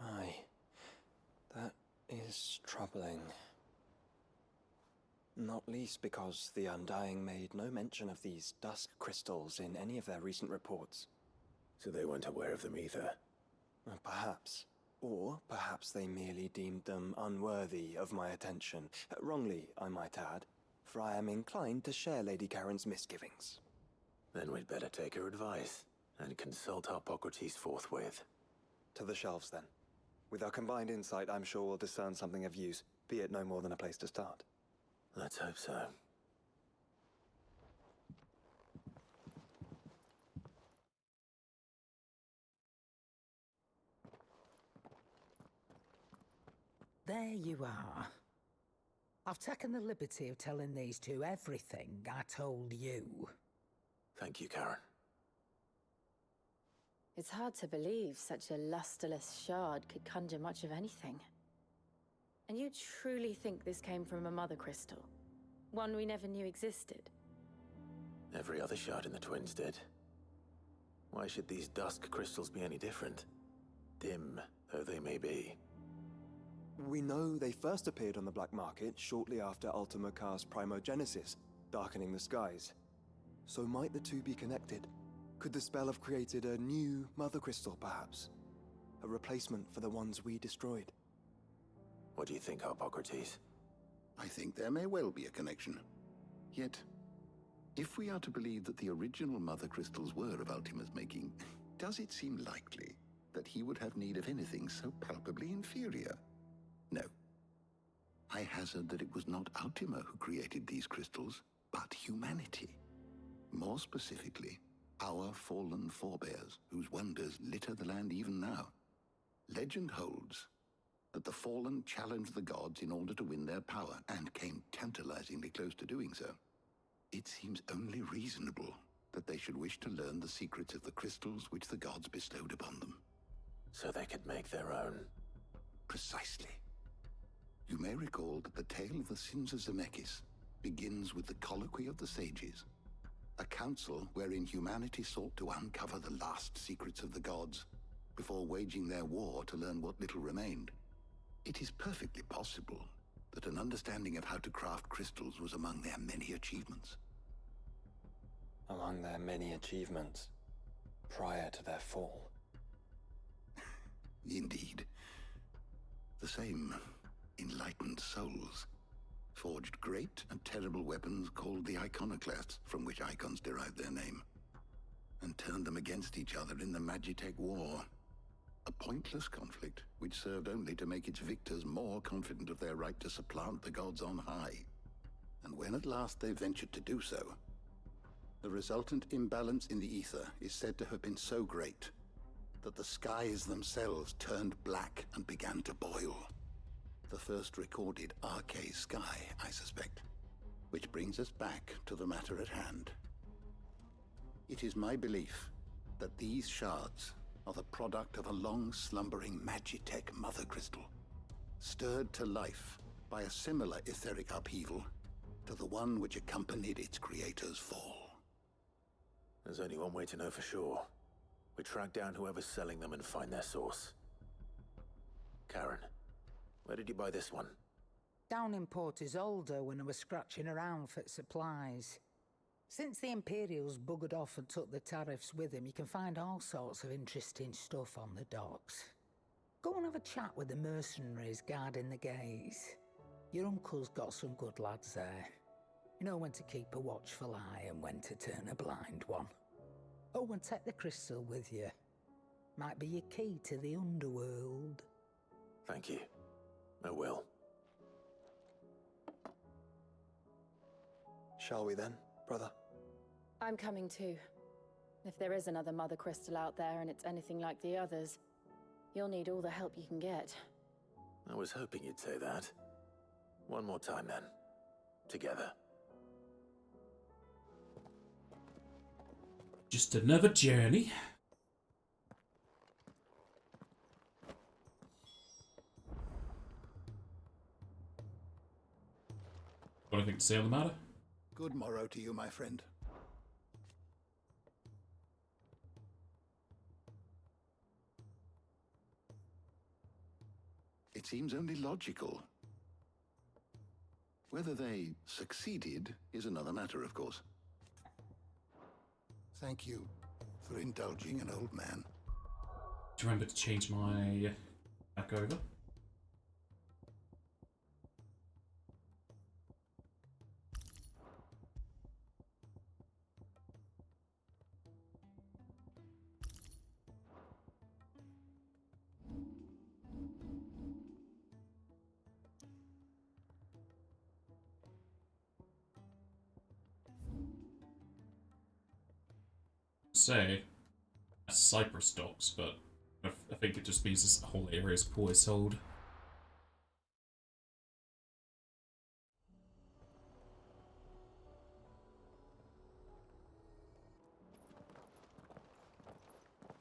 Aye. That is troubling. Not least because the Undying made no mention of these dusk crystals in any of their recent reports. So they weren't aware of them either? Perhaps. Or perhaps they merely deemed them unworthy of my attention. Wrongly, I might add, for I am inclined to share Lady Karen's misgivings. Then we'd better take her advice and consult Hippocrates forthwith. To the shelves, then. With our combined insight, I'm sure we'll discern something of use, be it no more than a place to start. Let's hope so. There you are. I've taken the liberty of telling these two everything I told you. Thank you, Karen. It's hard to believe such a lusterless shard could conjure much of anything. And you truly think this came from a mother crystal? One we never knew existed? Every other shard in the Twins did. Why should these dusk crystals be any different? Dim though they may be. We know they first appeared on the black market shortly after Ultima Car's primogenesis, darkening the skies. So might the two be connected? Could the spell have created a new mother crystal, perhaps? A replacement for the ones we destroyed? What do you think, Hippocrates? I think there may well be a connection. Yet, if we are to believe that the original mother crystals were of Ultima's making, does it seem likely that he would have need of anything so palpably inferior? No. I hazard that it was not Ultima who created these crystals, but humanity. More specifically, our fallen forebears, whose wonders litter the land even now. Legend holds that the fallen challenged the gods in order to win their power, and came tantalizingly close to doing so. It seems only reasonable that they should wish to learn the secrets of the crystals which the gods bestowed upon them. So they could make their own. Precisely. You may recall that the tale of the sins of Zemeckis begins with the Colloquy of the Sages, a council wherein humanity sought to uncover the last secrets of the gods before waging their war to learn what little remained. It is perfectly possible that an understanding of how to craft crystals was among their many achievements. Among their many achievements, prior to their fall. Indeed. The same enlightened souls forged great and terrible weapons called the iconoclasts, from which icons derived their name, and turned them against each other in the Magitech War. A pointless conflict which served only to make its victors more confident of their right to supplant the gods on high. And when at last they ventured to do so, the resultant imbalance in the ether is said to have been so great that the skies themselves turned black and began to boil. The first recorded arcade sky, I suspect. Which brings us back to the matter at hand. It is my belief that these shards are the product of a long-slumbering Magitech mother crystal, stirred to life by a similar etheric upheaval to the one which accompanied its creator's fall. There's only one way to know for sure. We track down whoever's selling them and find their source. Karen, where did you buy this one? Down in Port Isolde when I was scratching around for supplies. Since the Imperials buggered off and took the tariffs with them, you can find all sorts of interesting stuff on the docks. Go and have a chat with the mercenaries guarding the gates. Your uncle's got some good lads there. You know when to keep a watchful eye and when to turn a blind one. Oh, and take the crystal with you. Might be your key to the underworld. Thank you. I will. Shall we then, brother? I'm coming too. If there is another mother crystal out there and it's anything like the others, you'll need all the help you can get. I was hoping you'd say that. One more time then. Together. Just another journey. Got anything to say on the matter? Good morrow to you, my friend. It seems only logical. Whether they succeeded is another matter, of course. Thank you for indulging an old man. Do you remember to change my back over? Say Cypress docks, but I think it just means this whole area is poorly sold.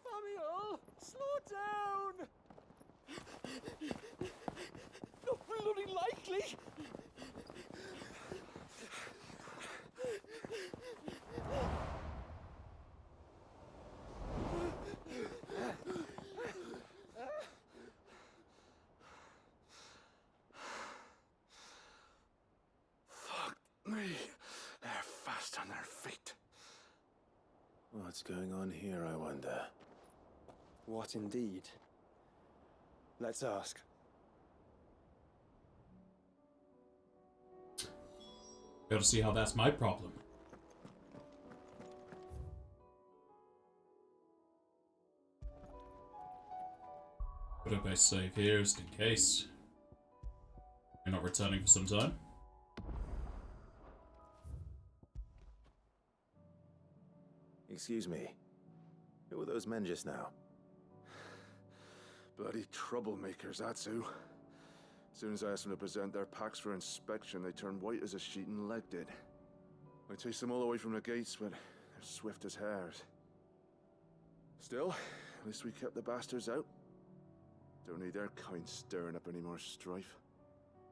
Samuel, slow down! Not bloody likely! They're fast on their feet. What's going on here, I wonder? What indeed? Let's ask. Gotta see how that's my problem. Put up a save here just in case. You're not returning for some time. Excuse me. Who were those men just now? Bloody troublemakers, that's who. As soon as I asked them to present their packs for inspection, they turned white as a sheet and legged it. I chased them all away from the gates, but they're swift as hares. Still, at least we kept the bastards out. Don't need their kind stirring up any more strife.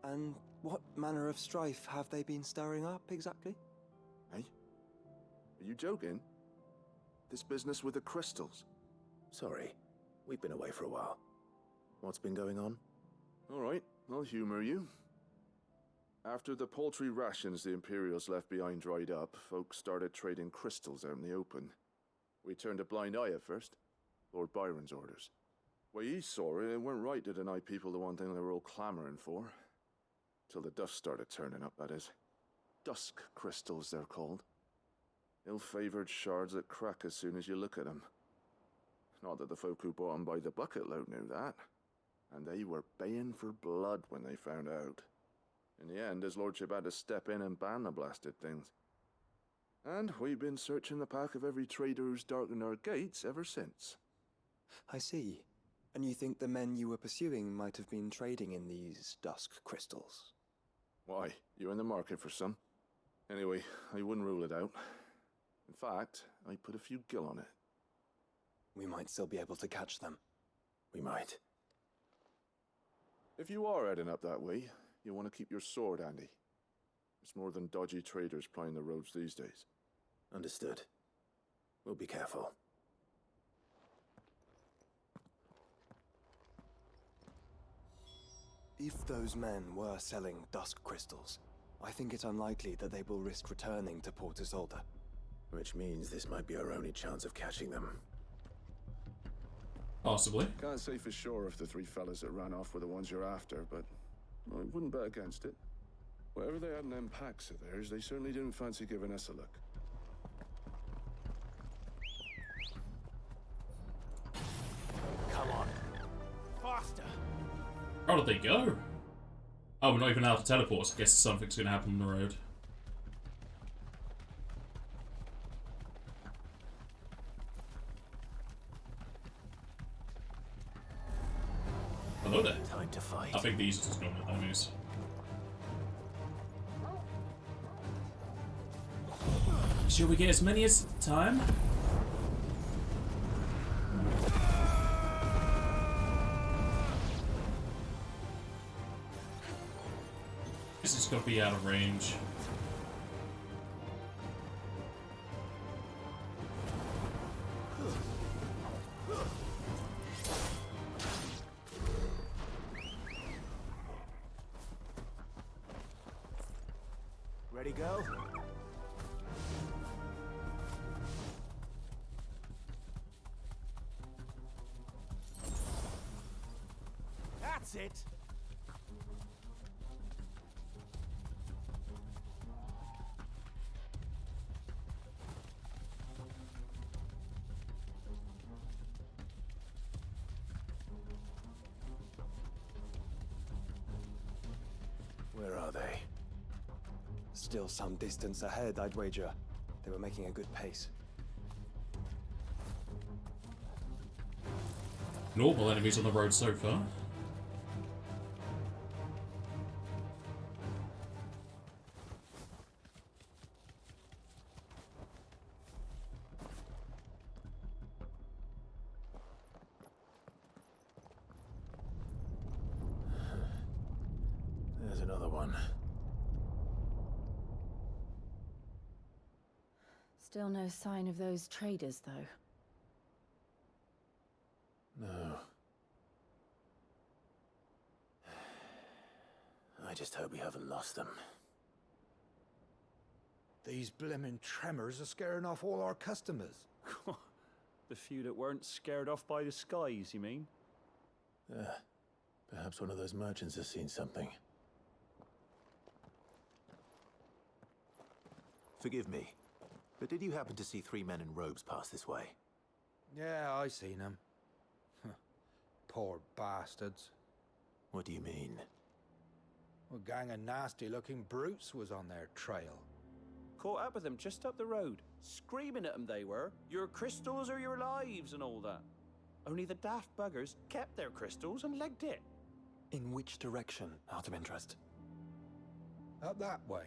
And what manner of strife have they been stirring up, exactly? Hey? Are you joking? This business with the crystals? Sorry, we've been away for a while. What's been going on? Alright, I'll humor you. After the paltry rations the Imperials left behind dried up, folks started trading crystals out in the open. We turned a blind eye at first. Lord Byron's orders. Way he saw it, it weren't right to deny people the one thing they were all clamoring for. Till the dust started turning up, that is. Dusk crystals, they're called. Ill-favored shards that crack as soon as you look at them. Not that the folk who bought them by the bucket load knew that. And they were baying for blood when they found out. In the end, his lordship had to step in and ban the blasted things. And we've been searching the pack of every trader who's darkened our gates ever since. I see. And you think the men you were pursuing might have been trading in these dusk crystals? Why? You in the market for some? Anyway, I wouldn't rule it out. In fact, I put a few gil on it. we might still be able to catch them. We might. If you are heading up that way, you want to keep your sword handy. It's more than dodgy traders plying the roads these days. Understood. We'll be careful. If those men were selling dusk crystals, I think it's unlikely that they will risk returning to Port Isolde. Which means this might be our only chance of catching them. Possibly. Can't say for sure if the three fellas that ran off were the ones you're after, but I wouldn't bet against it. Whatever they had in them packs of theirs, they certainly didn't fancy giving us a look. Come on. Faster. How did they go? Oh, we're not even allowed to teleport, so I guess something's gonna happen on the road. Hello there. Time to fight. I think these are just normal enemies. Should we get as many as time? This is gonna be out of range. Ready, go? That's it! Where are they? Still some distance ahead, I'd wager. They were making a good pace. Normal enemies on the road so far. There's another one. Still no sign of those traders, though. No. I just hope we haven't lost them. These blimmin' tremors are scaring off all our customers. The few that weren't scared off by the skies, you mean? Perhaps one of those merchants has seen something. Forgive me, but did you happen to see three men in robes pass this way? Yeah, I seen them. Poor bastards. What do you mean? A gang of nasty-looking brutes was on their trail. Caught up with them just up the road. Screaming at them they were. Your crystals or your lives and all that. Only the daft buggers kept their crystals and legged it. In which direction, out of interest? Up that way.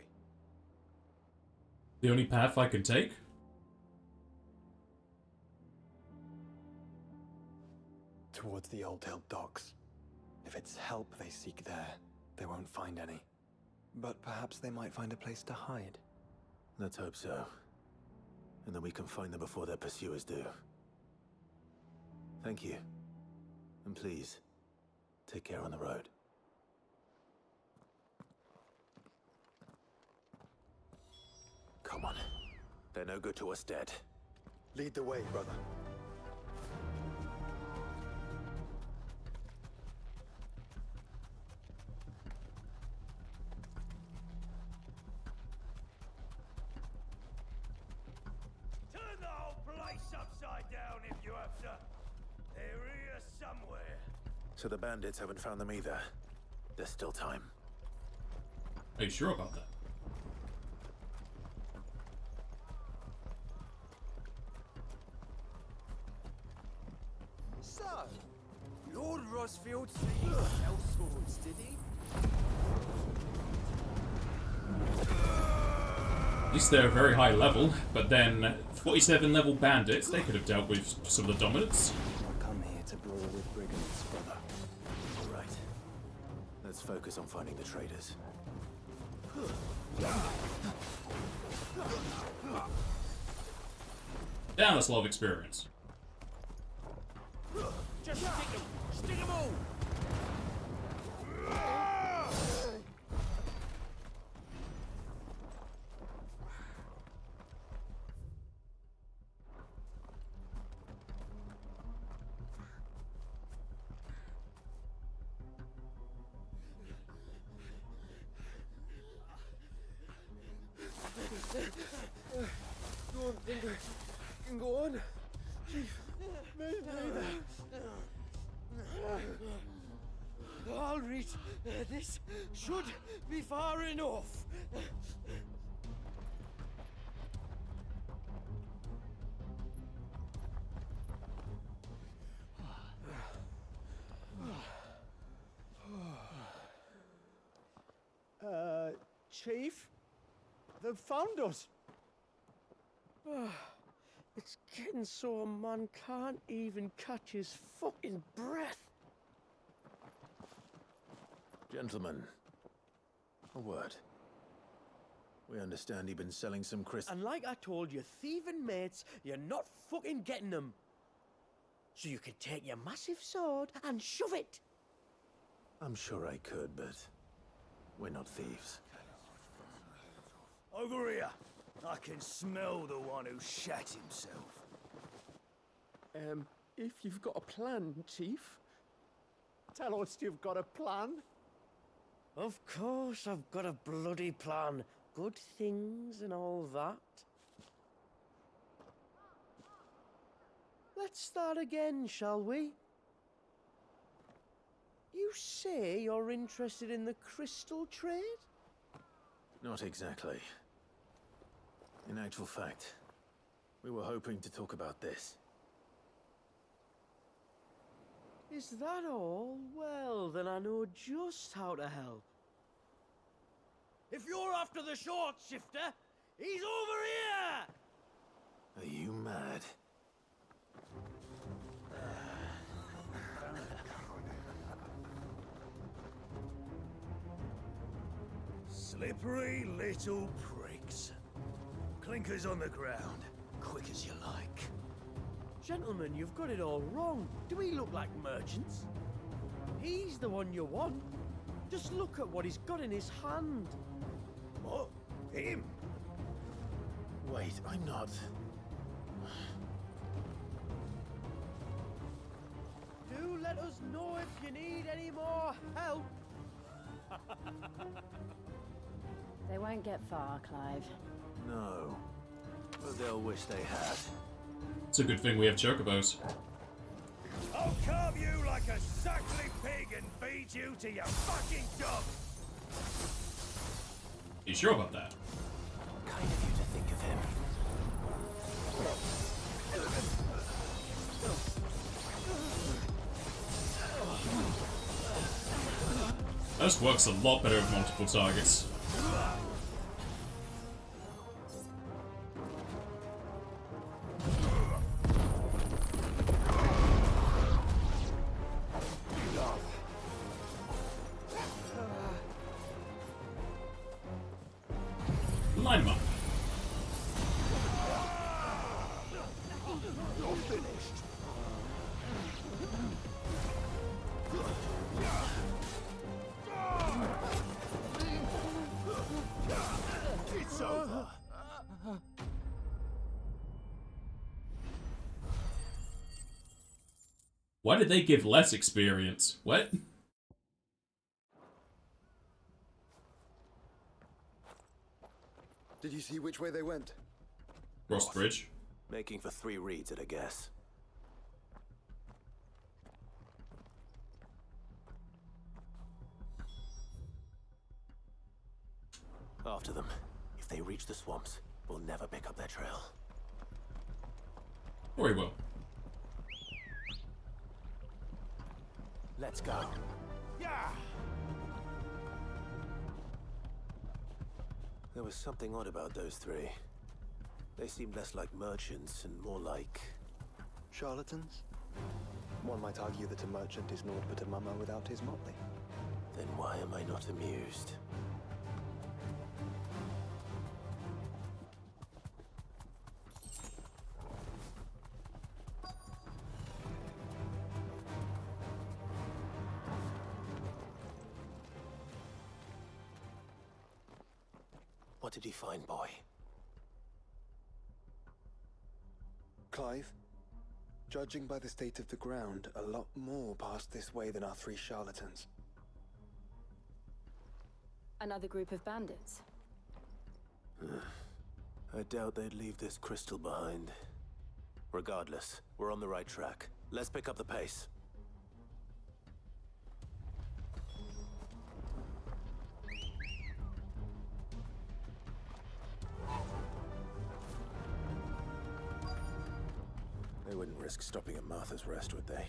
The only path I can take? Towards the Old Hill docks. If it's help they seek there, they won't find any. But perhaps they might find a place to hide. Let's hope so. And then we can find them before their pursuers do. Thank you. And please, take care on the road. Come on. They're no good to us dead. Lead the way, brother. Turn the whole place upside down if you have to. They're here somewhere. So the bandits haven't found them either. There's still time. Are you sure about that? So, Lord Rosfield said he sell swords, did he? Swords, did he? At least they're a very high level, but then 47 level bandits, they could have dealt with some of the dominance. Come here to brawl with brigands, brother. All right. Let's focus on finding the traitors. Damn, that's a lot of experience. Just stick him! Stick him all! Don't think I can go on. Chief, neither. I'll reach. This should be far enough. Chief? They've found us. It's getting so a man can't even catch his fucking breath. Gentlemen, a word. We understand you've been selling some crystals. And like I told your thieving mates, you're not fucking getting them. So you can take your massive sword and shove it. I'm sure I could, but we're not thieves. Over here! I can smell the one who shat himself. If you've got a plan, Chief. Tell us you've got a plan. Of course I've got a bloody plan. Good things and all that. Let's start again, shall we? You say you're interested in the crystal trade? Not exactly. In actual fact, we were hoping to talk about this. Is that all? Well, then I know just how to help. If you're after the short shifter, he's over here! Are you mad? Slippery little pricks. Clinkers on the ground, quick as you like. Gentlemen, you've got it all wrong. Do we look like merchants? He's the one you want. Just look at what he's got in his hand. What? Him? Wait, I'm not. Do let us know if you need any more help. They won't get far, Clive. No. But they'll wish they had. It's a good thing we have chocobos. I'll carve you like a suckling pig and feed you to your fucking dog! You sure about that? Kind of you to think of him. This works a lot better with multiple targets. Line them up. You're finished. It's over. Why did they give less experience? What? Did you see which way they went? Cross the bridge. Making for 3 reads at a guess. After them. If they reach the swamps, we'll never pick up their trail. Or he will. Let's go. Yeah. There was something odd about those three. They seemed less like merchants and more like... charlatans? One might argue that a merchant is naught but a mummer without his motley. Then why am I not amused? What did he find, boy? Clive, judging by the state of the ground, a lot more passed this way than our three charlatans. Another group of bandits. I doubt they'd leave this crystal behind. Regardless, we're on the right track. Let's pick up the pace. They wouldn't risk stopping at Martha's Rest, would they?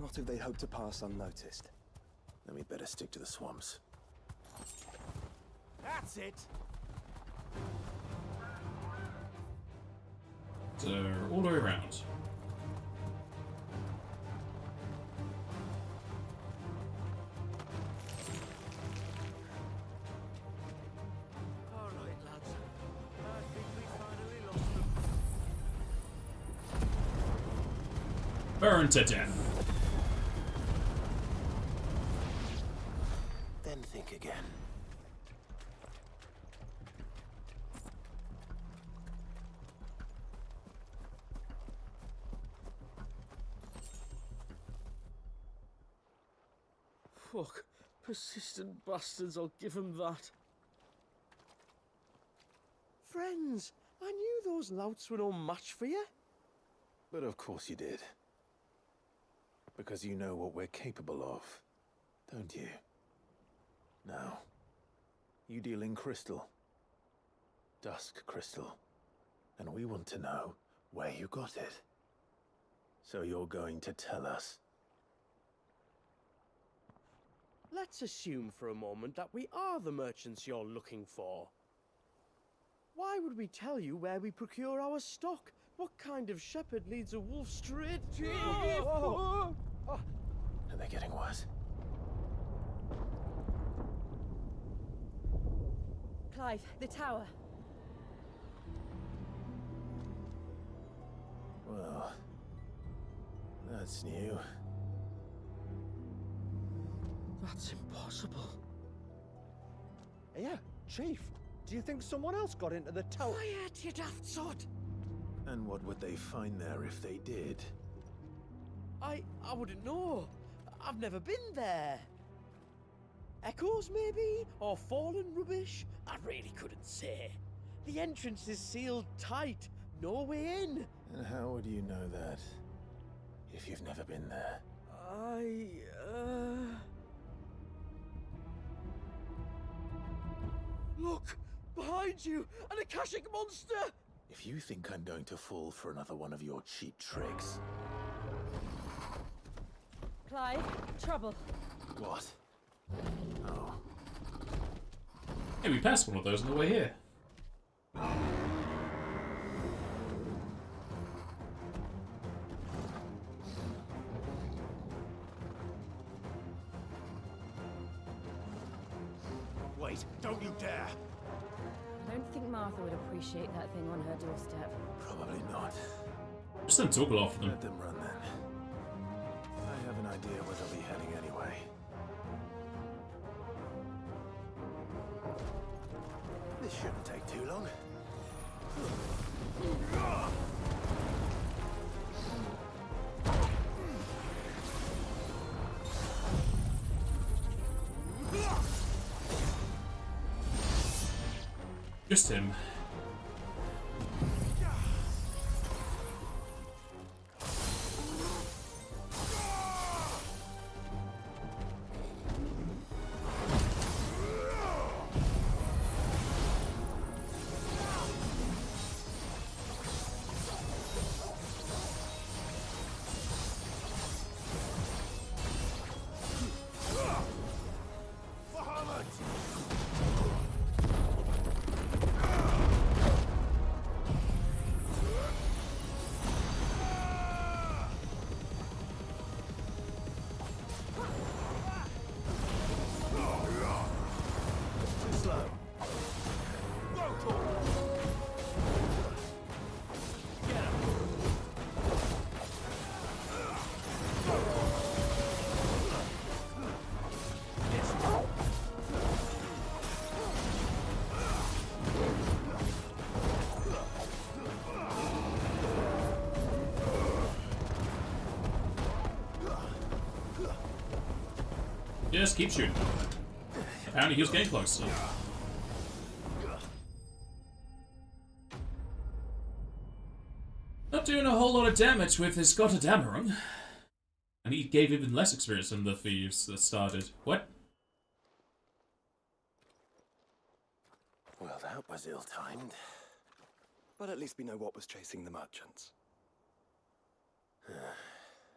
Not if they hope to pass unnoticed. Then we'd better stick to the swamps. That's it! So, all the way around. Alright, lads. I think we finally lost them. Burn to death. Then think again. Fuck. Persistent bastards, I'll give them that. Friends, I knew those louts were no match for you. But of course you did. Because you know what we're capable of, don't you? Now, you deal in crystal. Dusk crystal. And we want to know where you got it. So you're going to tell us. Let's assume for a moment that we are the merchants you're looking for. Why would we tell you where we procure our stock? What kind of shepherd leads a wolf straight to... Are they getting worse? Clive, the tower. Well, that's new. That's impossible. Yeah, Chief. Do you think someone else got into the tower? Quiet, you daft sod! And what would they find there if they did? I wouldn't know. I've never been there. Echoes, maybe? Or fallen rubbish? I really couldn't say. The entrance is sealed tight. No way in. And how would you know that, if you've never been there? Look! Behind you! An Akashic monster! If you think I'm going to fall for another one of your cheap tricks... Clive, trouble. What? Oh. Hey, we passed one of those on the way here. Wait, don't you dare! I don't think Martha would appreciate that thing on her doorstep. Probably not. Just don't talk after them. Let them run then. I have an idea where they'll be heading anyway. This shouldn't take too long. Just him. Just keep shooting. Apparently he was getting closer. Not doing a whole lot of damage with his Gotterdammerung. And he gave even less experience than the thieves that started. What? Well, that was ill-timed. But at least we know what was chasing the merchants.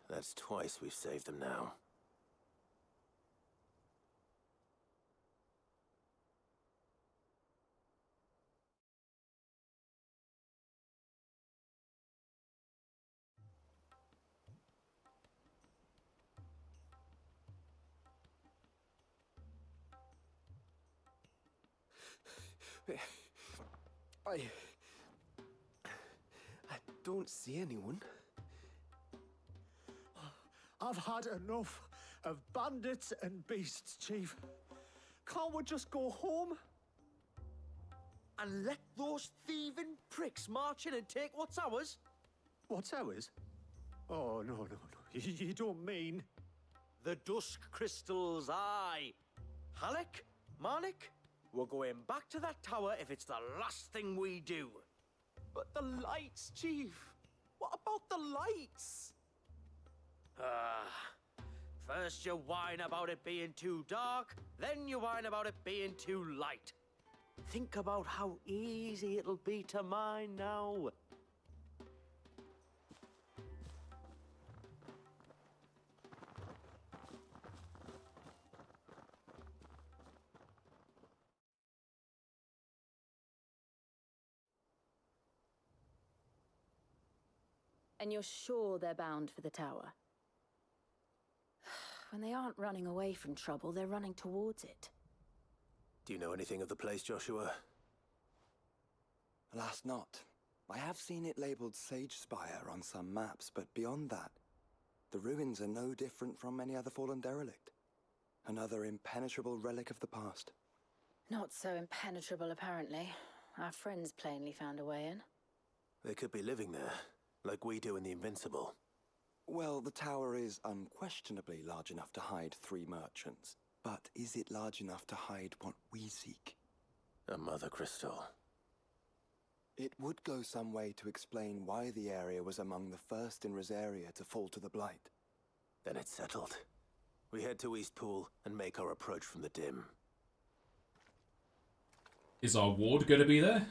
That's twice we've saved them now. I don't see anyone. I've had enough of bandits and beasts, Chief. Can't we just go home? And let those thieving pricks march in and take what's ours? What's ours? Oh, no. You don't mean... The Dusk Crystals, aye. Halleck? Marnik? We're going back to that tower if it's the last thing we do. But the lights, Chief. What about the lights? First you whine about it being too dark, then you whine about it being too light. Think about how easy it'll be to mine now. And you're sure they're bound for the tower? When they aren't running away from trouble, they're running towards it. Do you know anything of the place, Joshua? Alas, not. I have seen it labeled Sage Spire on some maps, but beyond that, the ruins are no different from any other fallen derelict. Another impenetrable relic of the past. Not so impenetrable, apparently. Our friends plainly found a way in. They could be living there, like we do in the Invincible. Well, the tower is unquestionably large enough to hide 3 merchants. But is it large enough to hide what we seek? A Mother Crystal. It would go some way to explain why the area was among the first in Rosaria to fall to the Blight. Then it's settled. We head to Eastpool and make our approach from the dim. Is our ward gonna be there?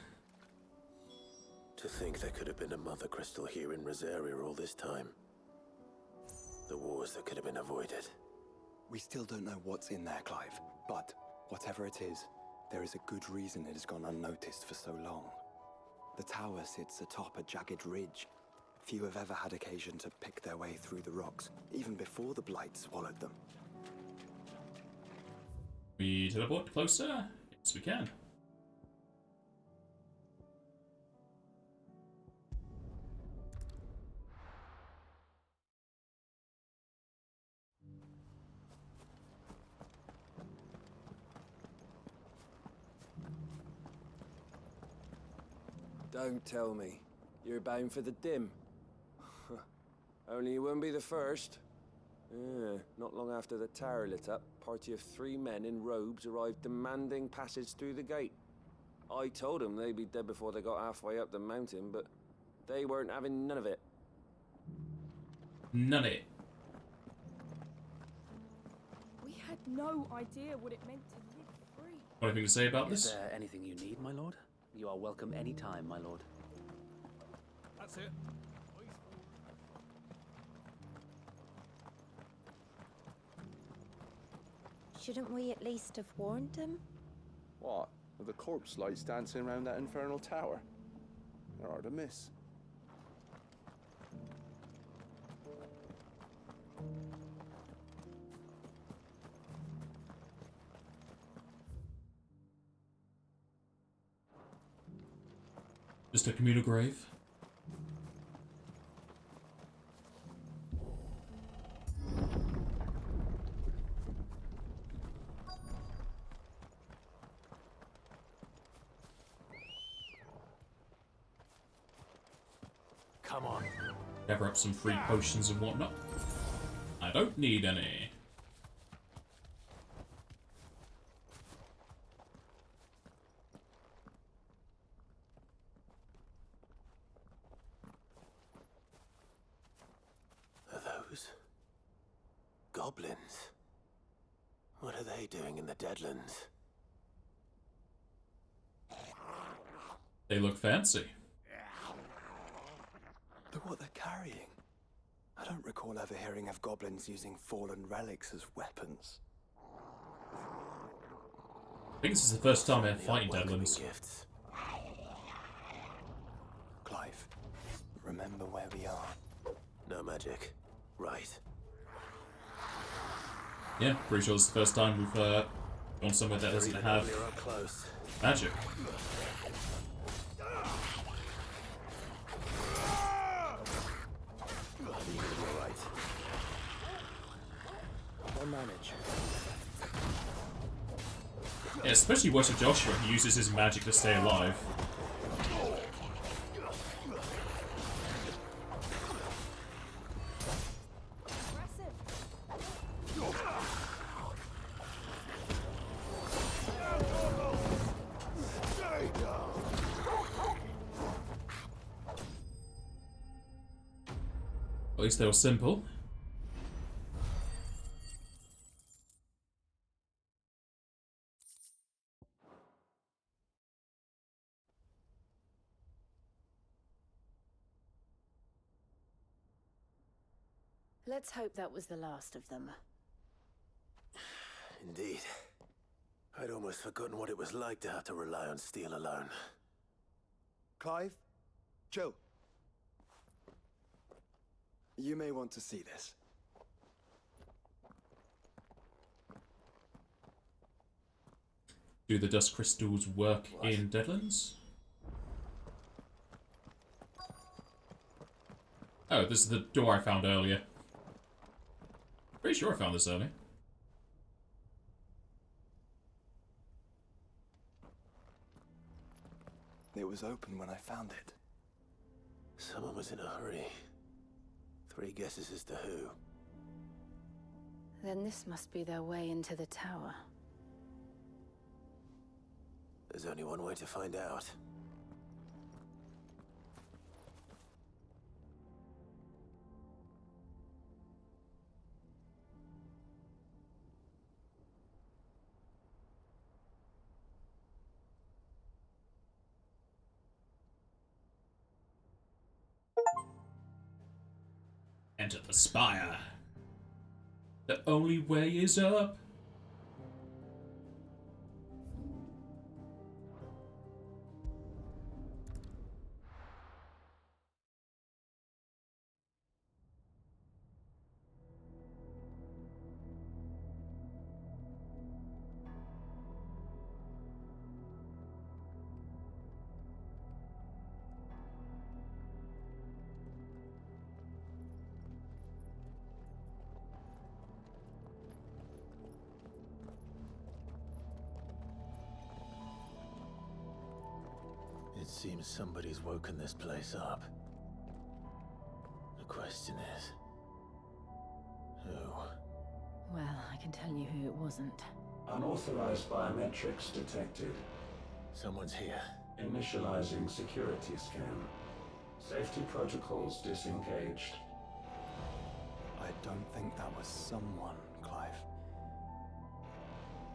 To think there could have been a Mother Crystal here in Rosaria all this time. The wars that could have been avoided. We still don't know what's in there, Clive. But whatever it is, there is a good reason it has gone unnoticed for so long. The tower sits atop a jagged ridge. Few have ever had occasion to pick their way through the rocks, even before the Blight swallowed them. We teleport closer? Yes, we can. Don't tell me. You're bound for the dim. Only you won't be the first. Yeah, not long after the tower lit up, a party of 3 men in robes arrived demanding passage through the gate. I told them they'd be dead before they got halfway up the mountain, but they weren't having none of it. None of it. We had no idea what it meant to live free. Anything to say about this? Is there anything you need, my lord? You are welcome any time, my lord. That's it. Shouldn't we at least have warned them? What? Of the corpse lights dancing around that infernal tower? They're hard to miss. Just a communal grave. Come on. Gather up some free potions and whatnot. I don't need any. Goblins? What are they doing in the Deadlands? They look fancy. Look what they're carrying. I don't recall ever hearing of goblins using fallen relics as weapons. I think this is the first time they're fighting Deadlands. Gifts. Clive, remember where we are. No magic. Right. Yeah, pretty sure this is the first time we've gone somewhere that doesn't have magic. I'll manage. Yeah, especially worse for Joshua, he uses his magic to stay alive. At least they were simple. Let's hope that was the last of them. Indeed. I'd almost forgotten what it was like to have to rely on steel alone. Clive? Joe? You may want to see this. Do the dust crystals work in Deadlands? Oh, this is the door I found earlier. Pretty sure I found this earlier. It was open when I found it. Someone was in a hurry. 3 guesses as to who. Then this must be their way into the tower. There's only one way to find out. Enter the spire. The only way is up. It seems somebody's woken this place up. The question is, who? Well, I can tell you who it wasn't. Unauthorized biometrics detected. Someone's here. Initializing security scan. Safety protocols disengaged. I don't think that was someone, Clive.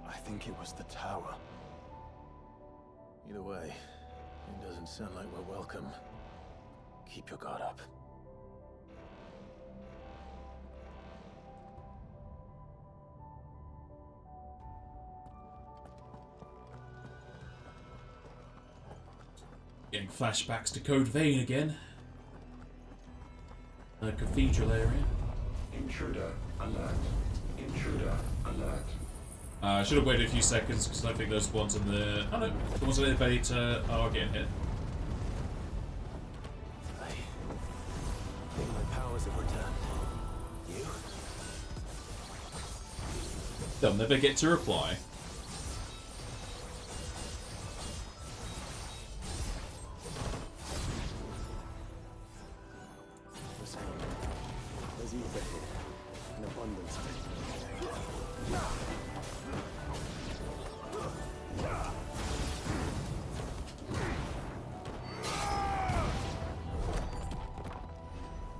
I think it was the tower. Either way, it doesn't sound like we're welcome. Keep your guard up. Getting flashbacks to Code Vein again. The cathedral area. Intruder alert. Intruder alert. I should have waited a few seconds because I think those ones in the... Oh no, the ones in the elevator are getting hit. I think my powers have returned. You? They'll never get to reply. There's ether here. An abundance of it.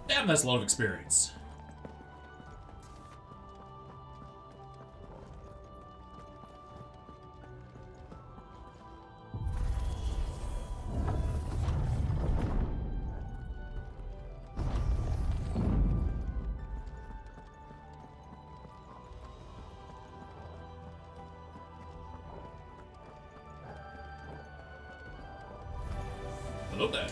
Damn, that's a lot of experience. Hello there.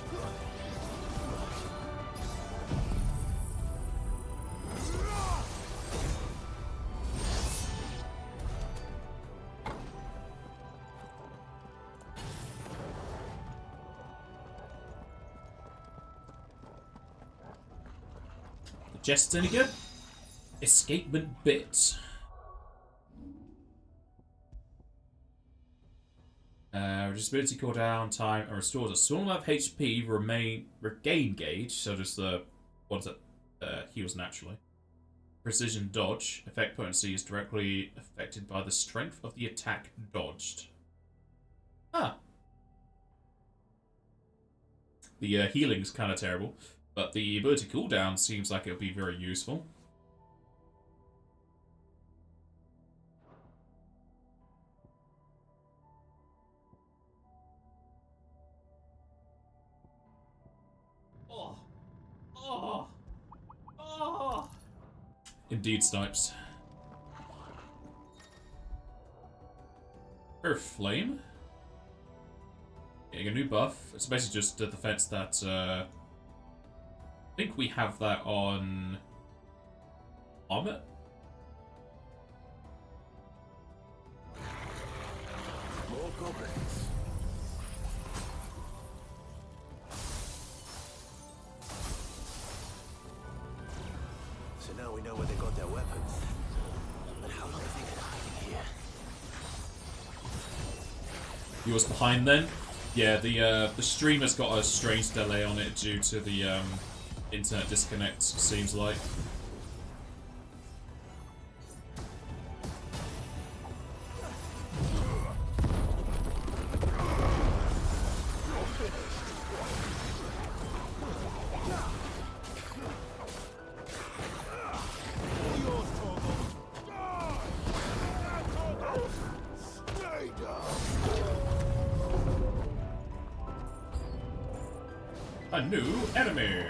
The chest's any good? Escapement bit. Responsibility cooldown time and restores a small amount of HP regain gauge, so just the ones that heals naturally. Precision dodge. Effect potency is directly affected by the strength of the attack dodged. Ah. The healing's kind of terrible, but the ability cooldown seems like it'll be very useful. Indeed, Snipes. Earth Flame. Getting a new buff. It's basically just a defense that, I think we have that on Armor. More goblins. So now we know where they got their weapons. But how long have they been hiding here? Yours behind then? Yeah, the streamer's got a strange delay on it due to the internet disconnect, seems like. A new enemy!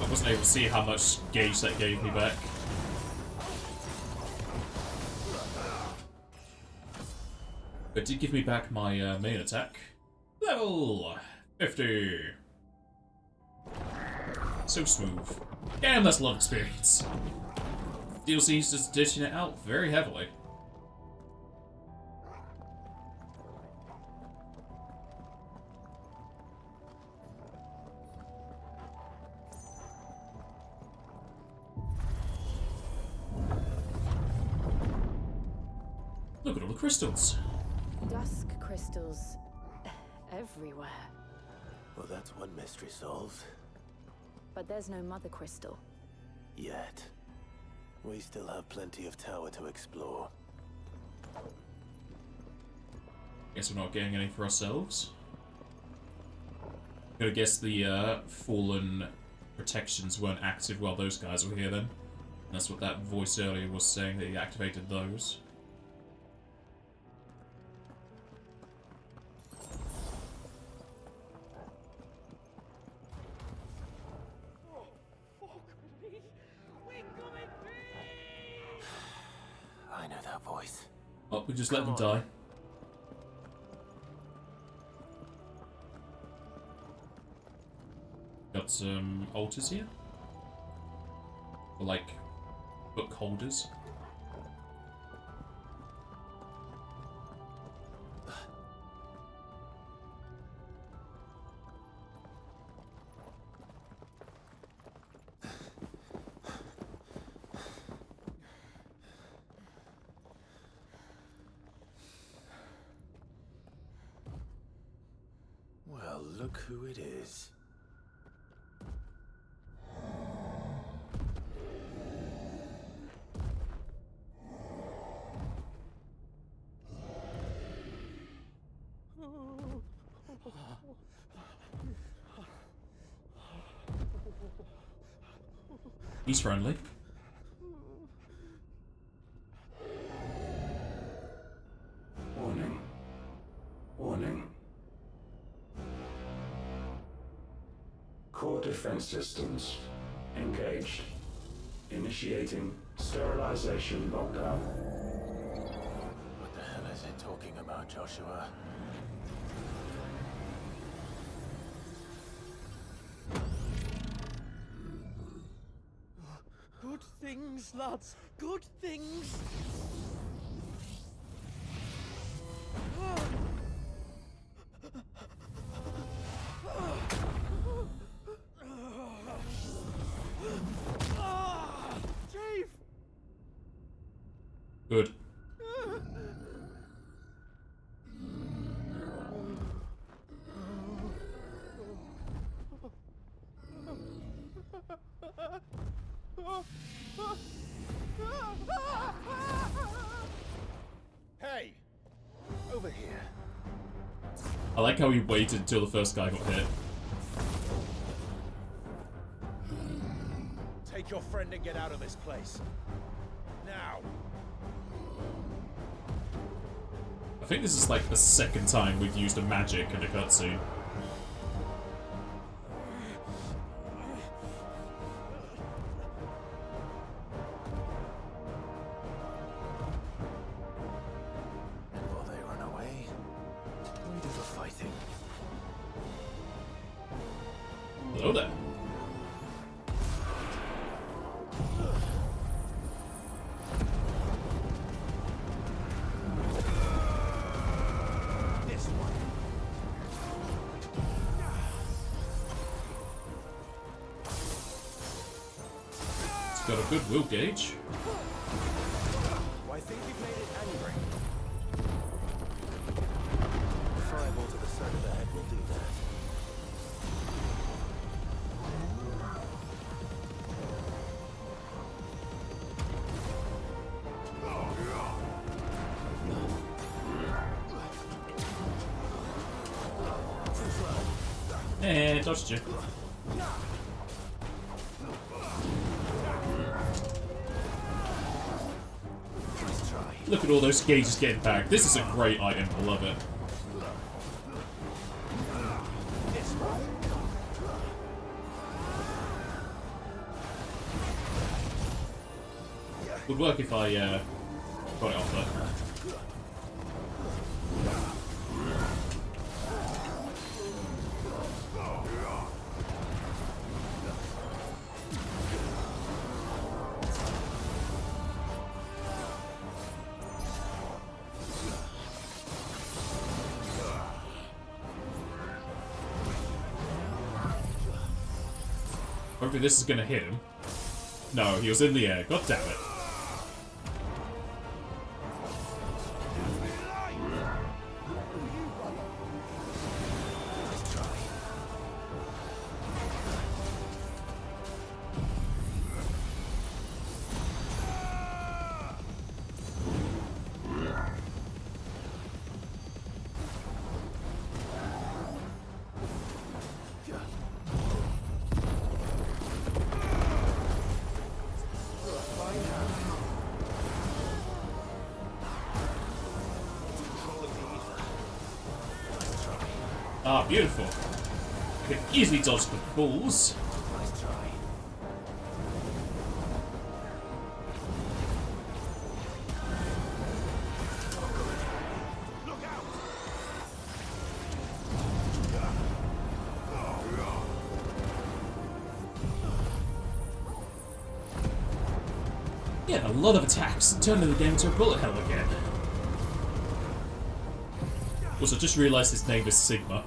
I wasn't able to see how much gauge that gave me back. But it did give me back my main attack. Level 50! So smooth. Damn, that's a lot of experience. DLC's just dishing it out very heavily. Look at all the crystals. Dusk crystals everywhere. Well, that's one mystery solved. But there's no mother crystal. Yet. We still have plenty of tower to explore. Guess we're not getting any for ourselves. I guess the fallen protections weren't active while those guys were here then. And that's what that voice earlier was saying, that he activated those. that voice? Oh, we just let them Come on. die. Got some altars here. Or like book holders. Well, look who it is. He's friendly. Warning. Warning. Core defense systems engaged. Initiating sterilization lockdown. What the hell is it talking about, Joshua? Good things, lads. Good things. Chief! Good. Hey! Over here. I like how he waited until the first guy got hit. Take your friend and get out of this place. Now! I think this is like the second time we've used a magic in a cutscene. And while they run away, we do the fighting. Hello there. This one. It's got a good will gauge. I think you've made it angry. Fireball to the side of the head will do that. Eh, dodged you. Look at all those gauges getting back. This is a great item. I love it. Would work if I got it off there. Hopefully this is gonna hit him. No, he was in the air. God damn it. Ah, beautiful. I can easily dodge the balls. Nice try. Yeah, a lot of attacks, turning the game into a bullet hell again. Also, just realised his name is Sigma.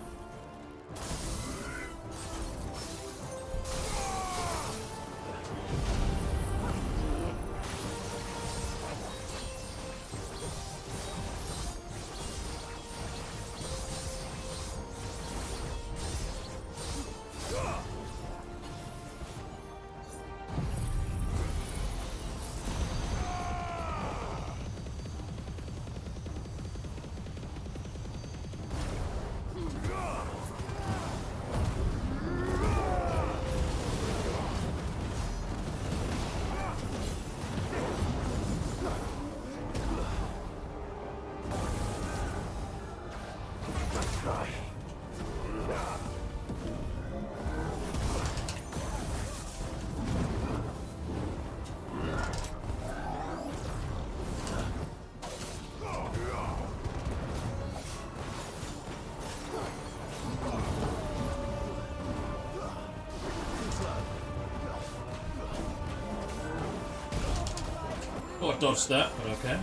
Oh, I dodged that, but okay.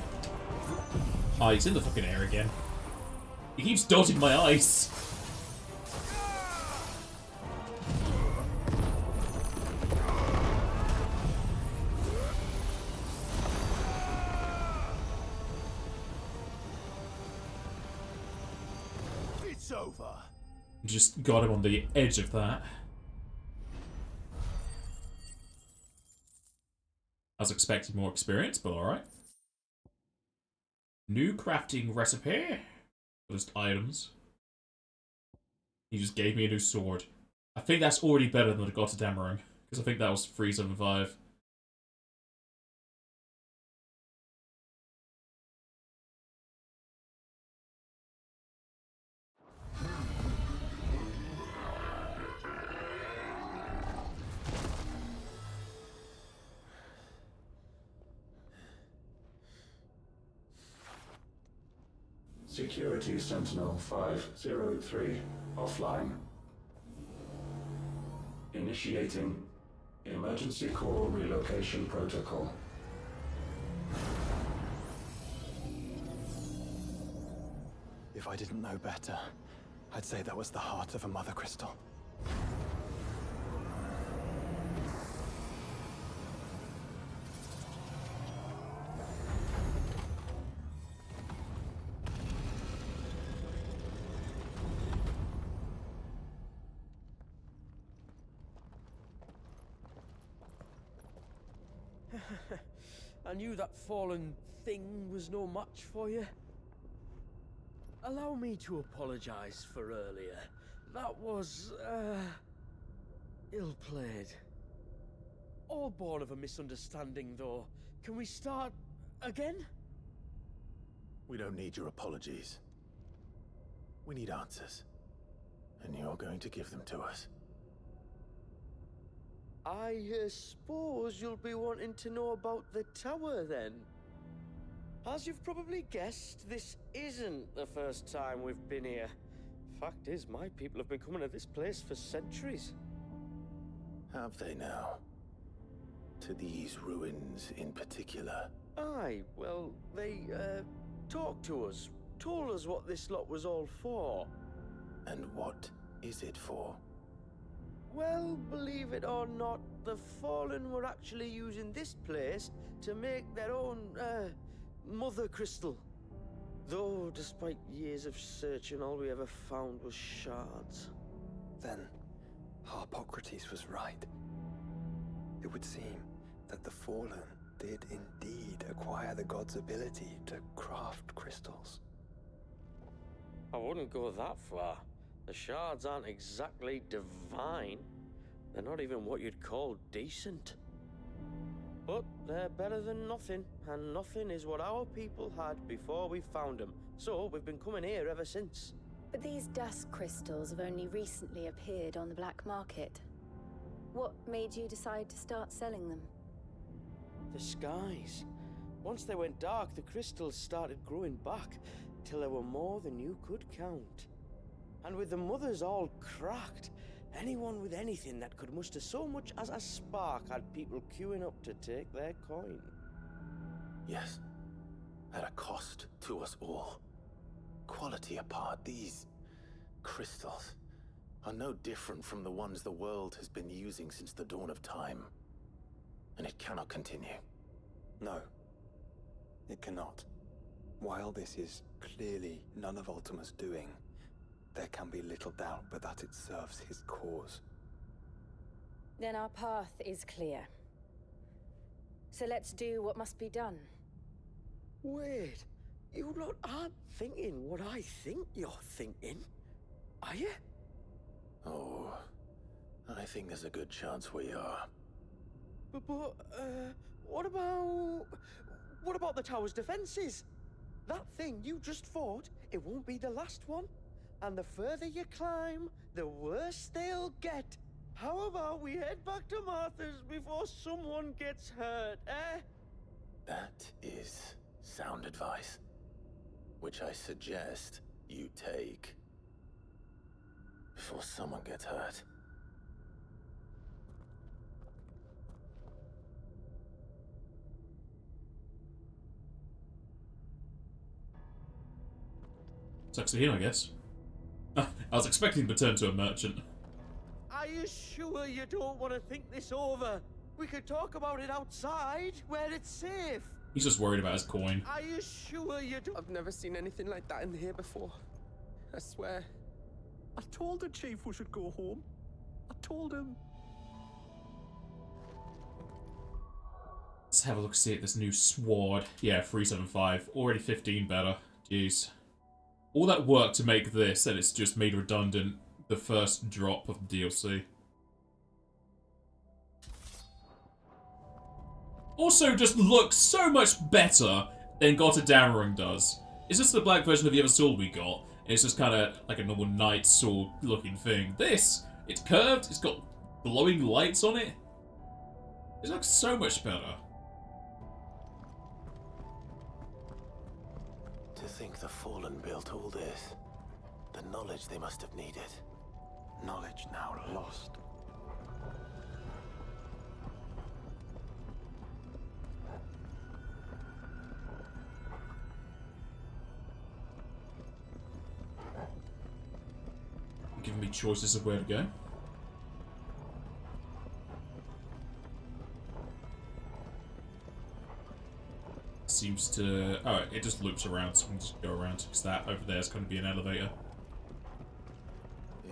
Oh, he's in the fucking air again. He keeps dodging my ice. It's over. Just got him on the edge of that. I was expecting more experience, but alright. New crafting recipe. Just items. He just gave me a new sword. I think that's already better than the God of Dammering, because I think that was 375. Security Sentinel 503 offline. Initiating emergency core relocation protocol. If I didn't know better, I'd say that was the heart of a mother crystal. I knew that fallen thing was no match for you. Allow me to apologize for earlier. That was, ill-played. All born of a misunderstanding, though. Can we start again? We don't need your apologies. We need answers. And you're going to give them to us. I suppose you'll be wanting to know about the tower, then. As you've probably guessed, this isn't the first time we've been here. Fact is, my people have been coming to this place for centuries. Have they now? To these ruins in particular? Aye, well, they, talked to us. Told us what this lot was all for. And what is it for? Well, believe it or not, the Fallen were actually using this place to make their own, mother crystal. Though, despite years of searching, all we ever found was shards. Then, Harpocrates was right. It would seem that the Fallen did indeed acquire the god's ability to craft crystals. I wouldn't go that far. The shards aren't exactly divine. They're not even what you'd call decent. But they're better than nothing, and nothing is what our people had before we found them. So we've been coming here ever since. But these dust crystals have only recently appeared on the black market. What made you decide to start selling them? The skies. Once they went dark, the crystals started growing back, till there were more than you could count. And with the mothers all cracked, anyone with anything that could muster so much as a spark had people queuing up to take their coin. Yes, at a cost to us all. Quality apart, these crystals are no different from the ones the world has been using since the dawn of time. And it cannot continue. No, it cannot. While this is clearly none of Ultima's doing, there can be little doubt but that it serves his cause. Then our path is clear. So let's do what must be done. Wait, you lot aren't thinking what I think you're thinking, are you? Oh, I think there's a good chance we are. But what about the tower's defenses? That thing you just fought, it won't be the last one. And the further you climb, the worse they'll get. How about we head back to Martha's before someone gets hurt, eh? That is sound advice, which I suggest you take before someone gets hurt. Sucks for him, I guess. I was expecting to turn to a merchant. Are you sure you don't want to think this over? We could talk about it outside, where it's safe. He's just worried about his coin. Are you sure you don't? I've never seen anything like that in here before. I swear. I told the chief we should go home. I told him. Let's have a look, see at this new sword. Yeah, 375. Already 15 better. Jeez. All that work to make this, and it's just made redundant the first drop of the DLC. Also, just looks so much better than Gotta Dammering does. It's just the black version of the other sword we got, and it's just kind of like a normal knight sword looking thing. This, it's curved, it's got glowing lights on it. It looks so much better. To think the Fallen built all this. The knowledge they must have needed. Knowledge now lost. Giving me choices of where to go. Seems to... Oh, it just loops around, so we can just go around, because that over there is going to be an elevator.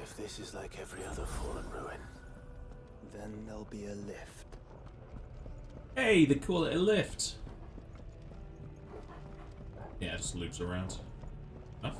If this is like every other Fallen ruin, then there'll be a lift. Hey, they call it a lift. Yeah, it just loops around. Enough.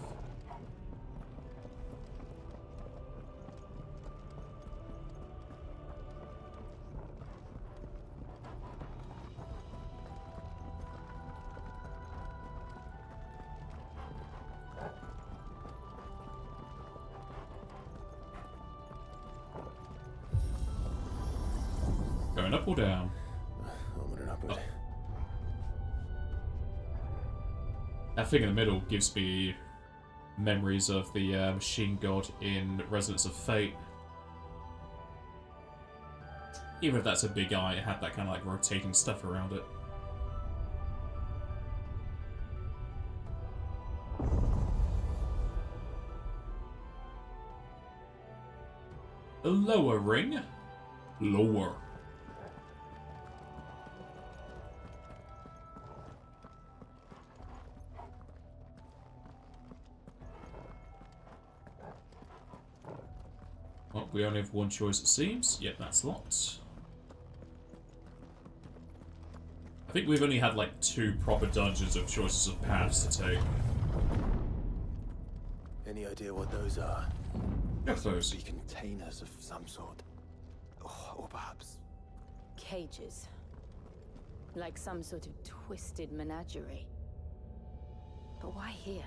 Going up or down? Onward and upward. That thing in the middle gives me memories of the machine god in Resonance of Fate. Even if that's a big eye, it had that kind of like rotating stuff around it. The lower ring? Lower. Well, we only have one choice, it seems. Yep, that's locked. I think we've only had like 2 proper dungeons of choices of paths to take. Any idea what those are? Yes, those. Be containers of some sort. Or perhaps... Cages. Like some sort of twisted menagerie. But why here?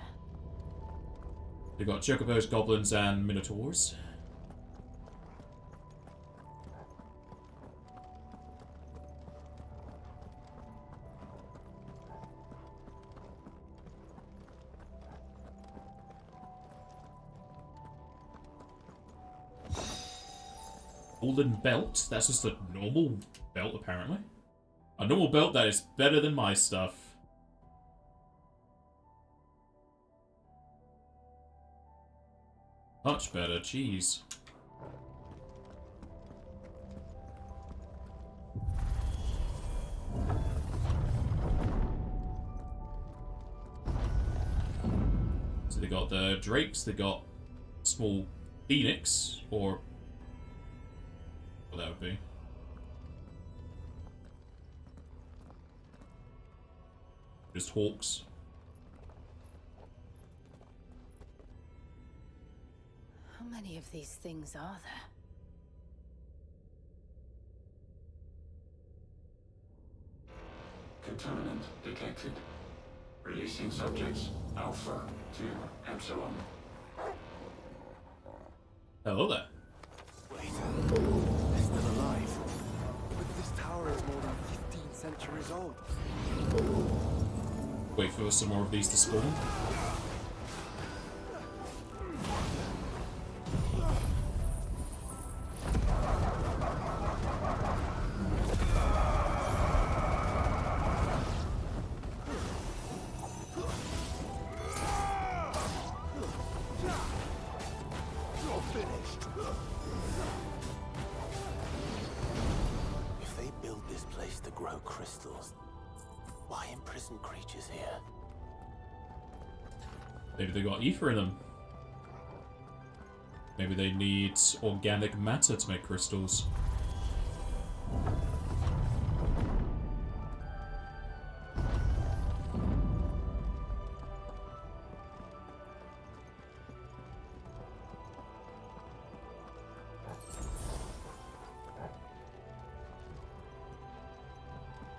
We've got chocobos, goblins, and minotaurs. Golden belt? That's just a normal belt, apparently. A normal belt that is better than my stuff. Much better, jeez. So they got the drakes, they got small phoenix, or what that would be. Just hawks. How many of these things are there? Contaminant detected. Releasing subjects Alpha to Epsilon. Hello there. Wait. They're still alive. But this tower is more than 15 centuries old. Wait for some more of these to spawn. If they build this place to grow crystals, why imprison creatures here? Maybe they got ether in them. Maybe they need organic matter to make crystals.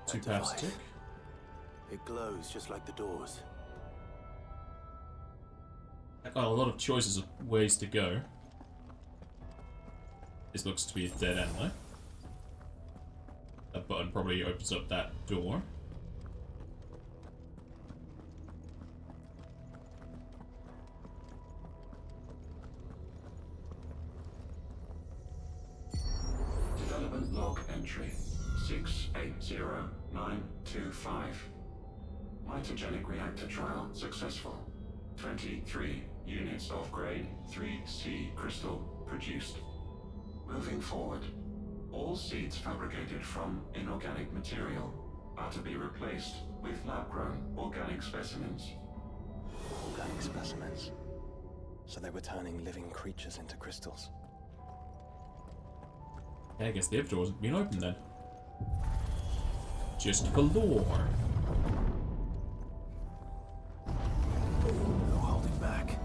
Two paths tick. It glows just like the doors. I got a lot of choices of ways to go. This looks to be a dead end though. That button probably opens up that door. Development log entry 680925. Mitogenic reactor trial successful. 23 units of grade 3C crystal produced. Moving forward, all seeds fabricated from inorganic material are to be replaced with lab-grown organic specimens. Organic specimens. So they were turning living creatures into crystals. Yeah, I guess the other door hasn't been opened then. Just for lore. No holding back.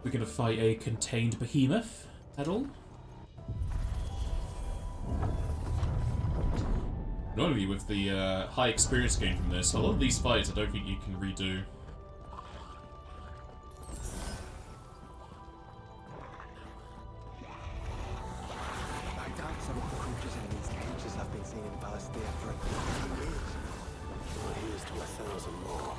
We're gonna fight a contained behemoth at all. Normally with the high experience gain from this, a lot of these fights I don't think you can redo. I doubt some of the creatures in these cages have been seen in Palestina for 1,000 years. Well, here's to 1,000 more.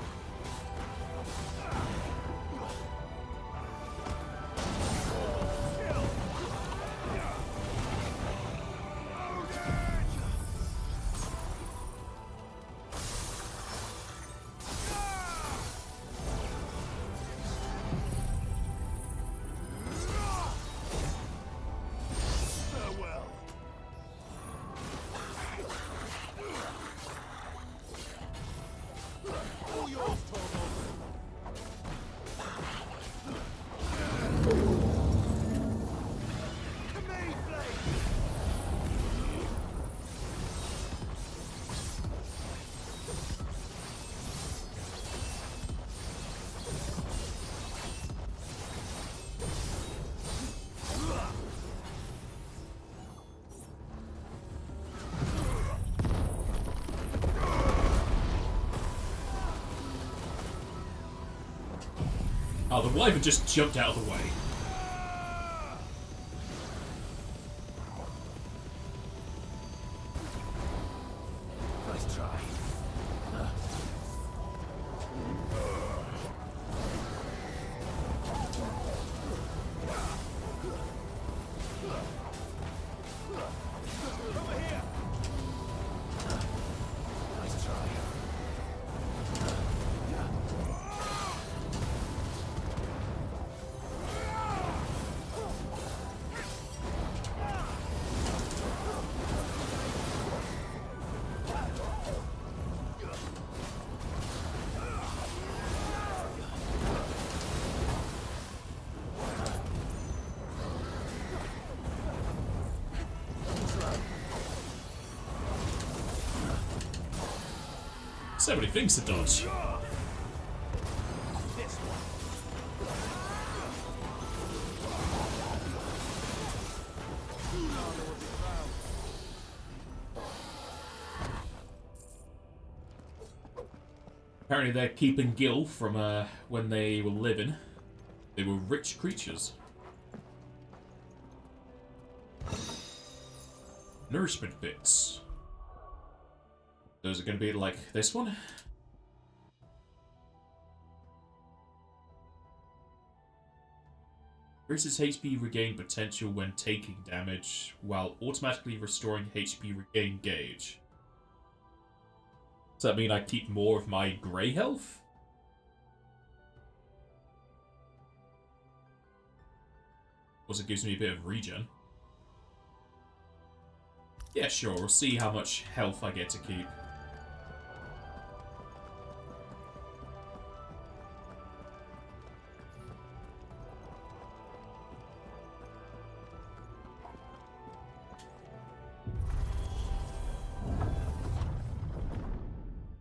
Oh, the wyvern just jumped out of the way. Nice try. So many things to dodge. Apparently they're keeping Gil from when they were living. They were rich creatures. Nourishment bits. Those are going to be like this one. Increases HP regain potential when taking damage, while automatically restoring HP regain gauge. Does that mean I keep more of my grey health? Also gives me a bit of regen. Yeah, sure, we'll see how much health I get to keep.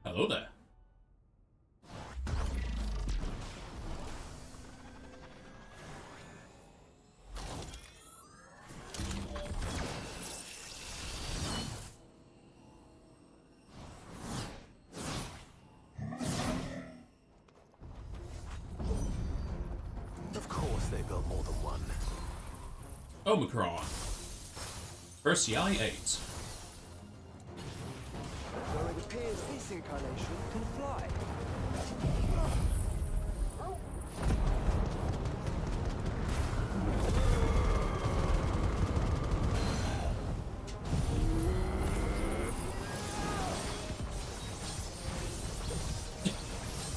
Hello there. Of course they built more than one. Omicron. Persei 8. Though it appears this incarnation can fly.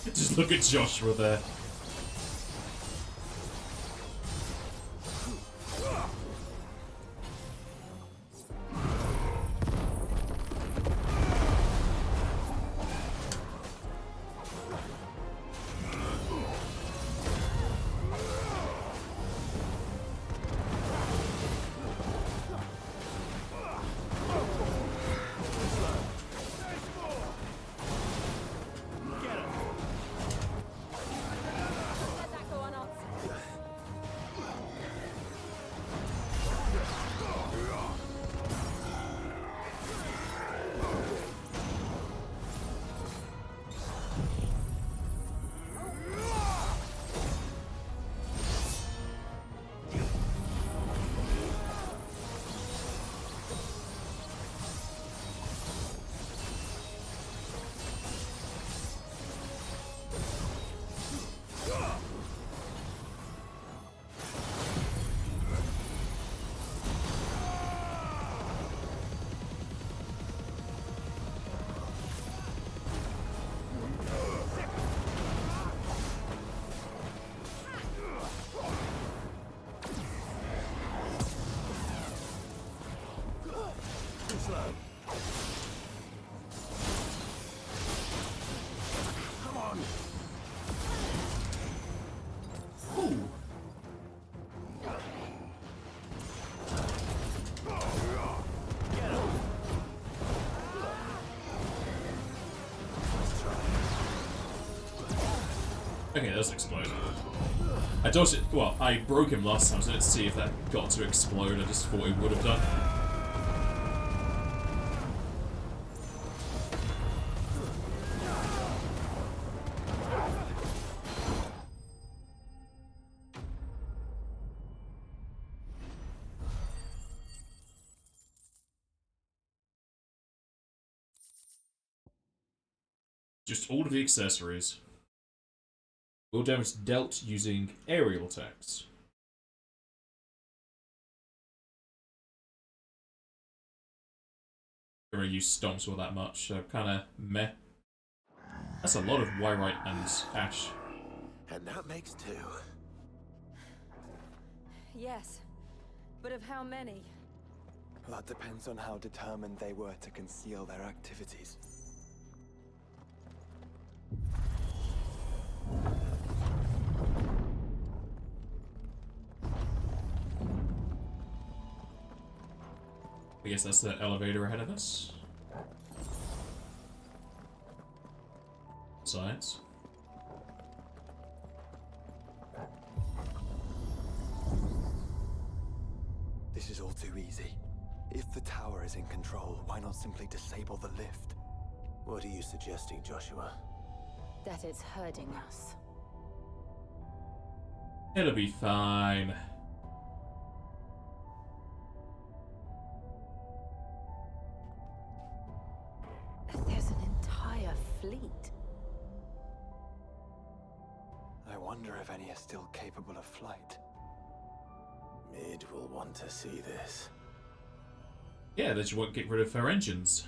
Just look at Joshua there. Okay, that's exploded. I dodged it. Well, I broke him last time, so let's see if that got to explode. I just thought it would have done. just all of the accessories. Will damage dealt using aerial attacks. I don't really use stomps all that much, so kind of meh. That's a lot of Wyrite and Ash. And that makes 2. Yes, but of how many? That depends on how determined they were to conceal their activities. I guess that's the elevator ahead of us. Science. This is all too easy. If the tower is in control, why not simply disable the lift? What are you suggesting, Joshua? That it's hurting us. It'll be fine. There's an entire fleet. I wonder if any are still capable of flight. Mid will want to see this. Yeah, they just won't get rid of her engines.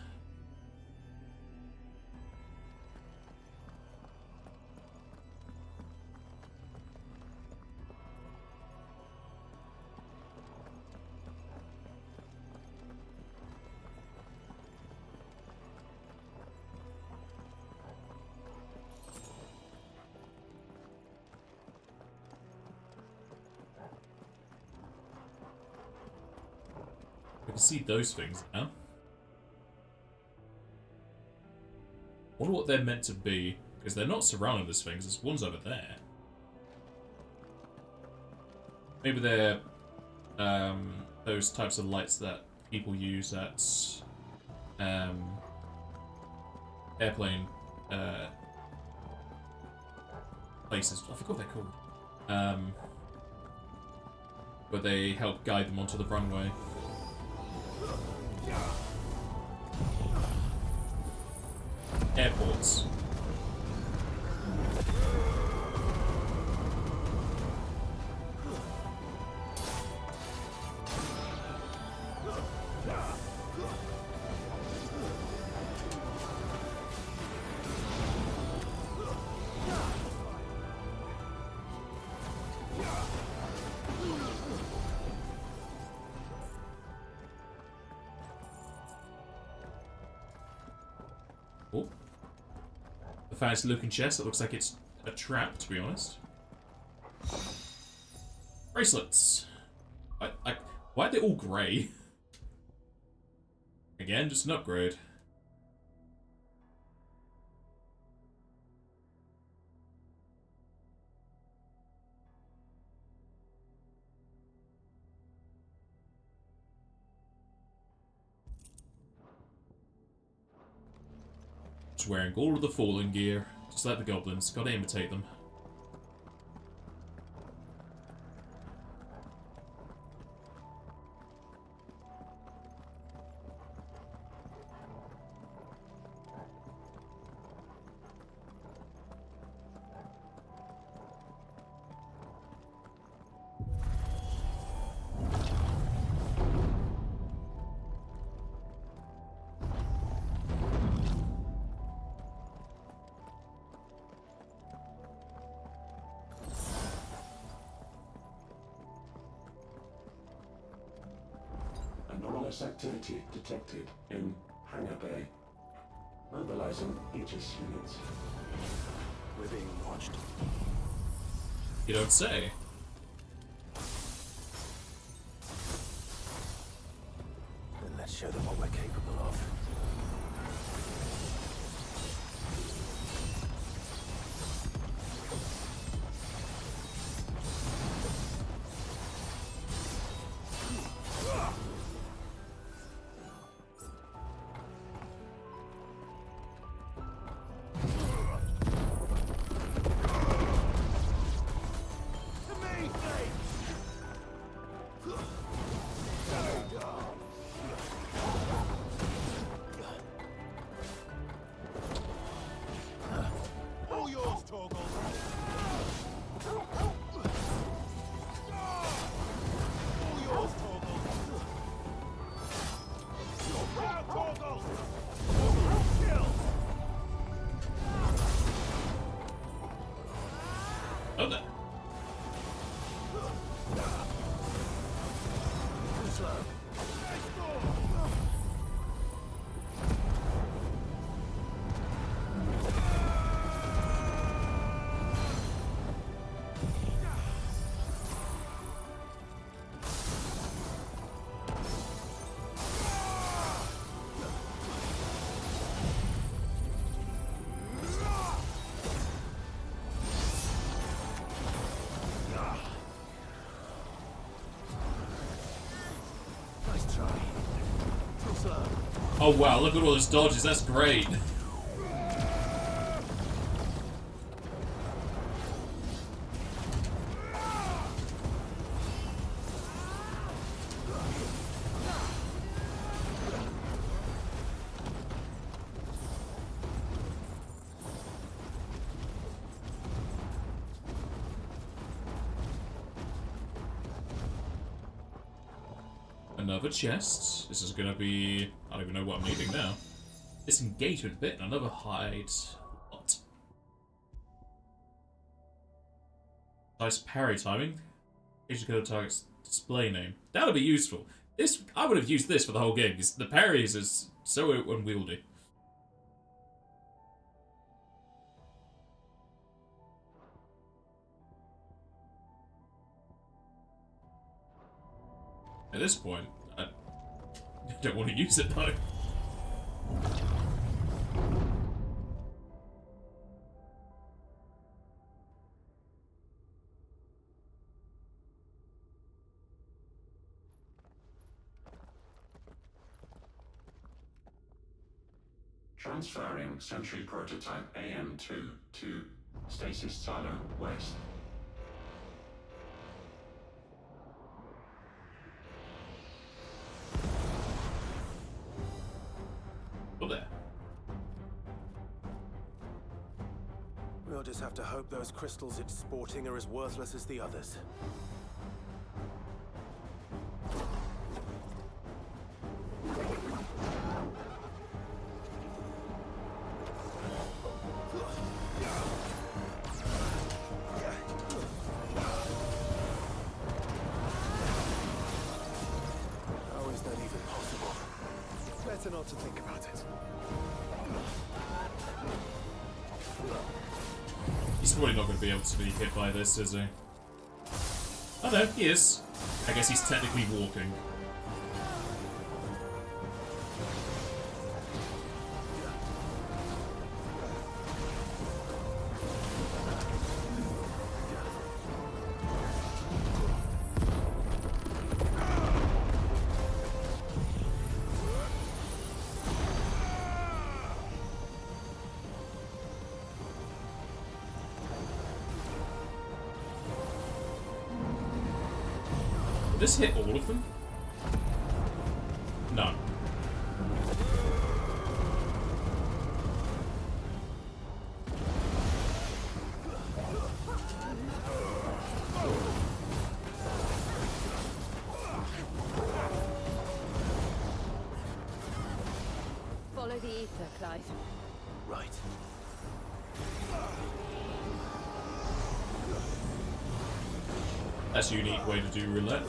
I can see those things now. I wonder what they're meant to be, because they're not surrounding these things, there's ones over there. Maybe they're those types of lights that people use at airplane places. I forgot what they're called. But they help guide them onto the runway. Airports. Oh. The fancy looking chest, it looks like it's a trap, to be honest. Bracelets. Why are they all grey? Again, just an upgrade. Just wearing all of the falling gear, just like the goblins. Gotta imitate them. Anomalous activity detected in Hangar Bay. Mobilizing Aegis units. We're being watched. You don't say. Then let's show them what we're capable of. Oh, there. Oh wow, look at all those dodges, that's great. Another chest. This is gonna be... I don't even know what I'm needing now. Disengagement bit, another hide. What? Nice parry timing. Agent code target's display name. That would be useful. This, I would have used this for the whole game, because the parries is so unwieldy. At this point, I don't want to use it though. Transferring Sentry Prototype AM2 to Stasis Silo West. Oh, there. We'll just have to hope those crystals it's sporting are as worthless as the others. How is that even possible? Better not to think about it. He's probably not going to be able to be hit by this, is he? Oh no, he is. I guess he's technically walking. Did this hit all of them? No. Follow the ether, Clive. Right. That's a unique way to do roulette.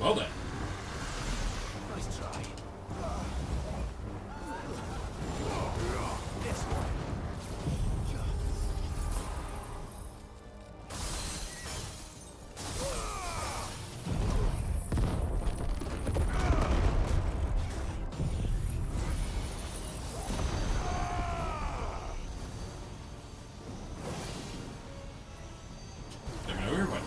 Well then. Nice try. Let me know everybody.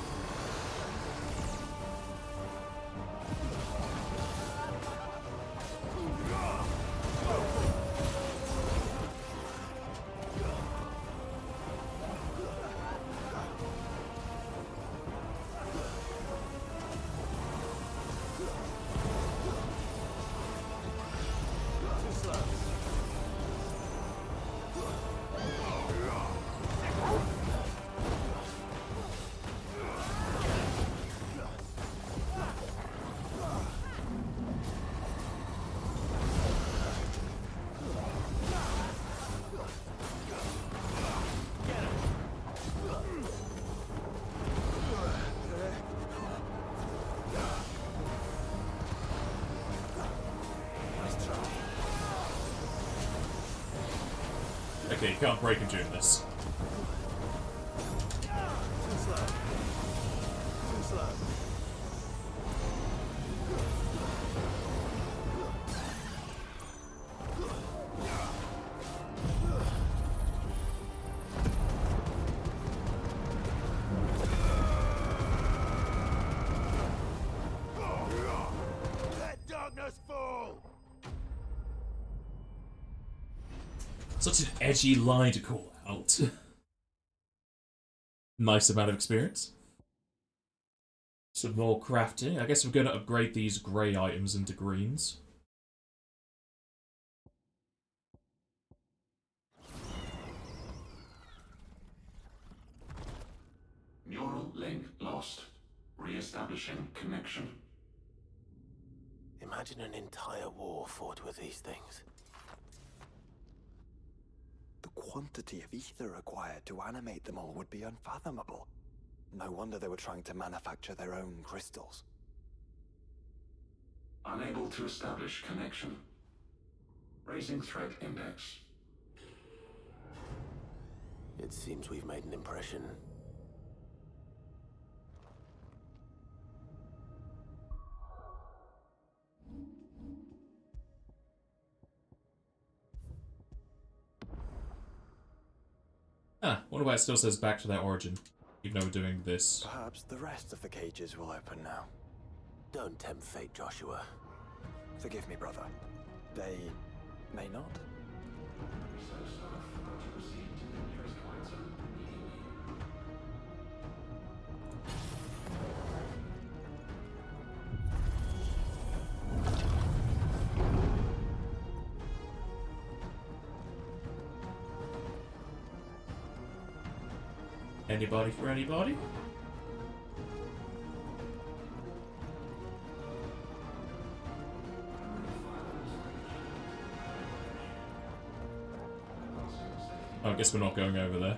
Okay, you can't break him during this. Too slow. Too slow. Let darkness fall! Such an edgy line to call out. Nice amount of experience. Some more crafting. I guess we're going to upgrade these grey items into greens. Neural link lost. Re-establishing connection. Imagine an entire war fought with these things. The quantity of ether required to animate them all would be unfathomable. No wonder they were trying to manufacture their own crystals. Unable to establish connection. Raising threat index. It seems we've made an impression. Ah, wonder why it still says back to their origin, even though we're doing this. Perhaps the rest of the cages will open now. Don't tempt fate, Joshua. Forgive me, brother. They may not? Anybody for anybody? Oh, I guess we're not going over there.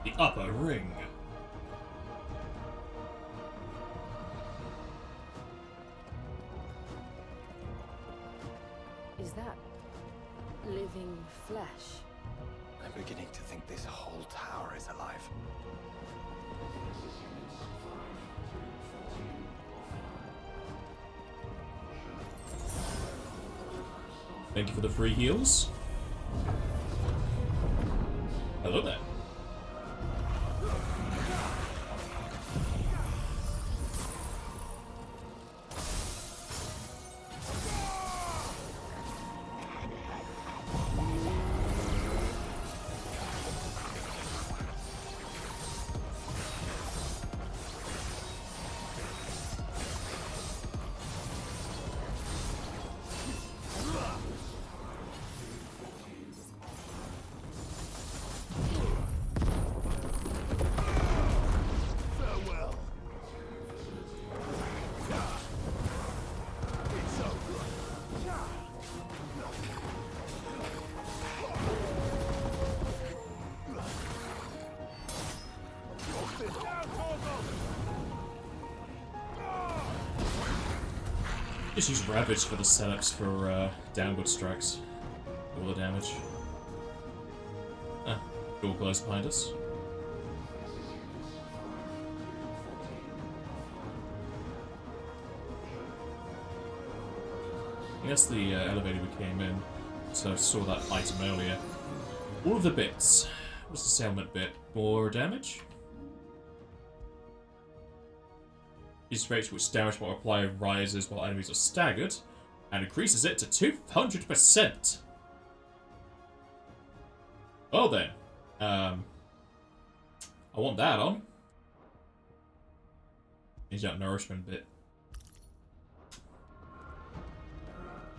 The upper ring. Is that living flesh? I'm beginning to think this whole tower is alive. Thank you for the free heals. Hello there. Just use Ravage for the setups for downward strikes. All the damage. Ah, door closed behind us. I guess the elevator we came in, so I saw that item earlier. All of the bits. What's the settlement bit? More damage? Use rates which damage multiplier rises while enemies are staggered, and increases it to 200%. Well then, I want that on. Change that nourishment bit.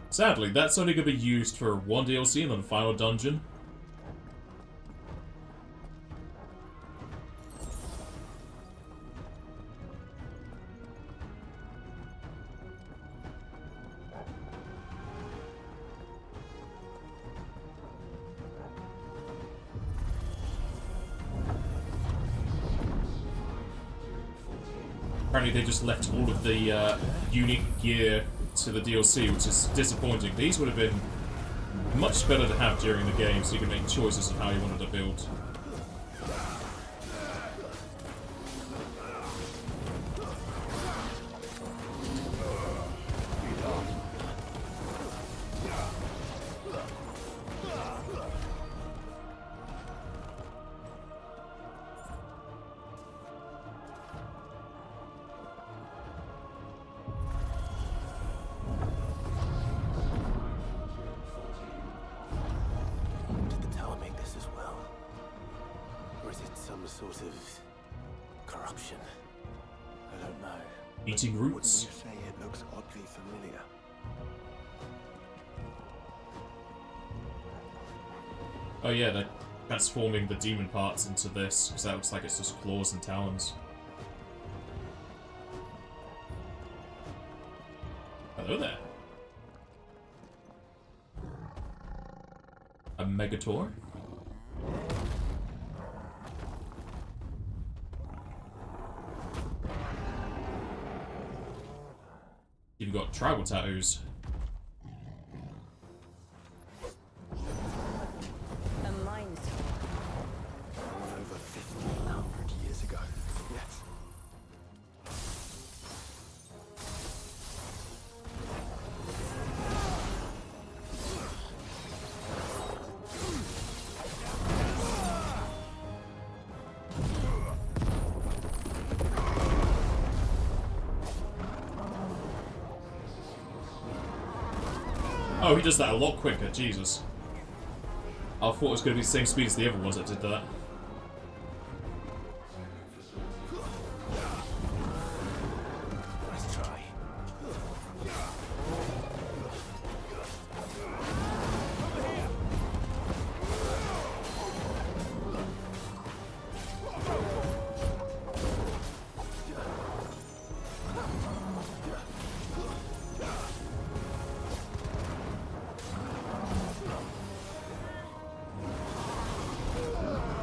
Sadly, that's only going to be used for one DLC and then the final dungeon. Apparently they just left all of the unique gear to the DLC, which is disappointing. These would have been much better to have during the game, so you can make choices of how you wanted to build. Sort of corruption. I don't know. Eating roots. Wouldn't you say it looks oddly familiar? Oh yeah, they're transforming the demon parts into this, because that looks like it's just claws and talons. Hello there. A Megator. You've got tribal tattoos. A mine Over 1,500 years ago. Yes. Oh, he does that a lot quicker, Jesus. I thought it was going to be the same speed as the other ones that did that. Nice try.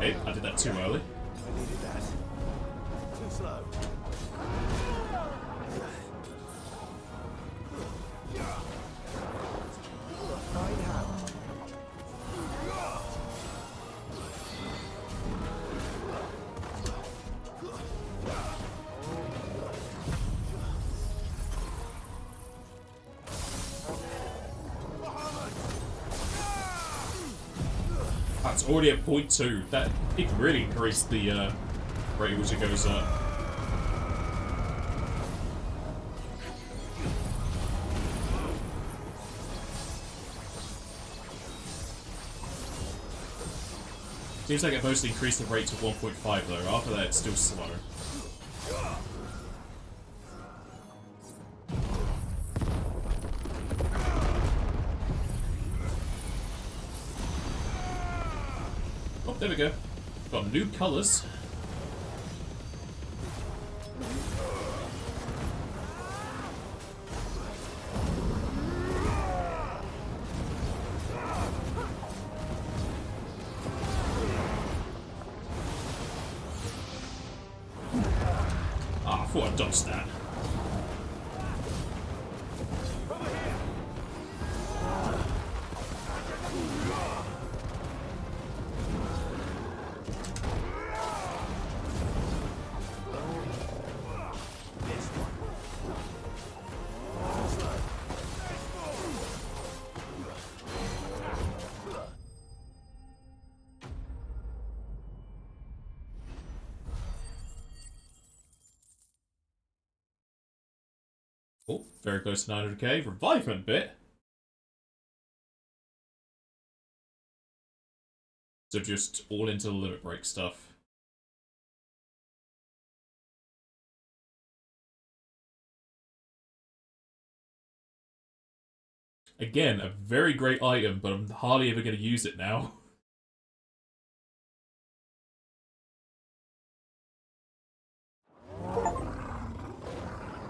Okay, I did that too early. I needed that. Too slow. Right hand. That's already at 0.2. That it really increased the rate at which it goes up. Seems like it mostly increased the rate to 1.5 though. After that, it's still slow. Oh, there we go. Got new colours. Ah, I thought I dodged that. Oh, very close to 900k. Revivement bit. So just all into the limit break stuff. Again, a very great item, but I'm hardly ever going to use it now.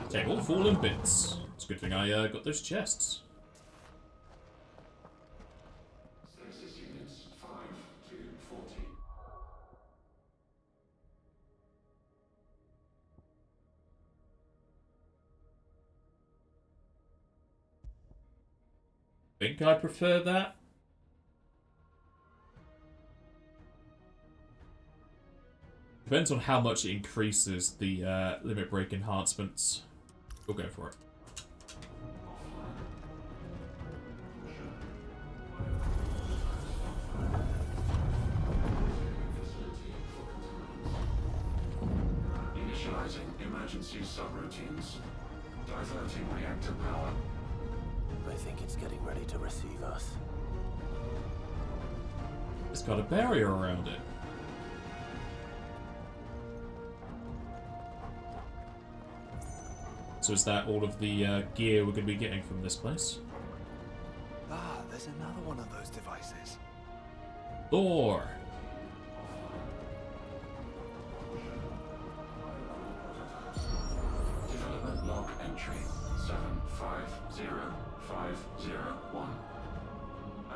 Take all fallen bits. It's a good thing I got those chests. Stasis units 5 to 40. Think I prefer that. Depends on how much it increases the limit break enhancements. We'll go for it. Initializing emergency subroutines. Diverting reactor power. I think it's getting ready to receive us. It's got a barrier around it. So is that all of the gear we're going to be getting from this place? Ah, there's another one of those devices. Thor! Development log entry 750501.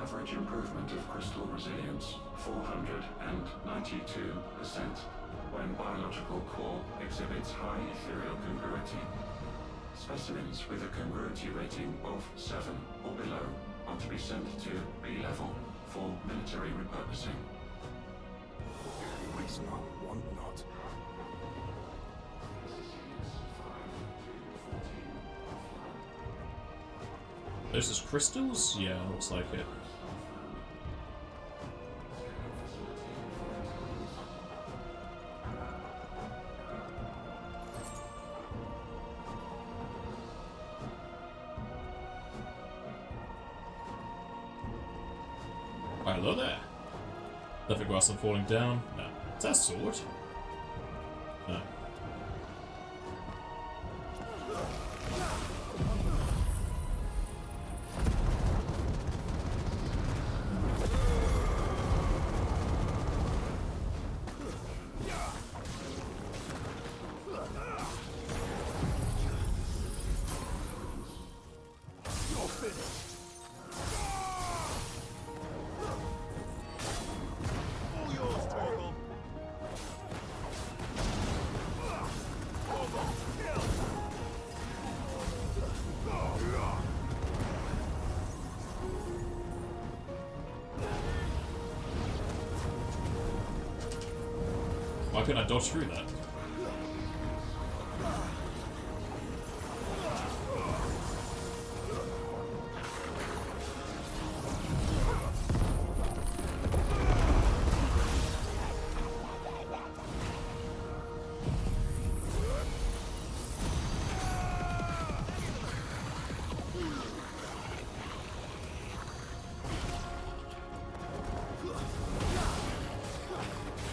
Average improvement of crystal resilience 492% when biological core exhibits high ethereal congruity. Specimens with a congruity rating of 7 or below are to be sent to B level for military repurposing. Waste not, want not. Those is crystals? Yeah, looks like it. Hello there. Nothing whilst I'm falling down. No. Is that a sword? No. Why couldn't I dodge through that?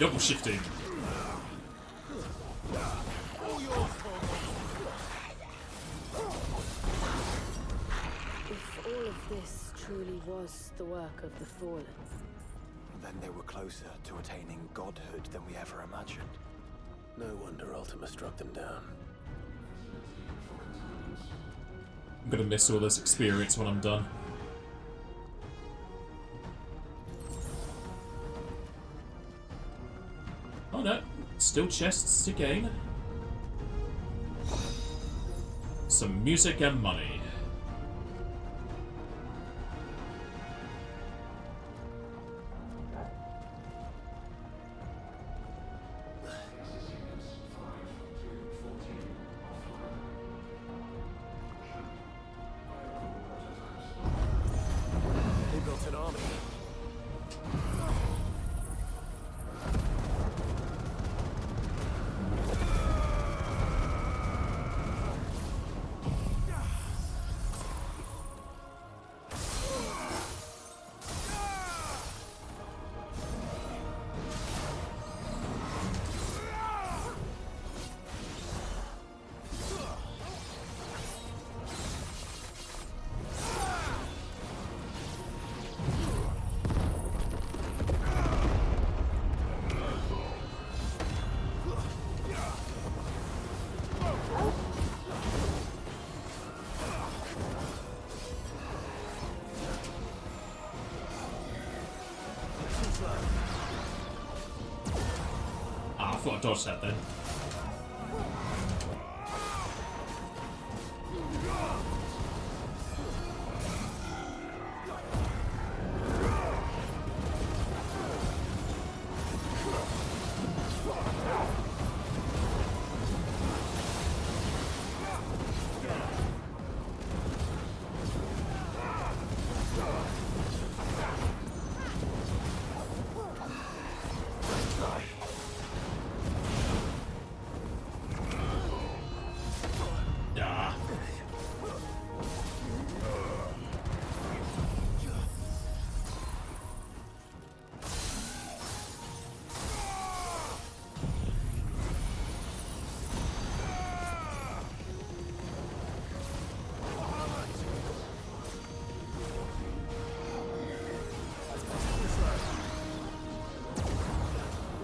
Double shifting. If all of this truly was the work of the Fallen, Then they were closer to attaining godhood than we ever imagined. No wonder Ultima struck them down. I'm gonna miss all this experience when I'm done. Oh no, still chests to gain. Some music and money. They built an army. Gotta dodge that then.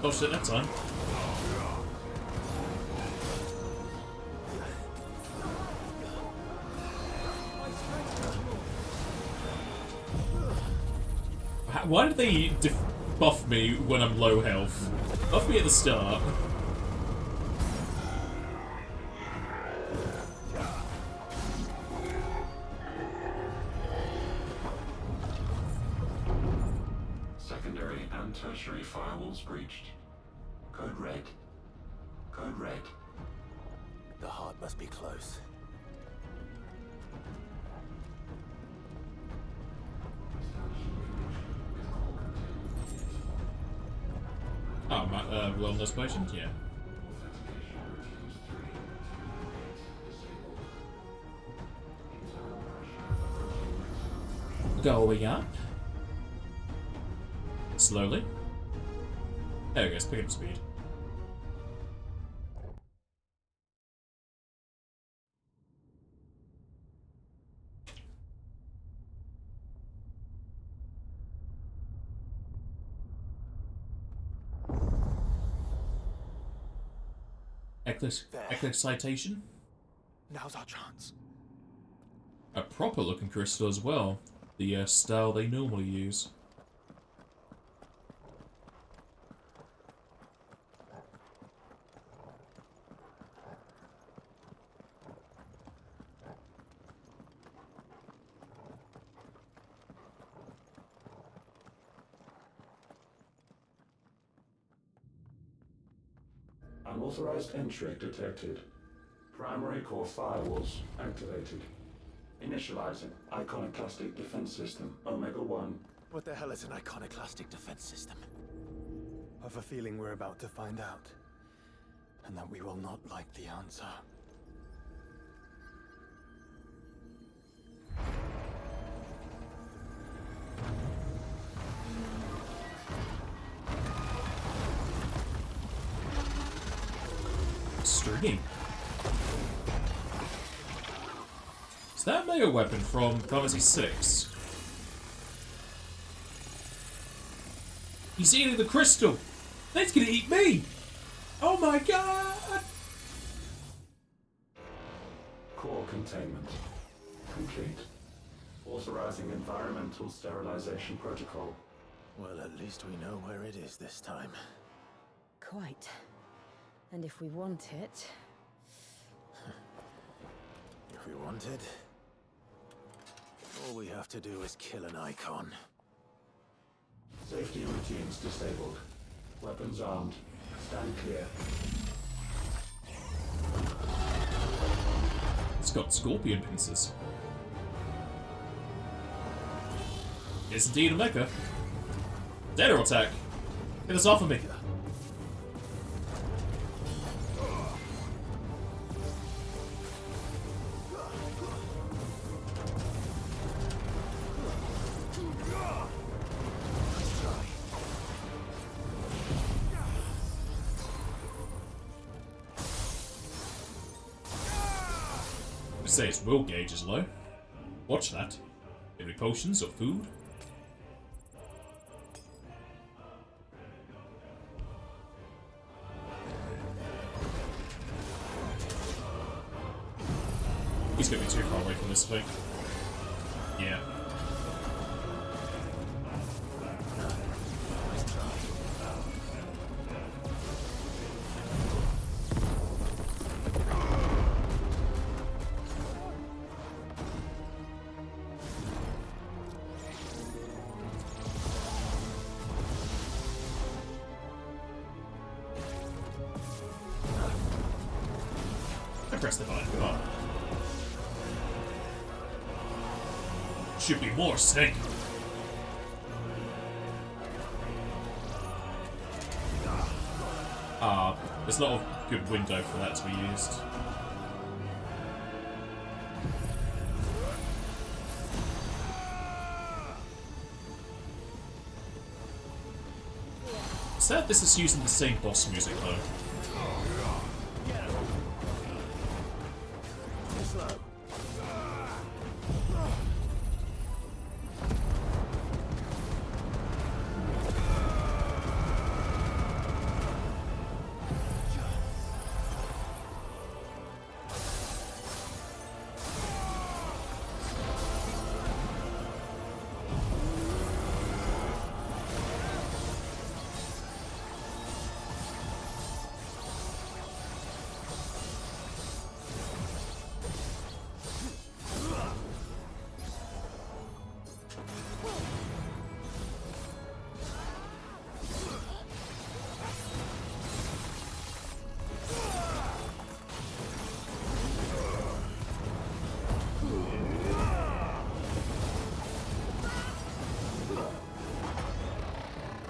Dodged it that time. Why did they buff me when I'm low health? Buff me at the start. Secondary and tertiary firewalls breached. Code red. Code red. The heart must be close. Oh, wellness potions? Yeah. Going up. Slowly. There we go, pick up speed. Excitation. Now's our chance. A proper looking crystal as well. The style they normally use. Unauthorized entry detected. Primary core firewalls activated. Initializing iconoclastic defense system Omega-1. What the hell is an iconoclastic defense system? I've a feeling we're about to find out. And that we will not like the answer. Stringy. Is that a mega weapon from Final Fantasy VI? He's eating the crystal! That's gonna eat me! Oh my god! Core containment complete. Authorizing environmental sterilization protocol. Well, at least we know where it is this time. Quite. And if we want it... If we want it, all we have to do is kill an icon. Safety routines disabled. Weapons armed. Stand clear. It's got scorpion pincers. It's indeed a mecha. Data attack! Get this off of me! Say its will gauge is low. Watch that. Any potions or food? He's gonna be too far away from this thing. Yeah. press the button. Come on. Should be more snake. There's not a good window for that to be used. Sad this is using the same boss music though.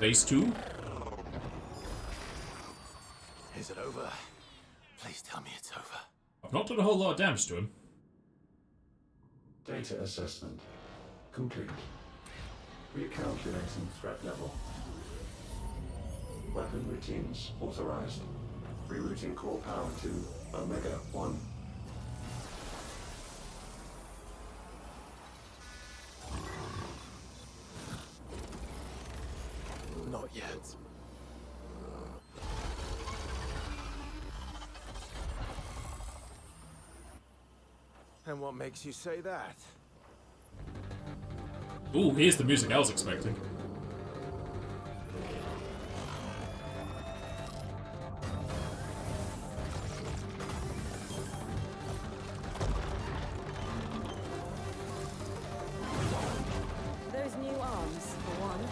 Phase 2? Is it over? Please tell me it's over. I've not done a whole lot of damage to him. Data assessment complete. Recalculating threat level. Weapon routines authorized. Rerouting core power to Omega 1. Not yet. And what makes you say that? Ooh, here's the music I was expecting. Those new arms, for one.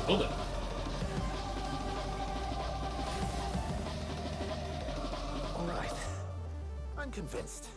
Hold it. All right. I'm convinced.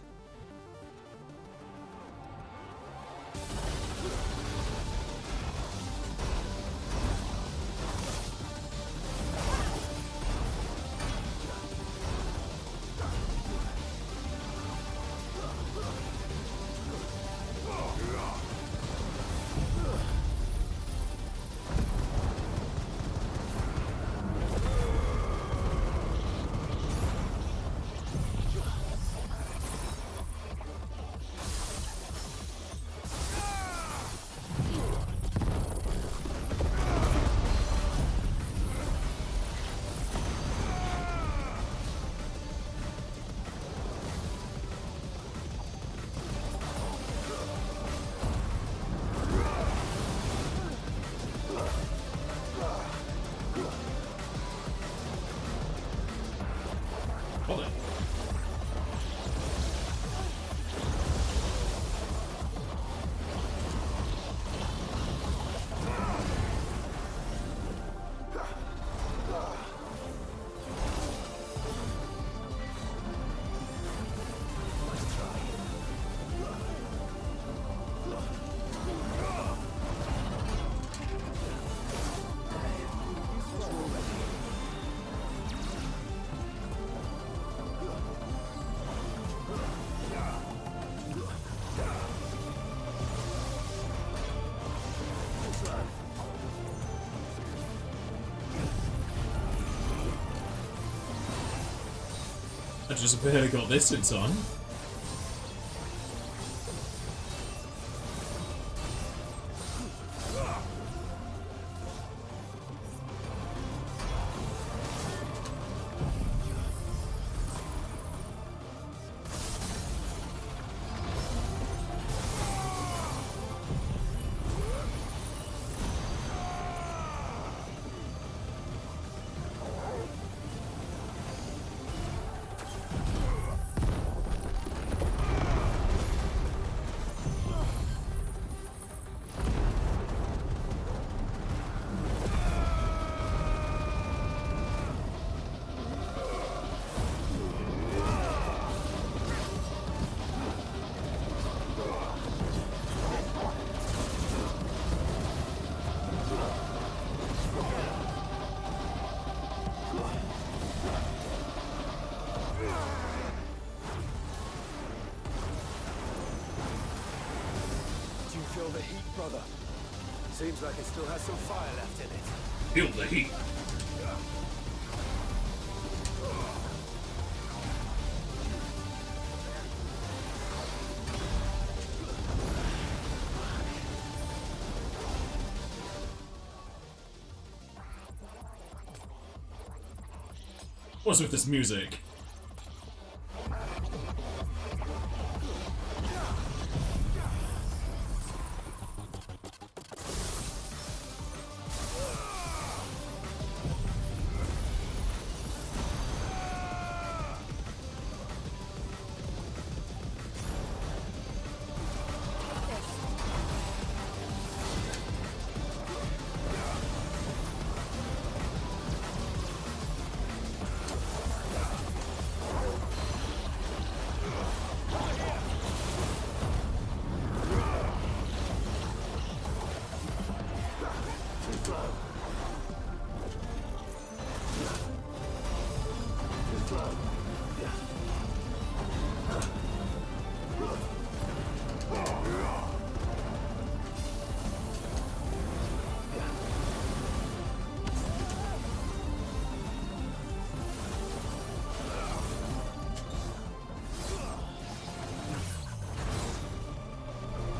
Hold it. I just barely got this in time. Feel the heat, brother. Seems like it still has some fire left in it. Feel the heat. What's with this music?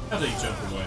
How do you jump away?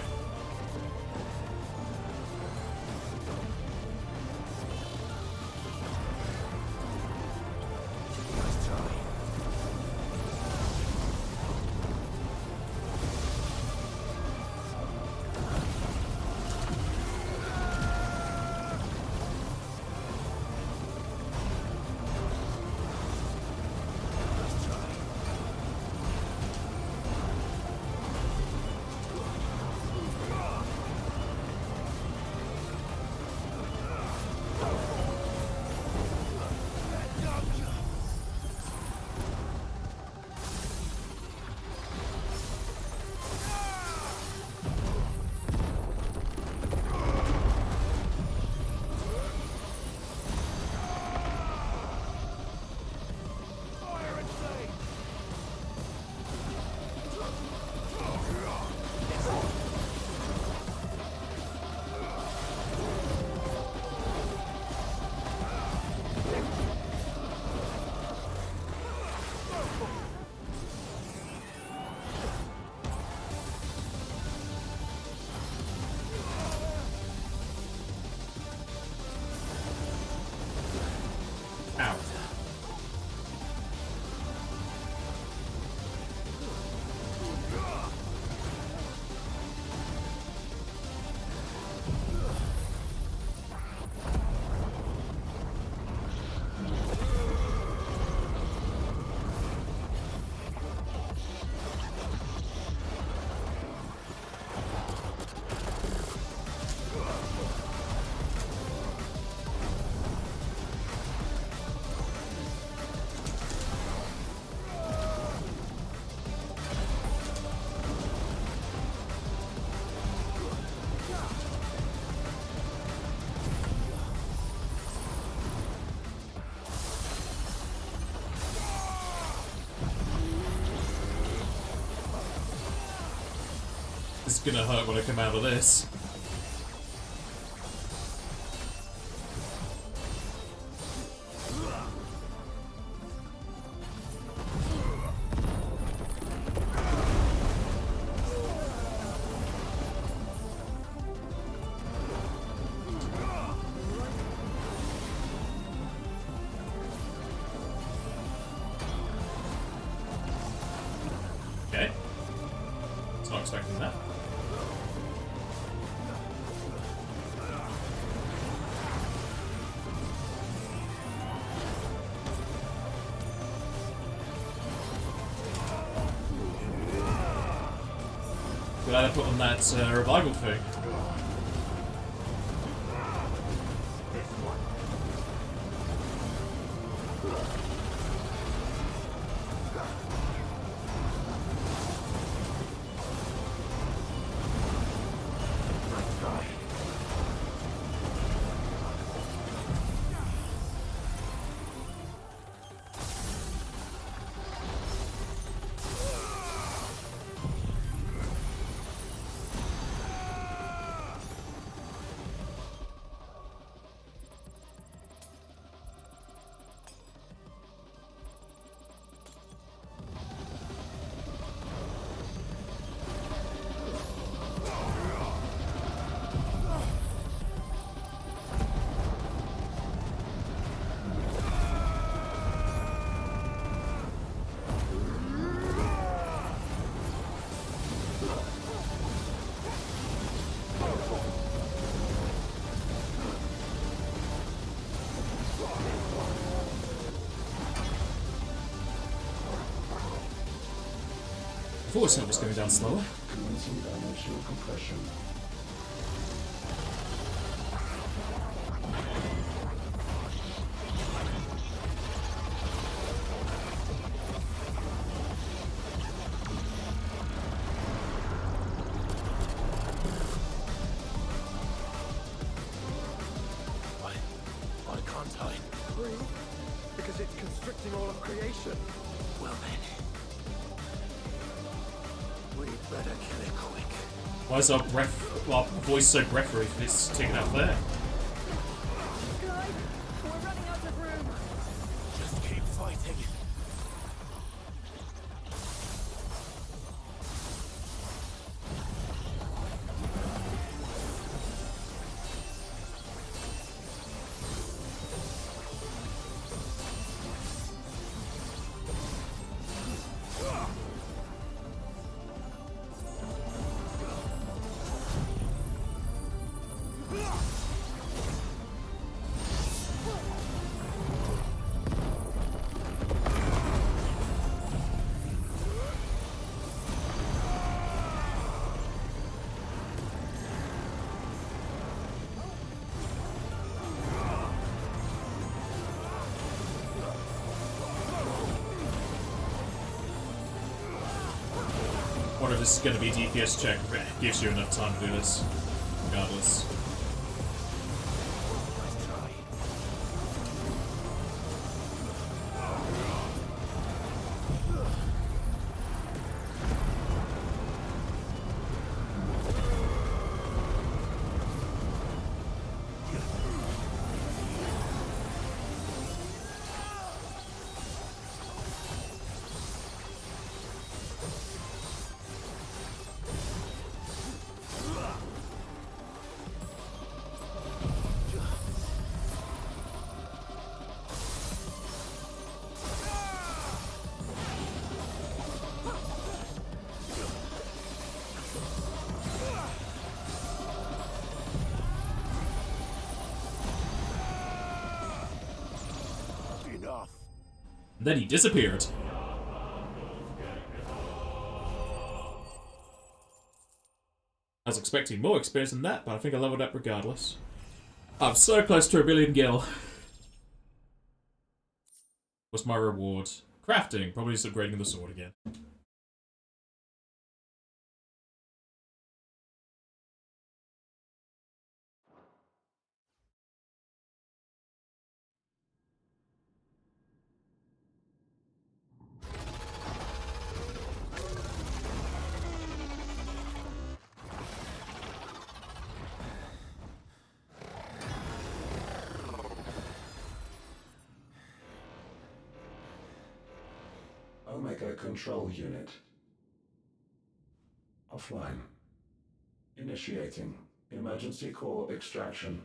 It's gonna hurt when I come out of this. Okay. Was not expecting that. Glad I put on that revival thing. always thought it was going down slower. Commencing dimensional compression. Why can't I? Breathe? Because it's constricting all of creation. Well then. We'd better kill it quick. Why is our voice so breathery if it's taken out there? Clive, we're running out of room. Just keep fighting. Wonder if this is going to be a DPS check, but it gives you enough time to do this, regardless. And then he disappeared. I was expecting more experience than that, but I think I leveled up regardless. I'm so close to 1 billion gil. What's my reward? Crafting. Probably just upgrading the sword again. Omega Control Unit. Offline. Initiating emergency core extraction.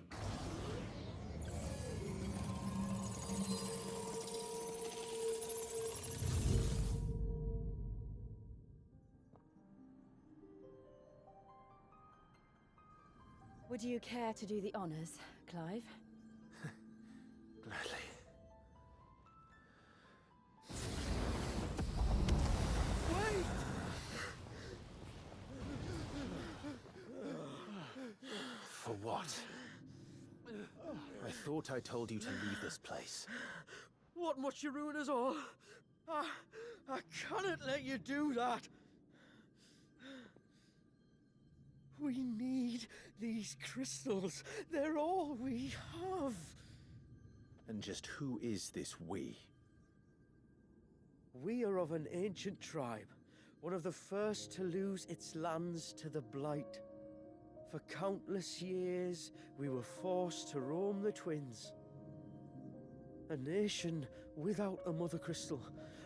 Would you care to do the honors, Clive? Gladly. For what? I thought I told you to leave this place. What must you ruin us all? I cannot let you do that. We need these crystals. They're all we have. And just who is this we? We are of an ancient tribe, one of the first to lose its lands to the Blight. For countless years, we were forced to roam the Twins. A nation without a mother crystal,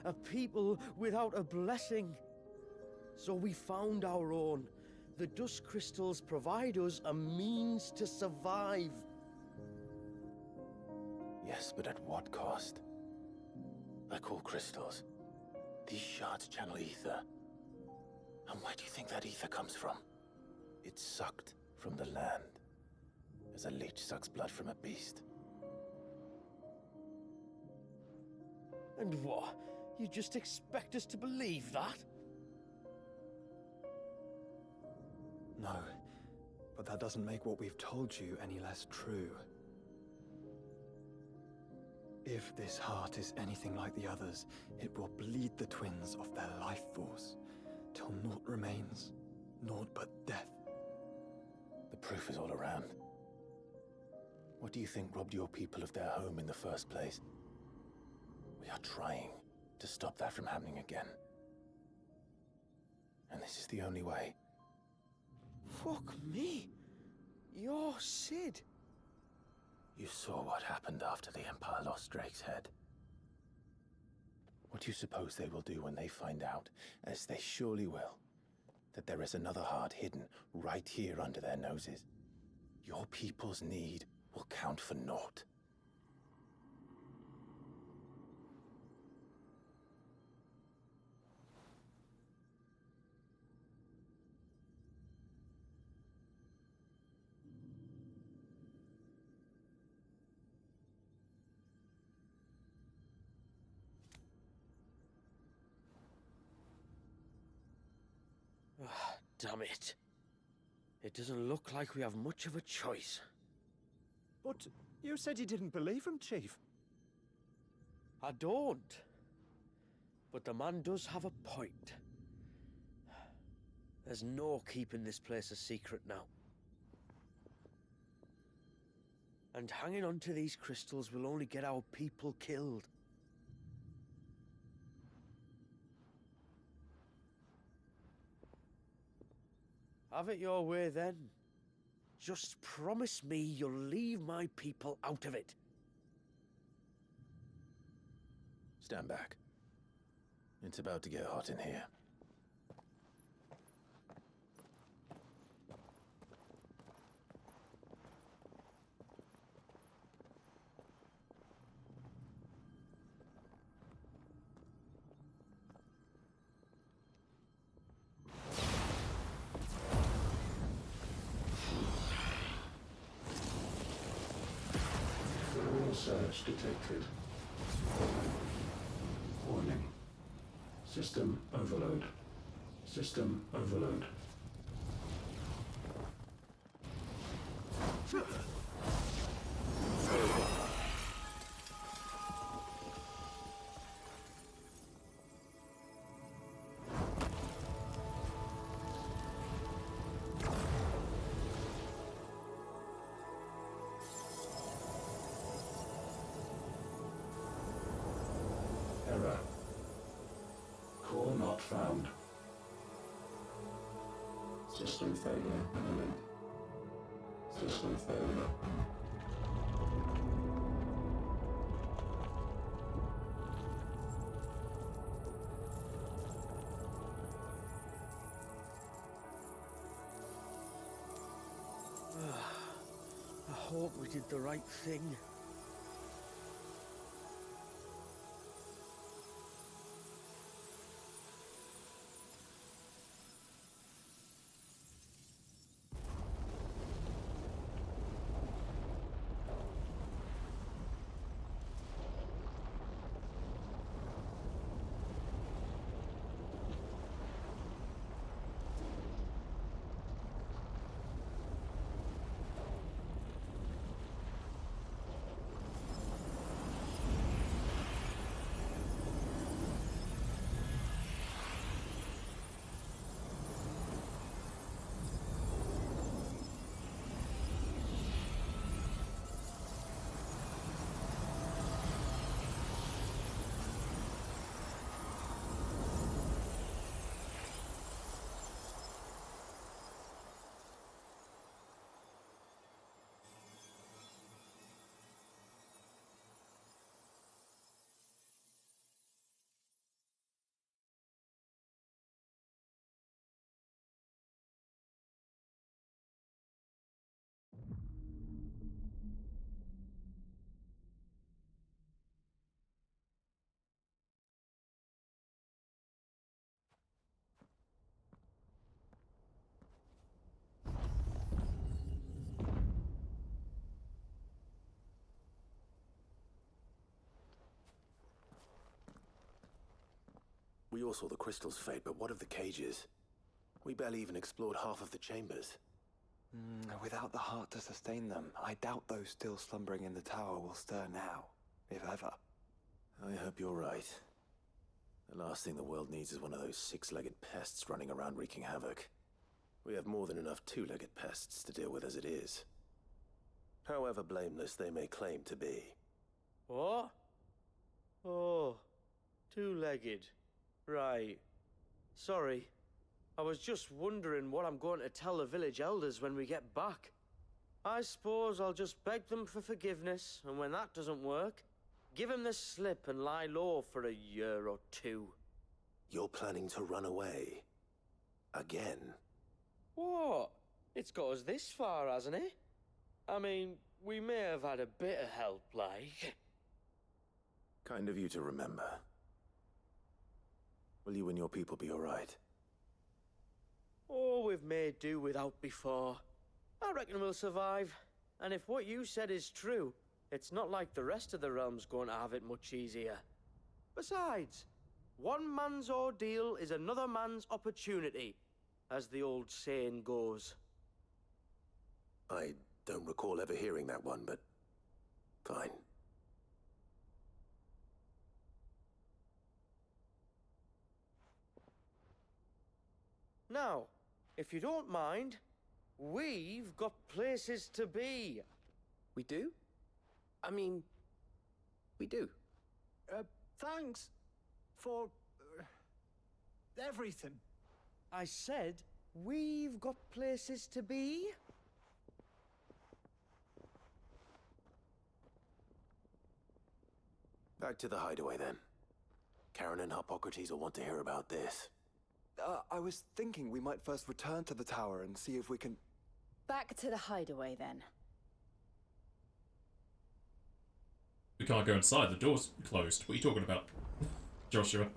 a people without a blessing. So we found our own. The dust crystals provide us a means to survive. Yes, but at what cost? Like all crystals, these shards channel ether. And where do you think that ether comes from? It's sucked from the land, as a leech sucks blood from a beast. And what? You just expect us to believe that? No, but that doesn't make what we've told you any less true. If this heart is anything like the others, it will bleed the twins of their life force, till naught remains, naught but death. The proof is all around. What do you think robbed your people of their home in the first place? We are trying to stop that from happening again. And this is the only way. Fuck me. You're Sid. You saw what happened after the Empire lost Drake's head. What do you suppose they will do when they find out, as they surely will, that there is another heart hidden right here under their noses? Your people's need will count for naught. Damn it. It doesn't look like we have much of a choice. But you said you didn't believe him, Chief. I don't. But the man does have a point. There's no keeping this place a secret now. And hanging on to these crystals will only get our people killed. Have it your way then. Just promise me you'll leave my people out of it. Stand back. It's about to get hot in here. Surge detected. Warning. System overload. System overload. Error. Core not found. System failure imminent. System failure. I hope we did the right thing. We all saw the crystals fade, but what of the cages? We barely even explored half of the chambers. Without the heart to sustain them, I doubt those still slumbering in the tower will stir now, if ever. I hope you're right. The last thing the world needs is one of those six-legged pests running around wreaking havoc. We have more than enough two-legged pests to deal with as it is. However blameless they may claim to be. What? Oh, two-legged. Right. Sorry. I was just wondering what I'm going to tell the village elders when we get back. I suppose I'll just beg them for forgiveness, and when that doesn't work, give them the slip and lie low for a year or two. You're planning to run away? Again? What? It's got us this far, hasn't it? I mean, we may have had a bit of help, like. Kind of you to remember. Will you and your people be alright? Oh, we've made do without before. I reckon we'll survive. And if what you said is true, it's not like the rest of the realm's going to have it much easier. Besides, one man's ordeal is another man's opportunity, as the old saying goes. I don't recall ever hearing that one, but fine. Now, if you don't mind, we've got places to be. We do? I mean, we do. Thanks for everything. I said, we've got places to be. Back to the hideaway, then. Karen and Hippocrates will want to hear about this. I was thinking we might first return to the tower and see if we can... Back to the hideaway, then. We can't go inside, the door's closed. What are you talking about, Joshua?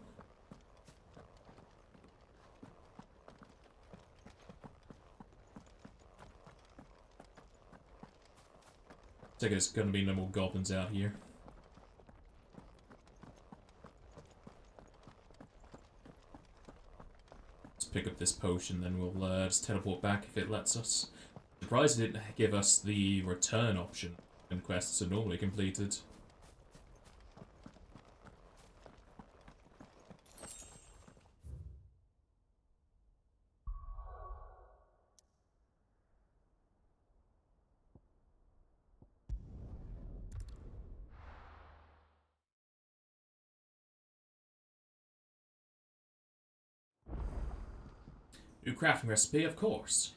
I think there's gonna be no more goblins out here. Let's pick up this potion, then we'll just teleport back if it lets us. Surprised it didn't give us the return option when quests are normally completed. New crafting recipe, of course.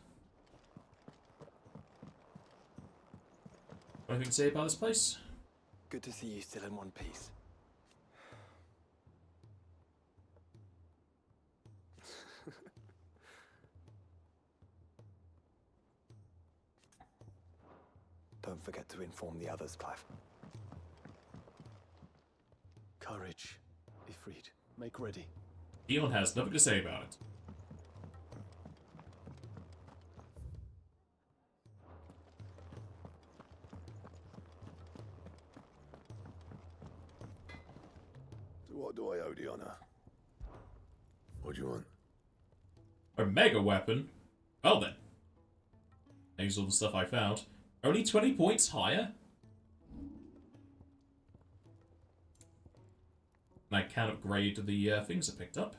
Anything to say about this place? Good to see you still in one piece. Don't forget to inform the others, Clive. Courage. Ifrit, make ready. Eon has nothing to say about it. What do I owe the honor? What do you want? A mega weapon? Well then. Here's all the stuff I found. Only 20 points higher? And I can upgrade the things I picked up.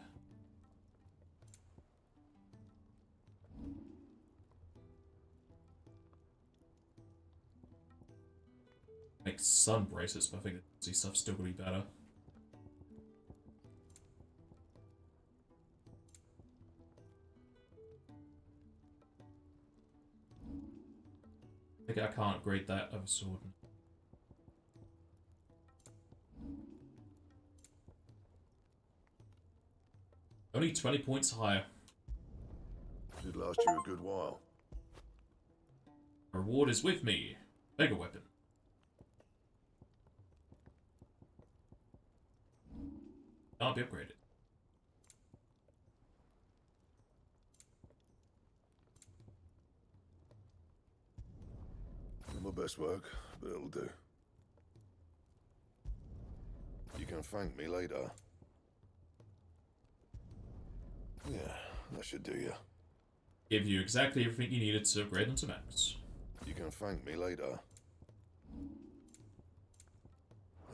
Make sun bracelets, but I think the stuff's still gonna be better. I think I can't upgrade that other sword. Only 20 points higher. Should last you a good while. Reward is with me. Mega weapon. Can't be upgraded. Not my best work, but it'll do. You can thank me later. Yeah, that should do you. give you exactly everything you needed to upgrade them to max. You can thank me later.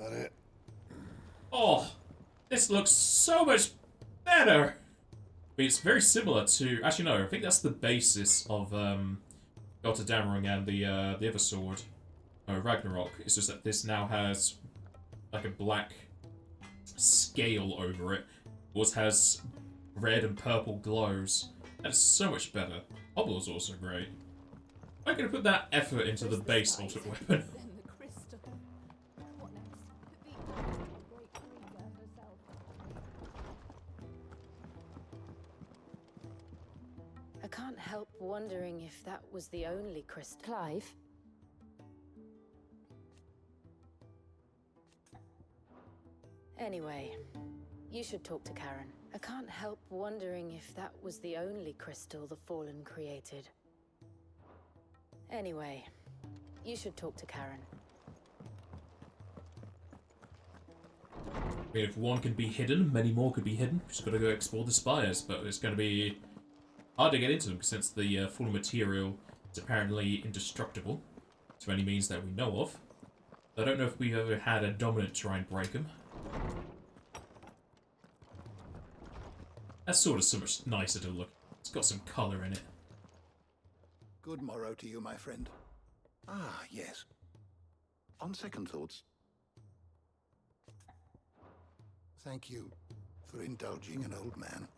That it? Oh, this looks so much better! It's very similar to... Actually, no, I think that's the basis of God of Damrung and the other sword, Ragnarok. It's just that this now has like a black scale over it. Yours has red and purple glows. That is so much better. Oblaw's also great. I'm going to put that effort into the base ultimate weapon. I can't help wondering if that was the only crystal. Clive? Anyway, you should talk to Karen. I can't help wondering if that was the only crystal the Fallen created. Anyway, you should talk to Karen. I mean, if one can be hidden, many more could be hidden. Just gotta go explore the spires, but it's gonna be hard to get into them since the Fallen material is apparently indestructible to any means that we know of. I don't know if we've ever had a dominant try and break them. That sword is so much nicer to look. It's got some colour in it. Good morrow to you, my friend. Ah, yes. On second thoughts, thank you for indulging an old man.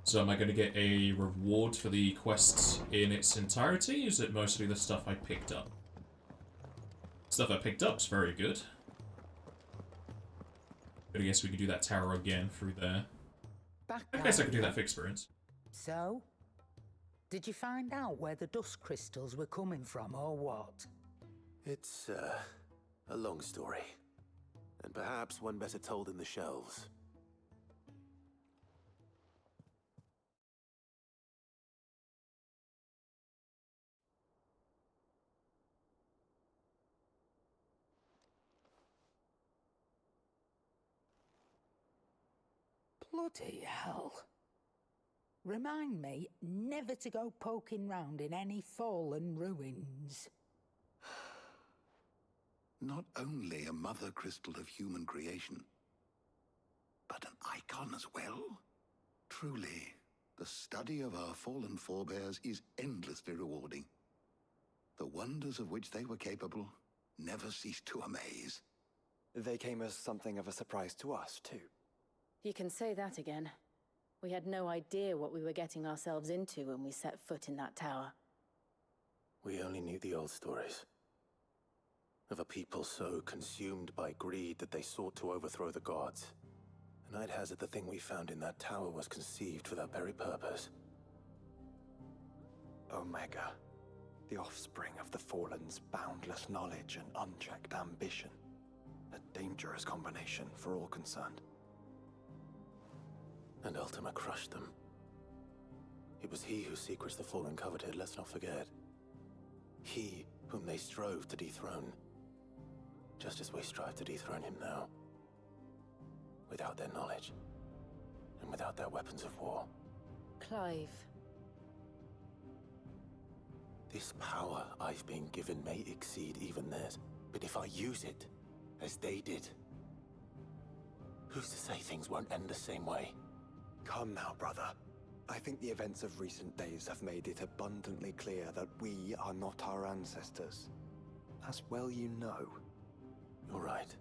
So am I going to get a reward for the quest in its entirety? Is it mostly the stuff I picked up? Stuff I picked up's very good. But I guess we can do that tower again through there. I guess I could do that for experience. So? Did you find out where the dust crystals were coming from, or what? It's, a long story. And perhaps one better told in the shelves. Bloody hell. Remind me never to go poking round in any fallen ruins. Not only a mother crystal of human creation, but an icon as well. Truly, the study of our fallen forebears is endlessly rewarding. The wonders of which they were capable never ceased to amaze. They came as something of a surprise to us, too. You can say that again. We had no idea what we were getting ourselves into when we set foot in that tower. We only knew the old stories. Of a people so consumed by greed that they sought to overthrow the gods. And I'd hazard the thing we found in that tower was conceived for that very purpose. Omega, the offspring of the Fallen's boundless knowledge and unchecked ambition. A dangerous combination for all concerned. And Ultima crushed them. It was he whose secrets the Fallen coveted, let's not forget. He whom they strove to dethrone. Just as we strive to dethrone him now. Without their knowledge. And without their weapons of war. Clive. This power I've been given may exceed even theirs. But if I use it, as they did, who's to say things won't end the same way? Come now, brother. I think the events of recent days have made it abundantly clear that we are not our ancestors. As well you know. You're right.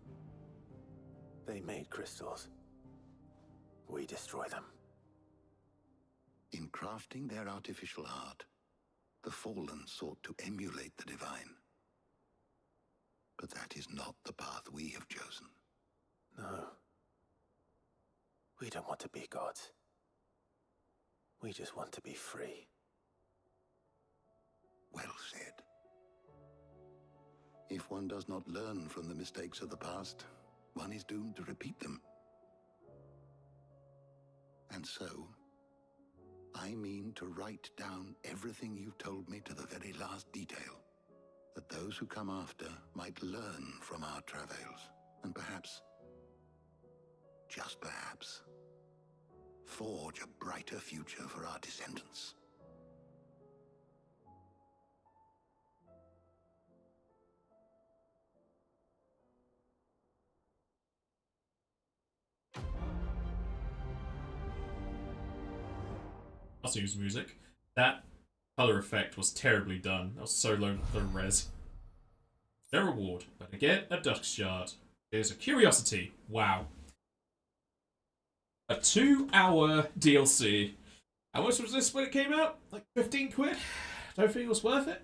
They made crystals. We destroy them. In crafting their artificial art, the Fallen sought to emulate the divine. But that is not the path we have chosen. No. We don't want to be gods. We just want to be free. Well said. If one does not learn from the mistakes of the past, one is doomed to repeat them. And so, I mean to write down everything you've told me to the very last detail, that those who come after might learn from our travails, and perhaps, just perhaps, forge a brighter future for our descendants. cutscenes music. That color effect was terribly done. That was so low res. No reward, but again, a dusk shard. Here's a curiosity. Wow. A 2-hour DLC. How much was this when it came out? Like 15 quid? Don't think it was worth it.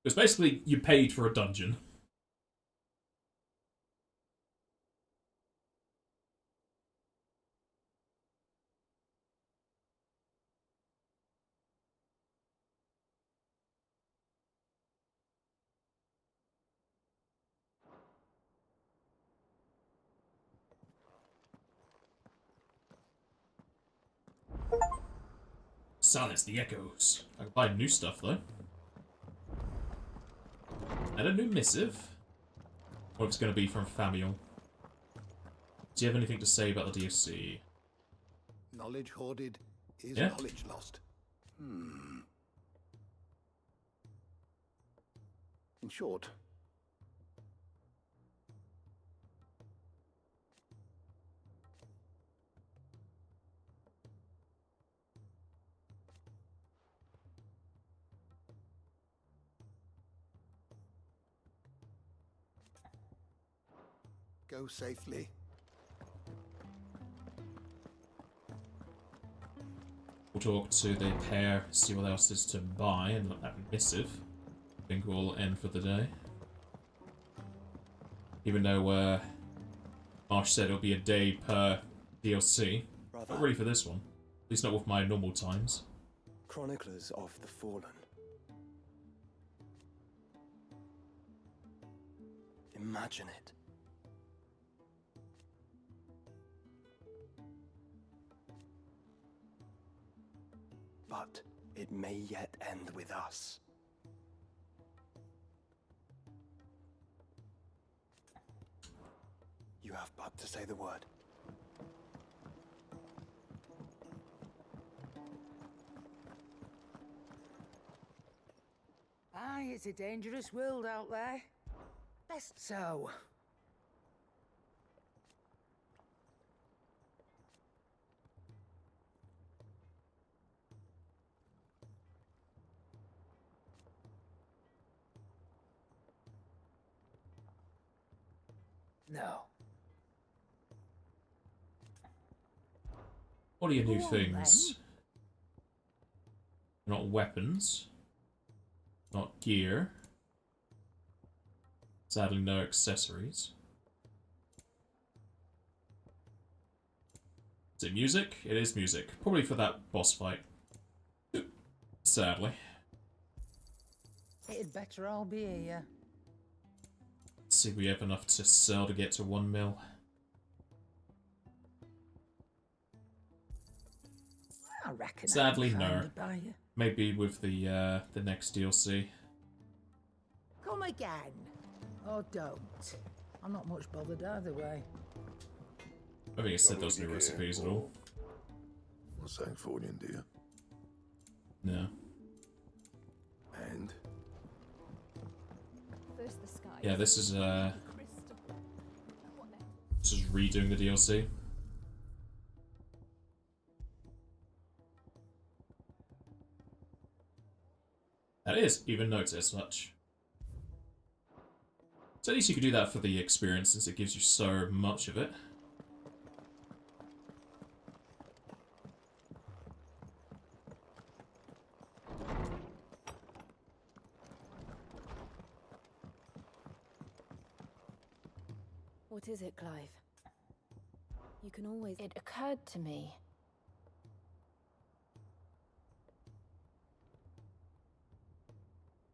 It was basically you paid for a dungeon. Silence the echoes. I can buy new stuff though. And a new missive. What it's going to be from Famiel. Do you have anything to say about the DLC? Knowledge hoarded is Yeah. knowledge lost. In short, go safely. We'll talk to the pair, see what else is to buy, and that missive. I think we'll end for the day. Even though Marsh said it'll be a day per DLC. Not really for this one. At least not with my normal times. Chroniclers of the Fallen. Imagine it. But it may yet end with us. You have but to say the word. Aye, it's a dangerous world out there. Best so. No. What are your new Go on, things? Not weapons. Not gear. Sadly, no accessories. Is it music? It is music. Probably for that boss fight. Sadly. It'd better all be here. Let's see if we have enough to sell to get to 1 mil. I reckon Sadly, I can find no. a buyer. Maybe with the next DLC. Come again. Or don't. I'm not much bothered either way. I think it said those new recipes at all. What's that for you, dear? No. And? First the sky. Yeah, this is Crystal. this is redoing the DLC. That is, even notice much. So at least you could do that for the experience since it gives you so much of it. What is it, Clive? You can always... It occurred to me.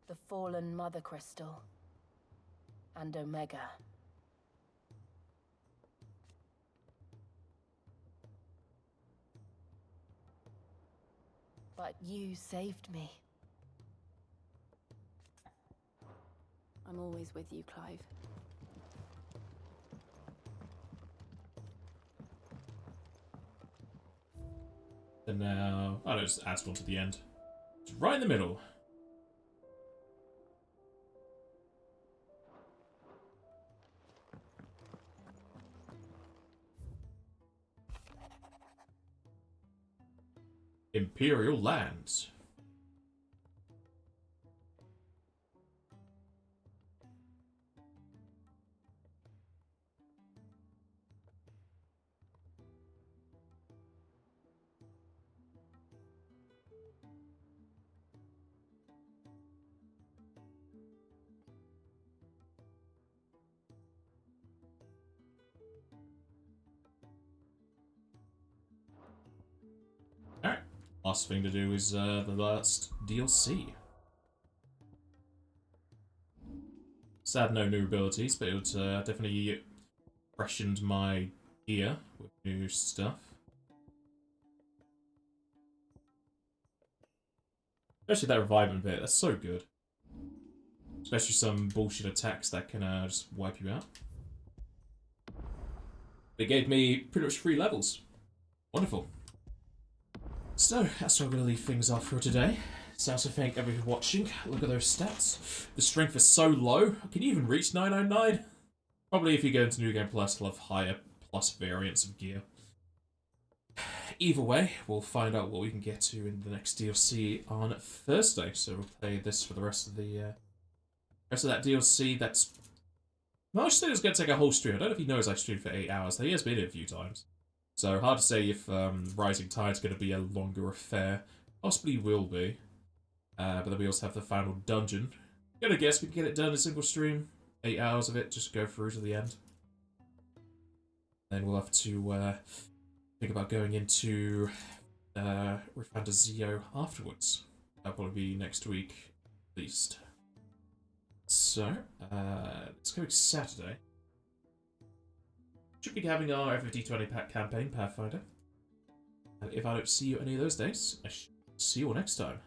The fallen Mother Crystal. And Omega. But you saved me. I'm always with you, Clive. And now, oh, no, just add one to the end. It's right in the middle. Imperial lands. Alright, last thing to do is the last DLC. Sad no new abilities, but it definitely freshened my gear with new stuff. Especially that revivement bit, that's so good. Especially some bullshit attacks that can just wipe you out. It gave me pretty much 3 levels. Wonderful. So, that's where I'm going to leave things off for today. So, to thank everyone for watching. Look at those stats. The strength is so low. Can you even reach 999? Probably if you go into New Game Plus, you'll have higher plus variants of gear. Either way, we'll find out what we can get to in the next DLC on Thursday. So we'll play this for the rest of the rest of that DLC. That's most said it's going to take a whole stream. I don't know if he knows I streamed for 8 hours. He has been in a few times. So hard to say if Rising Tide's going to be a longer affair. Possibly will be. But then we also have the final dungeon. I'm going to guess we can get it done in a single stream. 8 hours of it, just go through to the end. Then we'll have to think about going into Refantazio afterwards. That'll probably be next week, at least. So, it's going Saturday. Should be having our FFD20 pack campaign, Pathfinder. And if I don't see you any of those days, I shall see you all next time.